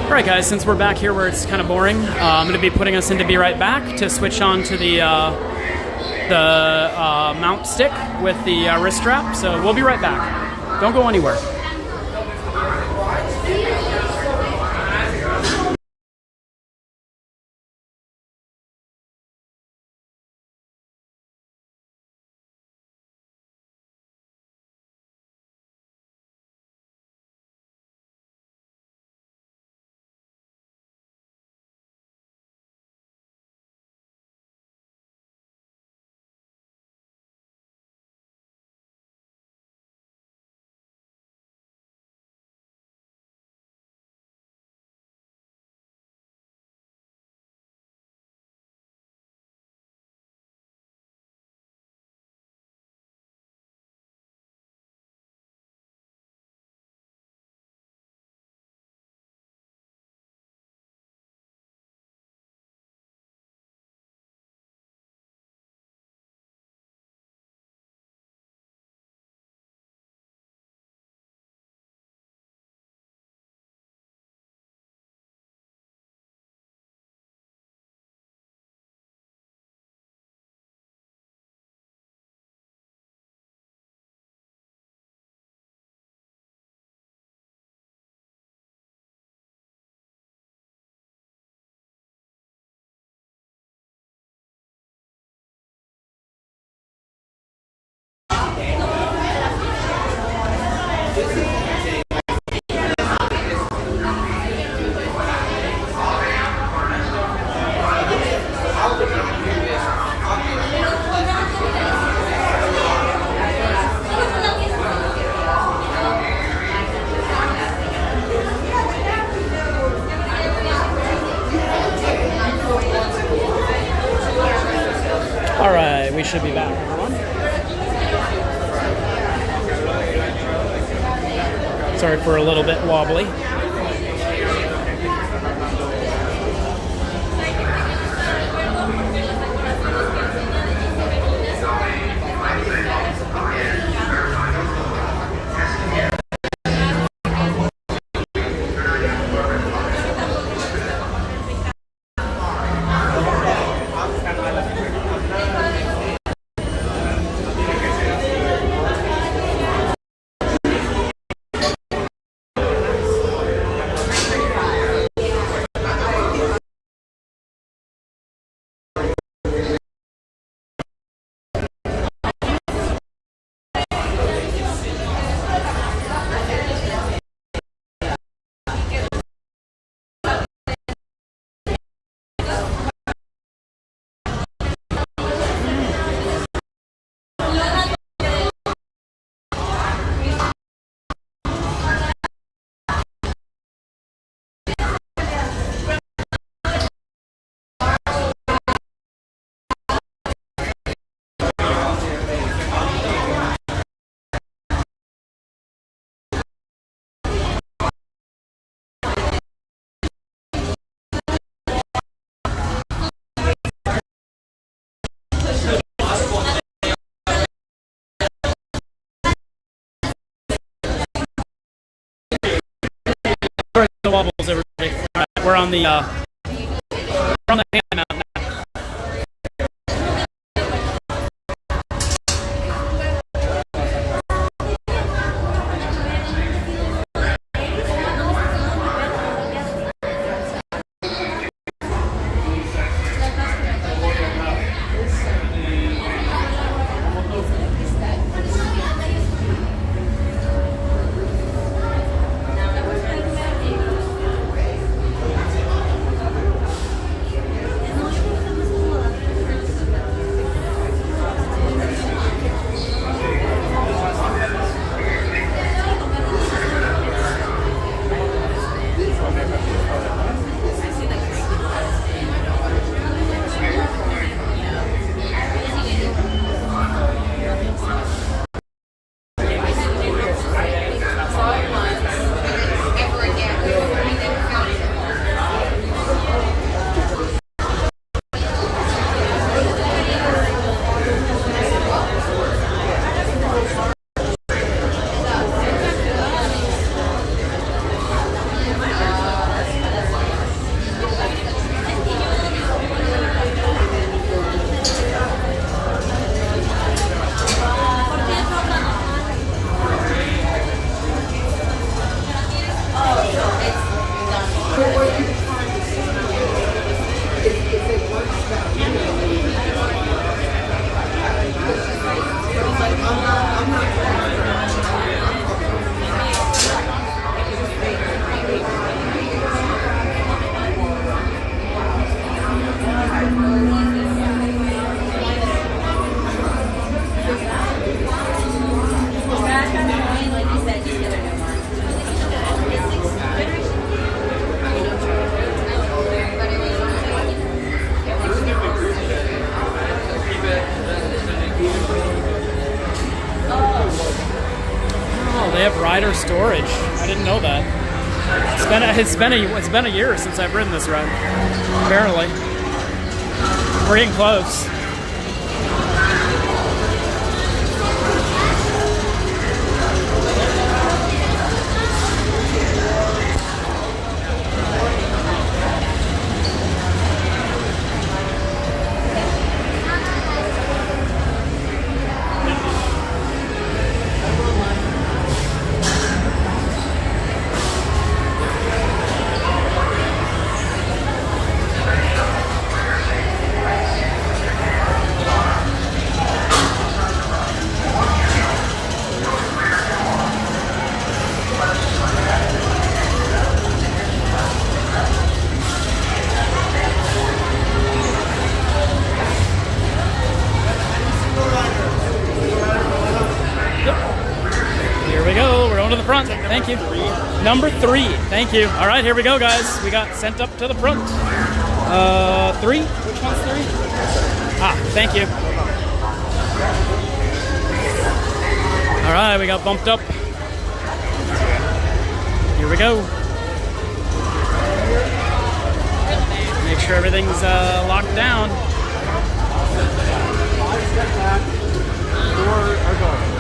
Alright guys, since we're back here where it's kind of boring, I'm going to be putting us into Be Right Back to switch on to the mount stick with the wrist strap. So we'll be right back. Don't go anywhere. Alright, we should be back, everyone. Sorry for a little bit wobbly. bubbles, everybody. All right, we're on the handout now. Rider storage. I didn't know that. It's been a year since I've ridden this ride. Apparently, we're getting close. Front. Thank you. Number 3. Thank you. All right, here we go, guys. We got sent up to the front. 3? Which one's 3? Ah, thank you. All right, we got bumped up. Here we go. Make sure everything's locked down. Doors are going.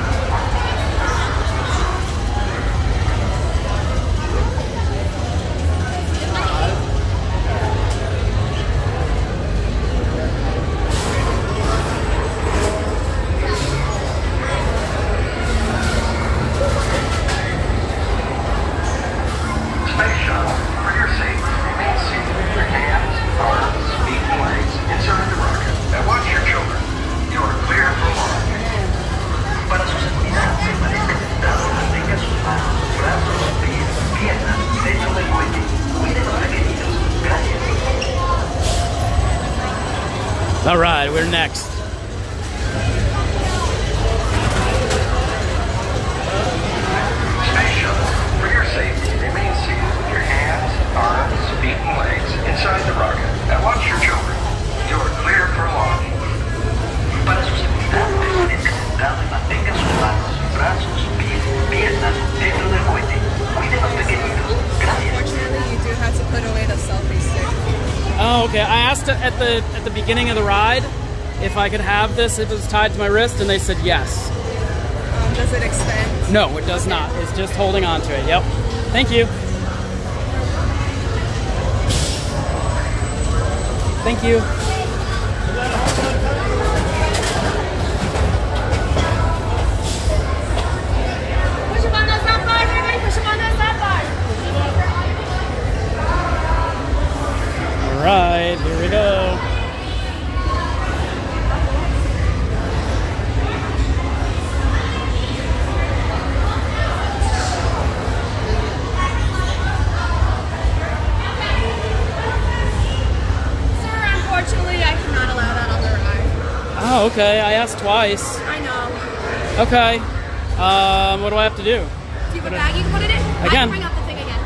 All right, we're next. Space shuttle, for your safety, remain seated with your hands, arms, feet, and legs inside the rocket. And watch your children. You are clear for launch. Para su seguridad, permanezcan sentados y mantengan sus manos, brazos, pies, piernas dentro del cohete. Cuide a los pequeñitos. Gracias. Unfortunately, you do have to put away the selfie stick. Oh, okay. I asked at the beginning of the ride if I could have this if it was tied to my wrist, and they said yes. Does it extend? No, it does not. It's just holding on to it. Yep. Thank you. Thank you. Push up on those lap bars, everybody. Push up on those lap bars. All right, here we go. Sir, unfortunately, I cannot allow that on the ride. Oh, okay. I asked twice. I know. Okay. What do I have to do? Do you have a bag you can put it in? I can. bring up the thing again.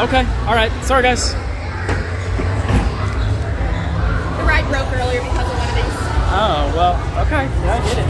Okay. All right. Sorry, guys. The ride broke earlier because of one of these. Oh, well, okay. Yeah, I get it.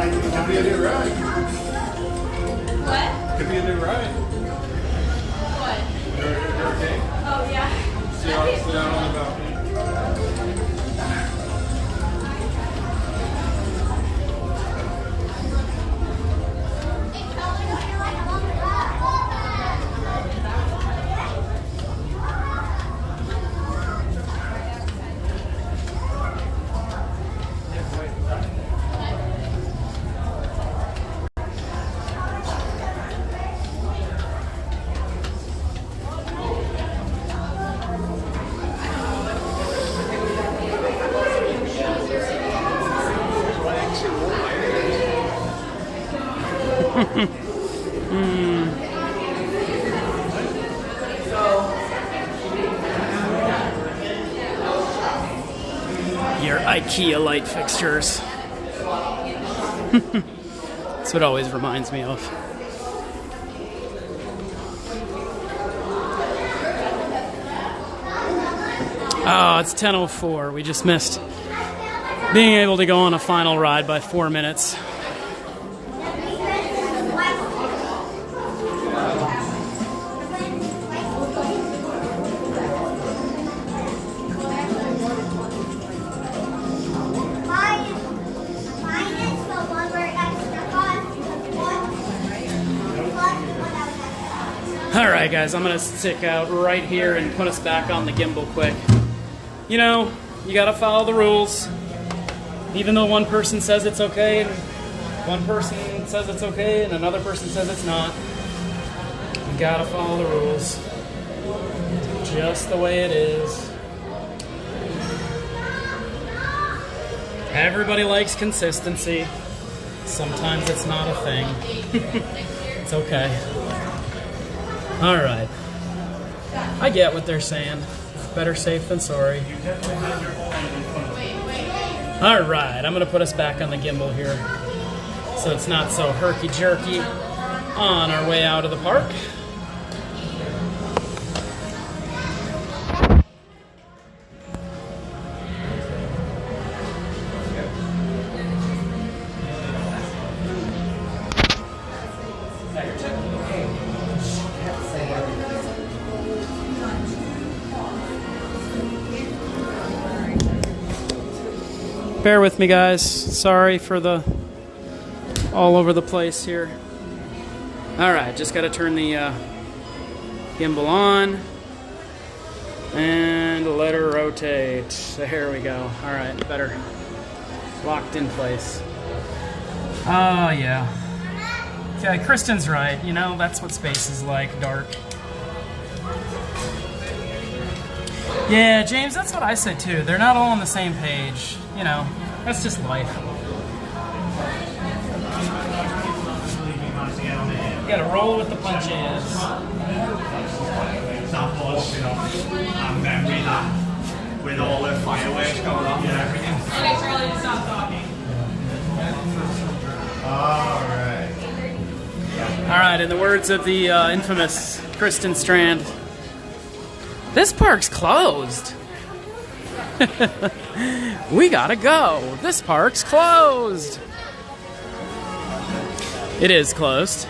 Could be a new ride. What? Could be a new ride. What? You're okay? Oh, yeah. Sit down on the balcony. Your IKEA light fixtures. That's what it always reminds me of. Oh, it's 10:04. We just missed being able to go on a final ride by 4 minutes. Alright guys, I'm gonna stick out right here and put us back on the gimbal quick. You know, you gotta follow the rules. Even though one person says it's okay, and one person says it's okay, and another person says it's not. You gotta follow the rules. Just the way it is. Everybody likes consistency. Sometimes it's not a thing. It's okay. Alright. I get what they're saying. Better safe than sorry. Alright, I'm going to put us back on the gimbal here so it's not so herky-jerky on our way out of the park. Bear with me, guys. Sorry for the all over the place here. Alright, just got to turn the gimbal on and let her rotate. There we go. Alright, better. Locked in place. Oh, yeah. Okay, Kristen's right. You know, that's what space is like, dark. Yeah, James, that's what I said too. They're not all on the same page. You know, that's just life. You gotta roll with the punches. With all the fireworks going off and everything. Okay, Charlie, stop talking. Alright. Alright, in the words of the infamous Kristen Strand, this park's closed. We gotta go. This park's closed. It is closed.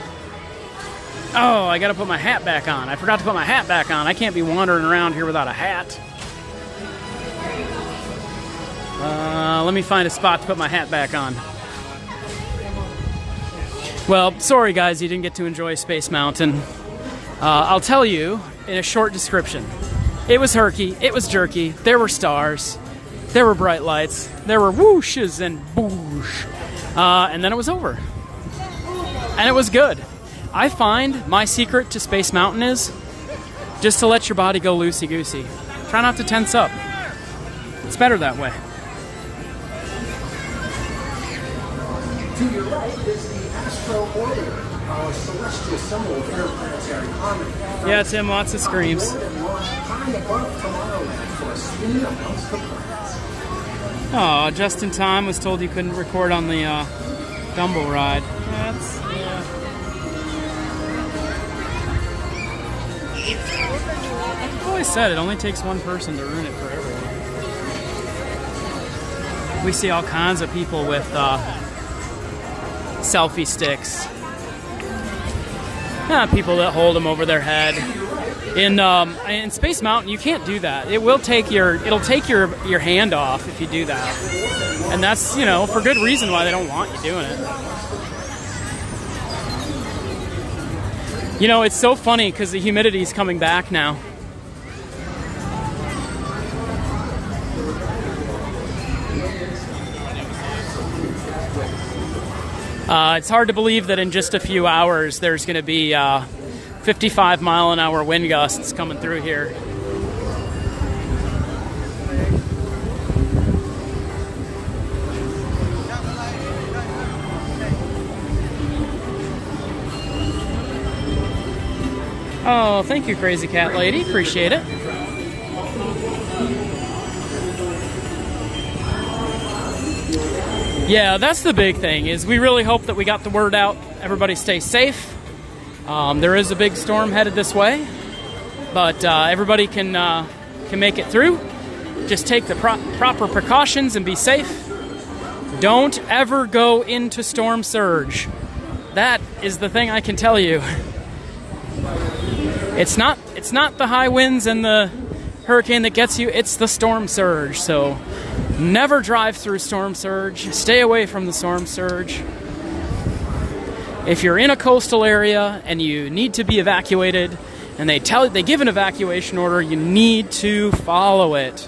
Oh, I gotta put my hat back on. I forgot to put my hat back on. I can't be wandering around here without a hat. Let me find a spot to put my hat back on. Well, sorry guys, you didn't get to enjoy Space Mountain. I'll tell you in a short description. It was herky, it was jerky, there were stars, there were bright lights, there were whooshes and boosh. And then it was over. And it was good. I find my secret to Space Mountain is just to let your body go loosey-goosey. Try not to tense up. It's better that way. To your right is the Astro Orbiter, our celestial symbol of interplanetary harmony. Yeah, Tim, lots of screams. High above Tomorrowland for a spin amongst the planets. Oh, just in time. Was told you couldn't record on the Dumble ride. That's I've always said it only takes one person to ruin it for everyone. We see all kinds of people with selfie sticks. People that hold them over their head. In Space Mountain, you can't do that. It'll take your hand off if you do that, and that's for good reason why they don't want you doing it. It's so funny because the humidity's coming back now. It's hard to believe that in just a few hours there's going to be 55-mile-an-hour wind gusts coming through here. Oh, thank you, Crazy Cat Lady. Appreciate it. Yeah, that's the big thing, is we really hope that we got the word out. Everybody stay safe. There is a big storm headed this way, but everybody can make it through. Just take the proper precautions and be safe. Don't ever go into storm surge. That is the thing I can tell you. It's not the high winds and the hurricane that gets you, it's the storm surge. So never drive through storm surge. Stay away from the storm surge. If you're in a coastal area and you need to be evacuated and they give an evacuation order, you need to follow it.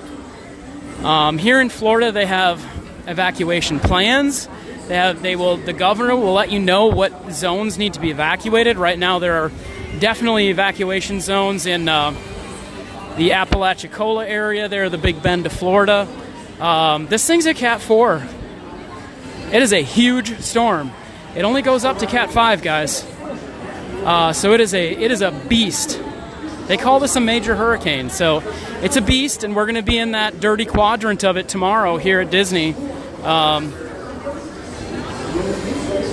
Here in Florida, they have evacuation plans. The governor will let you know what zones need to be evacuated. Right now, there are definitely evacuation zones in the Apalachicola area there, the Big Bend of Florida. This thing's a Cat 4. It is a huge storm. It only goes up to Cat 5, guys. So it is a beast. They call this a major hurricane. So it's a beast, and we're going to be in that dirty quadrant of it tomorrow here at Disney.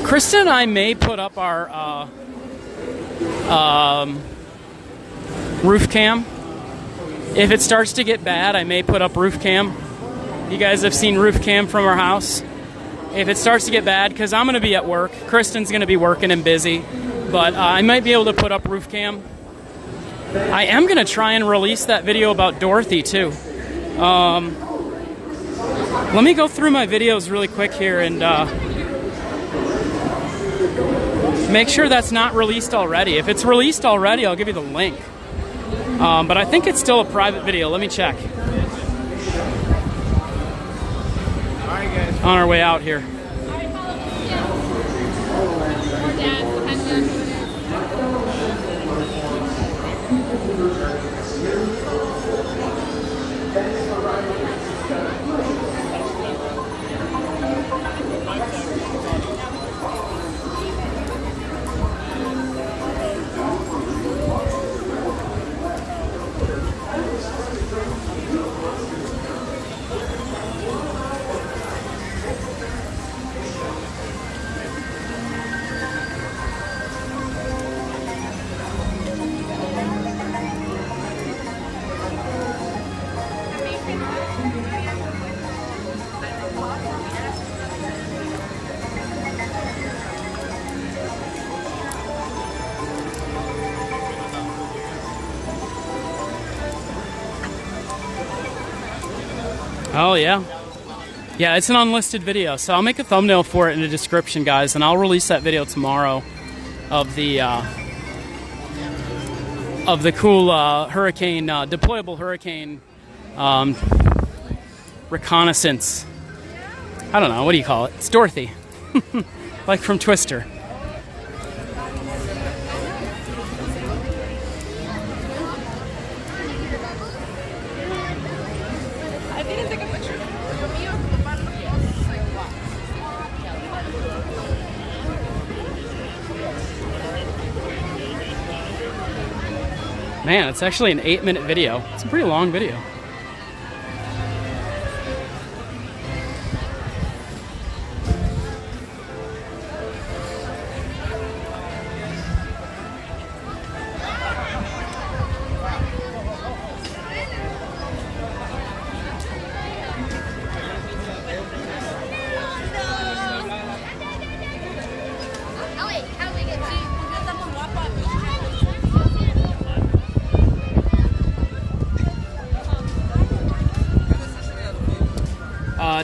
Krista and I may put up our roof cam. If it starts to get bad, I may put up roof cam. You guys have seen roof cam from our house. If it starts to get bad, because I'm going to be at work, Kristen's going to be working and busy, but I might be able to put up roof cam. I am going to try and release that video about Dorothy too. Let me go through my videos really quick here and make sure that's not released already. If it's released already, I'll give you the link. But I think it's still a private video. Let me check. On our way out here. Oh, yeah. Yeah, it's an unlisted video, so I'll make a thumbnail for it in the description, guys, and I'll release that video tomorrow of the cool hurricane, deployable hurricane reconnaissance. I don't know, what do you call it? It's Dorothy, like from Twister. Man, it's actually an 8-minute video. It's a pretty long video.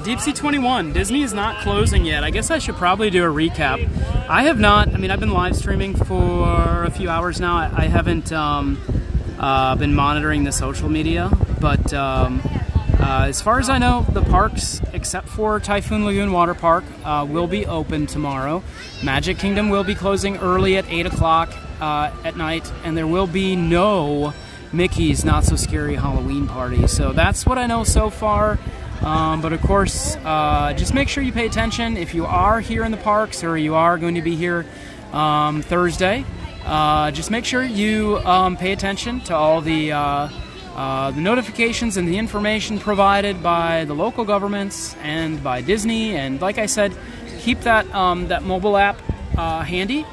Deep Sea 21. Disney is not closing yet. I guess I should probably do a recap. I have not, I mean, I've been live streaming for a few hours now. I haven't been monitoring the social media, but as far as I know, the parks, except for Typhoon Lagoon Water Park, will be open tomorrow. Magic Kingdom will be closing early at 8 o'clock at night, and there will be no Mickey's Not So Scary Halloween Party. So that's what I know so far. But of course, just make sure you pay attention if you are here in the parks or you are going to be here Thursday. Just make sure you pay attention to all the notifications and the information provided by the local governments and by Disney. And like I said, keep that that mobile app handy,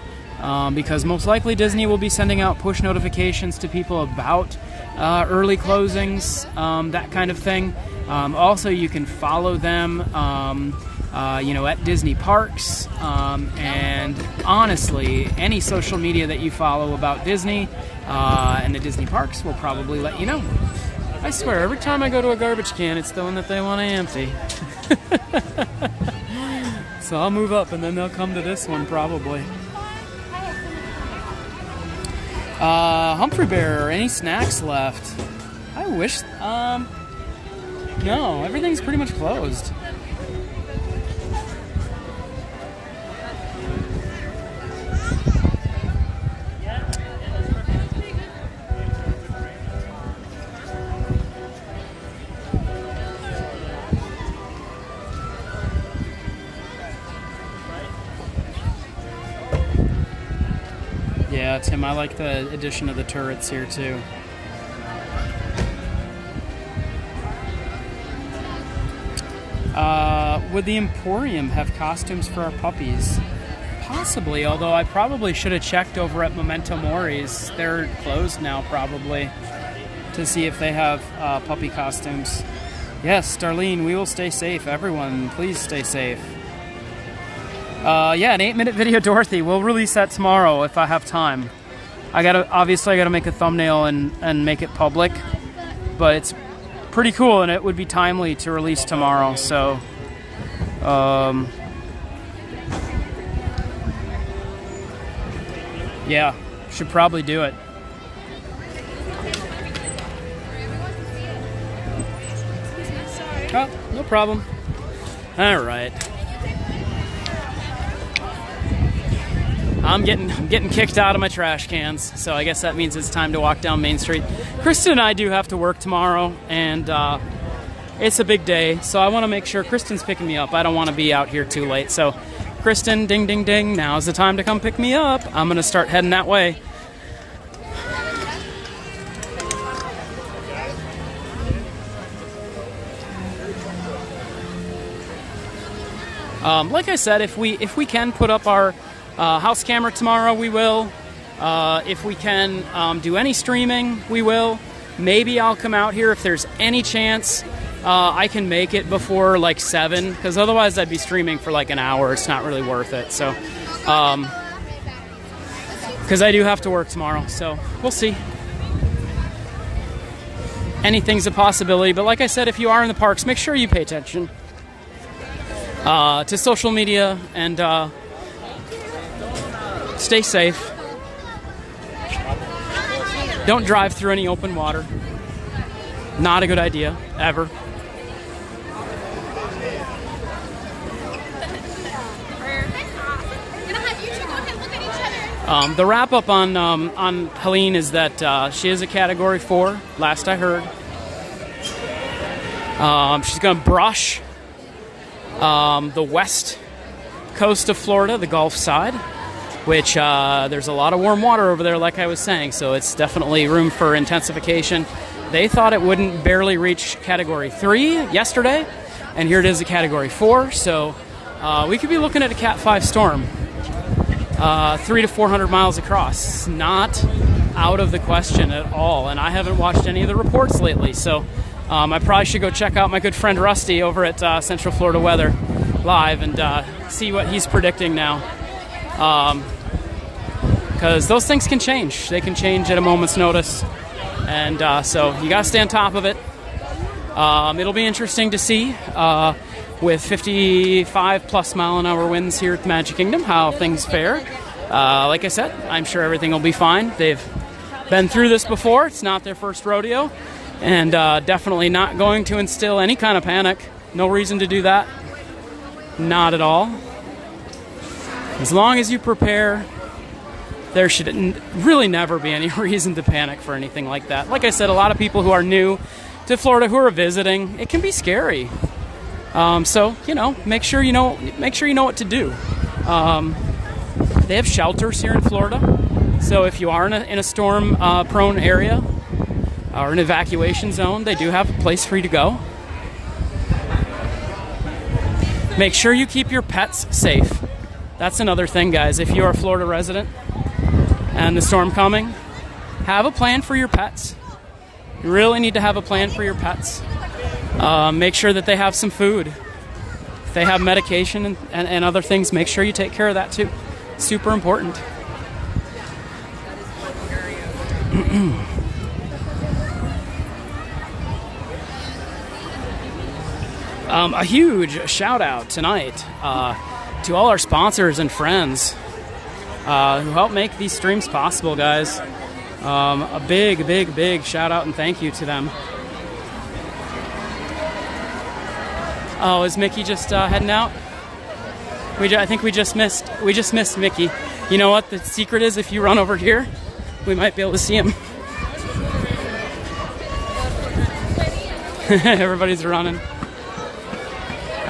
because most likely Disney will be sending out push notifications to people about early closings, that kind of thing. Also, you can follow them, at Disney Parks, and honestly, any social media that you follow about Disney and the Disney Parks will probably let you know. I swear, every time I go to a garbage can, it's the one that they want to empty. So I'll move up, and then they'll come to this one probably. Humphrey Bear, any snacks left? I wish. No, everything's pretty much closed. Yeah, Tim, I like the addition of the turrets here too. Would the Emporium have costumes for our puppies? Possibly, although I probably should have checked over at Memento Mori's. They're closed now, probably, to see if they have puppy costumes. Yes, Darlene, we will stay safe. Everyone, please stay safe. Yeah, an 8-minute video, Dorothy. We'll release that tomorrow if I have time. Obviously I gotta make a thumbnail and make it public, but it's pretty cool and it would be timely to release tomorrow, so yeah, should probably do it. Oh, no problem. All right. I'm getting kicked out of my trash cans, so I guess that means it's time to walk down Main Street. Kristen and I do have to work tomorrow, and it's a big day, so I want to make sure Kristen's picking me up. I don't want to be out here too late. So, Kristen, ding, ding, ding, now's the time to come pick me up. I'm going to start heading that way. Like I said, if we can put up our house camera tomorrow, we will. If we can do any streaming, we will. Maybe I'll come out here if there's any chance I can make it before like 7, because otherwise I'd be streaming for like an hour. It's not really worth it. So, because I do have to work tomorrow, so we'll see. Anything's a possibility, but like I said, if you are in the parks, make sure you pay attention to social media and stay safe. Don't drive through any open water. Not a good idea, ever. The wrap up on Helene is that she is a Category 4, last I heard. She's going to brush the west coast of Florida, the Gulf side, which there's a lot of warm water over there, like I was saying, so it's definitely room for intensification. They thought it wouldn't barely reach Category 3 yesterday, and here it is a Category 4, so we could be looking at a Cat 5 storm, 300 to 400 miles across. Not out of the question at all, and I haven't watched any of the reports lately, so I probably should go check out my good friend Rusty over at Central Florida Weather Live and see what he's predicting now. Because those things can change. They can change at a moment's notice. And so you got to stay on top of it. It'll be interesting to see. with 55 plus mile an hour winds here at the Magic Kingdom, how things fare. Like I said, I'm sure everything will be fine. They've been through this before. It's not their first rodeo, and definitely not going to instill any kind of panic. No reason to do that. Not at all. As long as you prepare, there should really never be any reason to panic for anything like that. Like I said, a lot of people who are new to Florida, who are visiting, it can be scary. So make sure you know what to do. They have shelters here in Florida, so if you are in a storm prone area or an evacuation zone, they do have a place for you to go. Make sure you keep your pets safe. That's another thing, guys. If you're a Florida resident and the storm coming, have a plan for your pets. You really need to have a plan for your pets. Make sure that they have some food. If they have medication and other things, make sure you take care of that too. Super important. A huge shout out tonight to all our sponsors and friends who help make these streams possible, guys. A big shout out and thank you to them. Oh, is Mickey just heading out? I think we just missed Mickey. You know what the secret is? If you run over here, we might be able to see him. Everybody's running.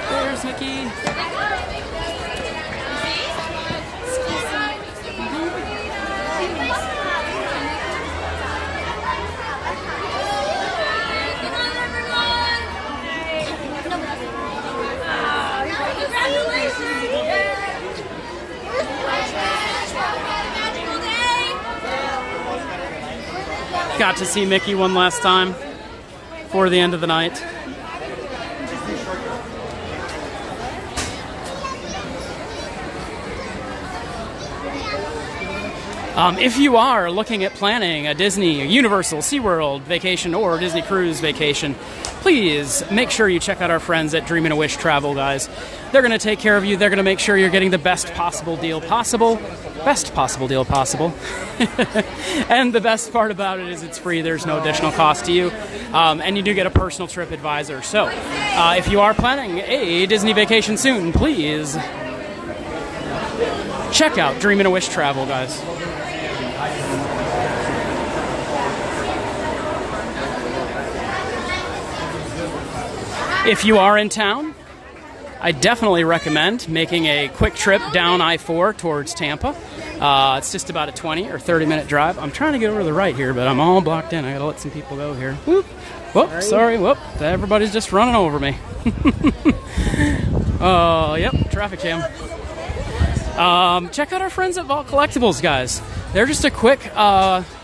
There's Mickey. Got to see Mickey one last time before the end of the night. If you are looking at planning a Disney, Universal, SeaWorld vacation or Disney Cruise vacation, please make sure you check out our friends at Dreamin' a Wish Travel, guys. They're going to take care of you. They're going to make sure you're getting the best possible deal possible. Best possible deal possible. And the best part about it is it's free. There's no additional cost to you. And you do get a personal trip advisor. So if you are planning a Disney vacation soon, please check out Dreamin' a Wish Travel, guys. If you are in town, I definitely recommend making a quick trip down I-4 towards Tampa. It's just about a 20 or 30 minute drive. I'm trying to get over to the right here, but I'm all blocked in. I gotta let some people go here. Whoop. Whoop, sorry. Whoop. Everybody's just running over me. Oh, yep, traffic jam. Check out our friends at Vault Collectibles, guys. They're just a quick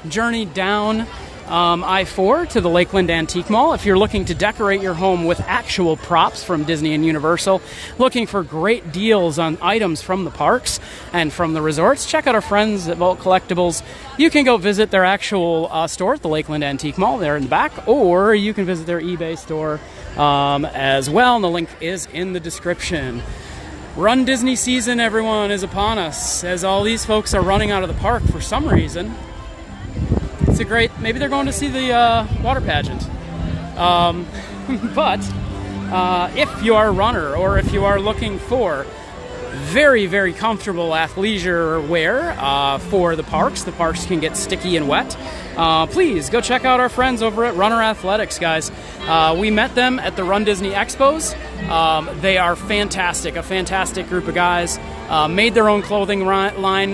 journey down I-4 to the Lakeland Antique Mall. If you're looking to decorate your home with actual props from Disney and Universal, looking for great deals on items from the parks and from the resorts, check out our friends at Vault Collectibles. You can go visit their actual store at the Lakeland Antique Mall there in the back, or you can visit their eBay store as well, and the link is in the description. Run Disney season, everyone, is upon us, as all these folks are running out of the park for some reason. It's a great, maybe they're going to see the water pageant. But if you are a runner, or if you are looking for very, very comfortable athleisure wear for the parks can get sticky and wet. Please go check out our friends over at Runner Athletics, guys. We met them at the Run Disney Expos. They are fantastic, a fantastic group of guys. Made their own clothing line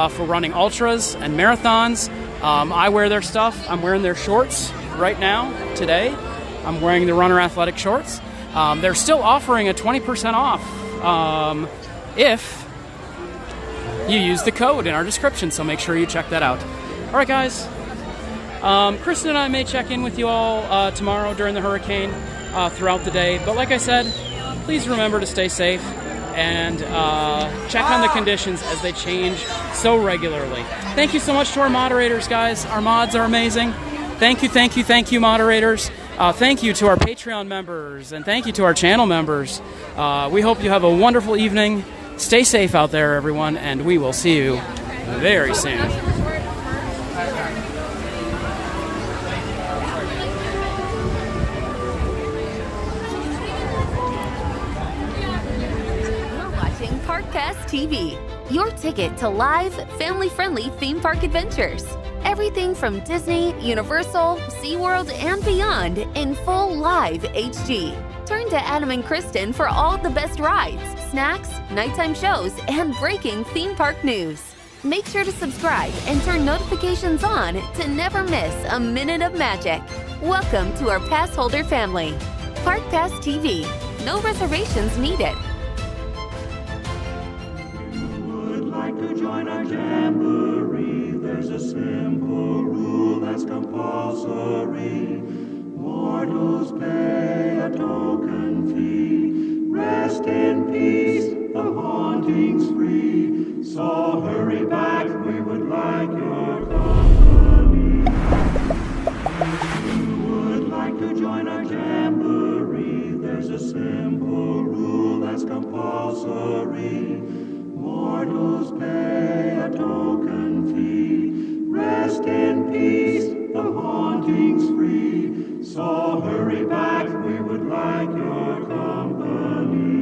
for running ultras and marathons. I wear their stuff. I'm wearing their shorts right now, today. I'm wearing the Runner Athletic shorts. They're still offering a 20% off if you use the code in our description, so make sure you check that out. All right, guys. Kristen and I may check in with you all tomorrow during the hurricane throughout the day. But like I said, please remember to stay safe and check on the conditions as they change so regularly. Thank you so much to our moderators, guys. Our mods are amazing. Thank you, moderators. Thank you to our Patreon members, and thank you to our channel members. We hope you have a wonderful evening. Stay safe out there, everyone, and we will see you very soon. You're watching ParkPass TV, your ticket to live, family-friendly theme park adventures. Everything from Disney, Universal, SeaWorld, and beyond in full live HD. Turn to Adam and Kristen for all the best rides, snacks, nighttime shows, and breaking theme park news. Make sure to subscribe and turn notifications on to never miss a minute of magic. Welcome to our pass holder family. ParkPass TV. No reservations needed. Would like to join our jamboree? There's a simple rule that's compulsory. Mortals pay a token fee. Rest in peace, the haunting's free. So hurry back, we would like your company. If you would like to join our jamboree, there's a simple rule that's compulsory. Mortals pay a token fee. Rest in peace, the haunting's free. So hurry back, we would like your company.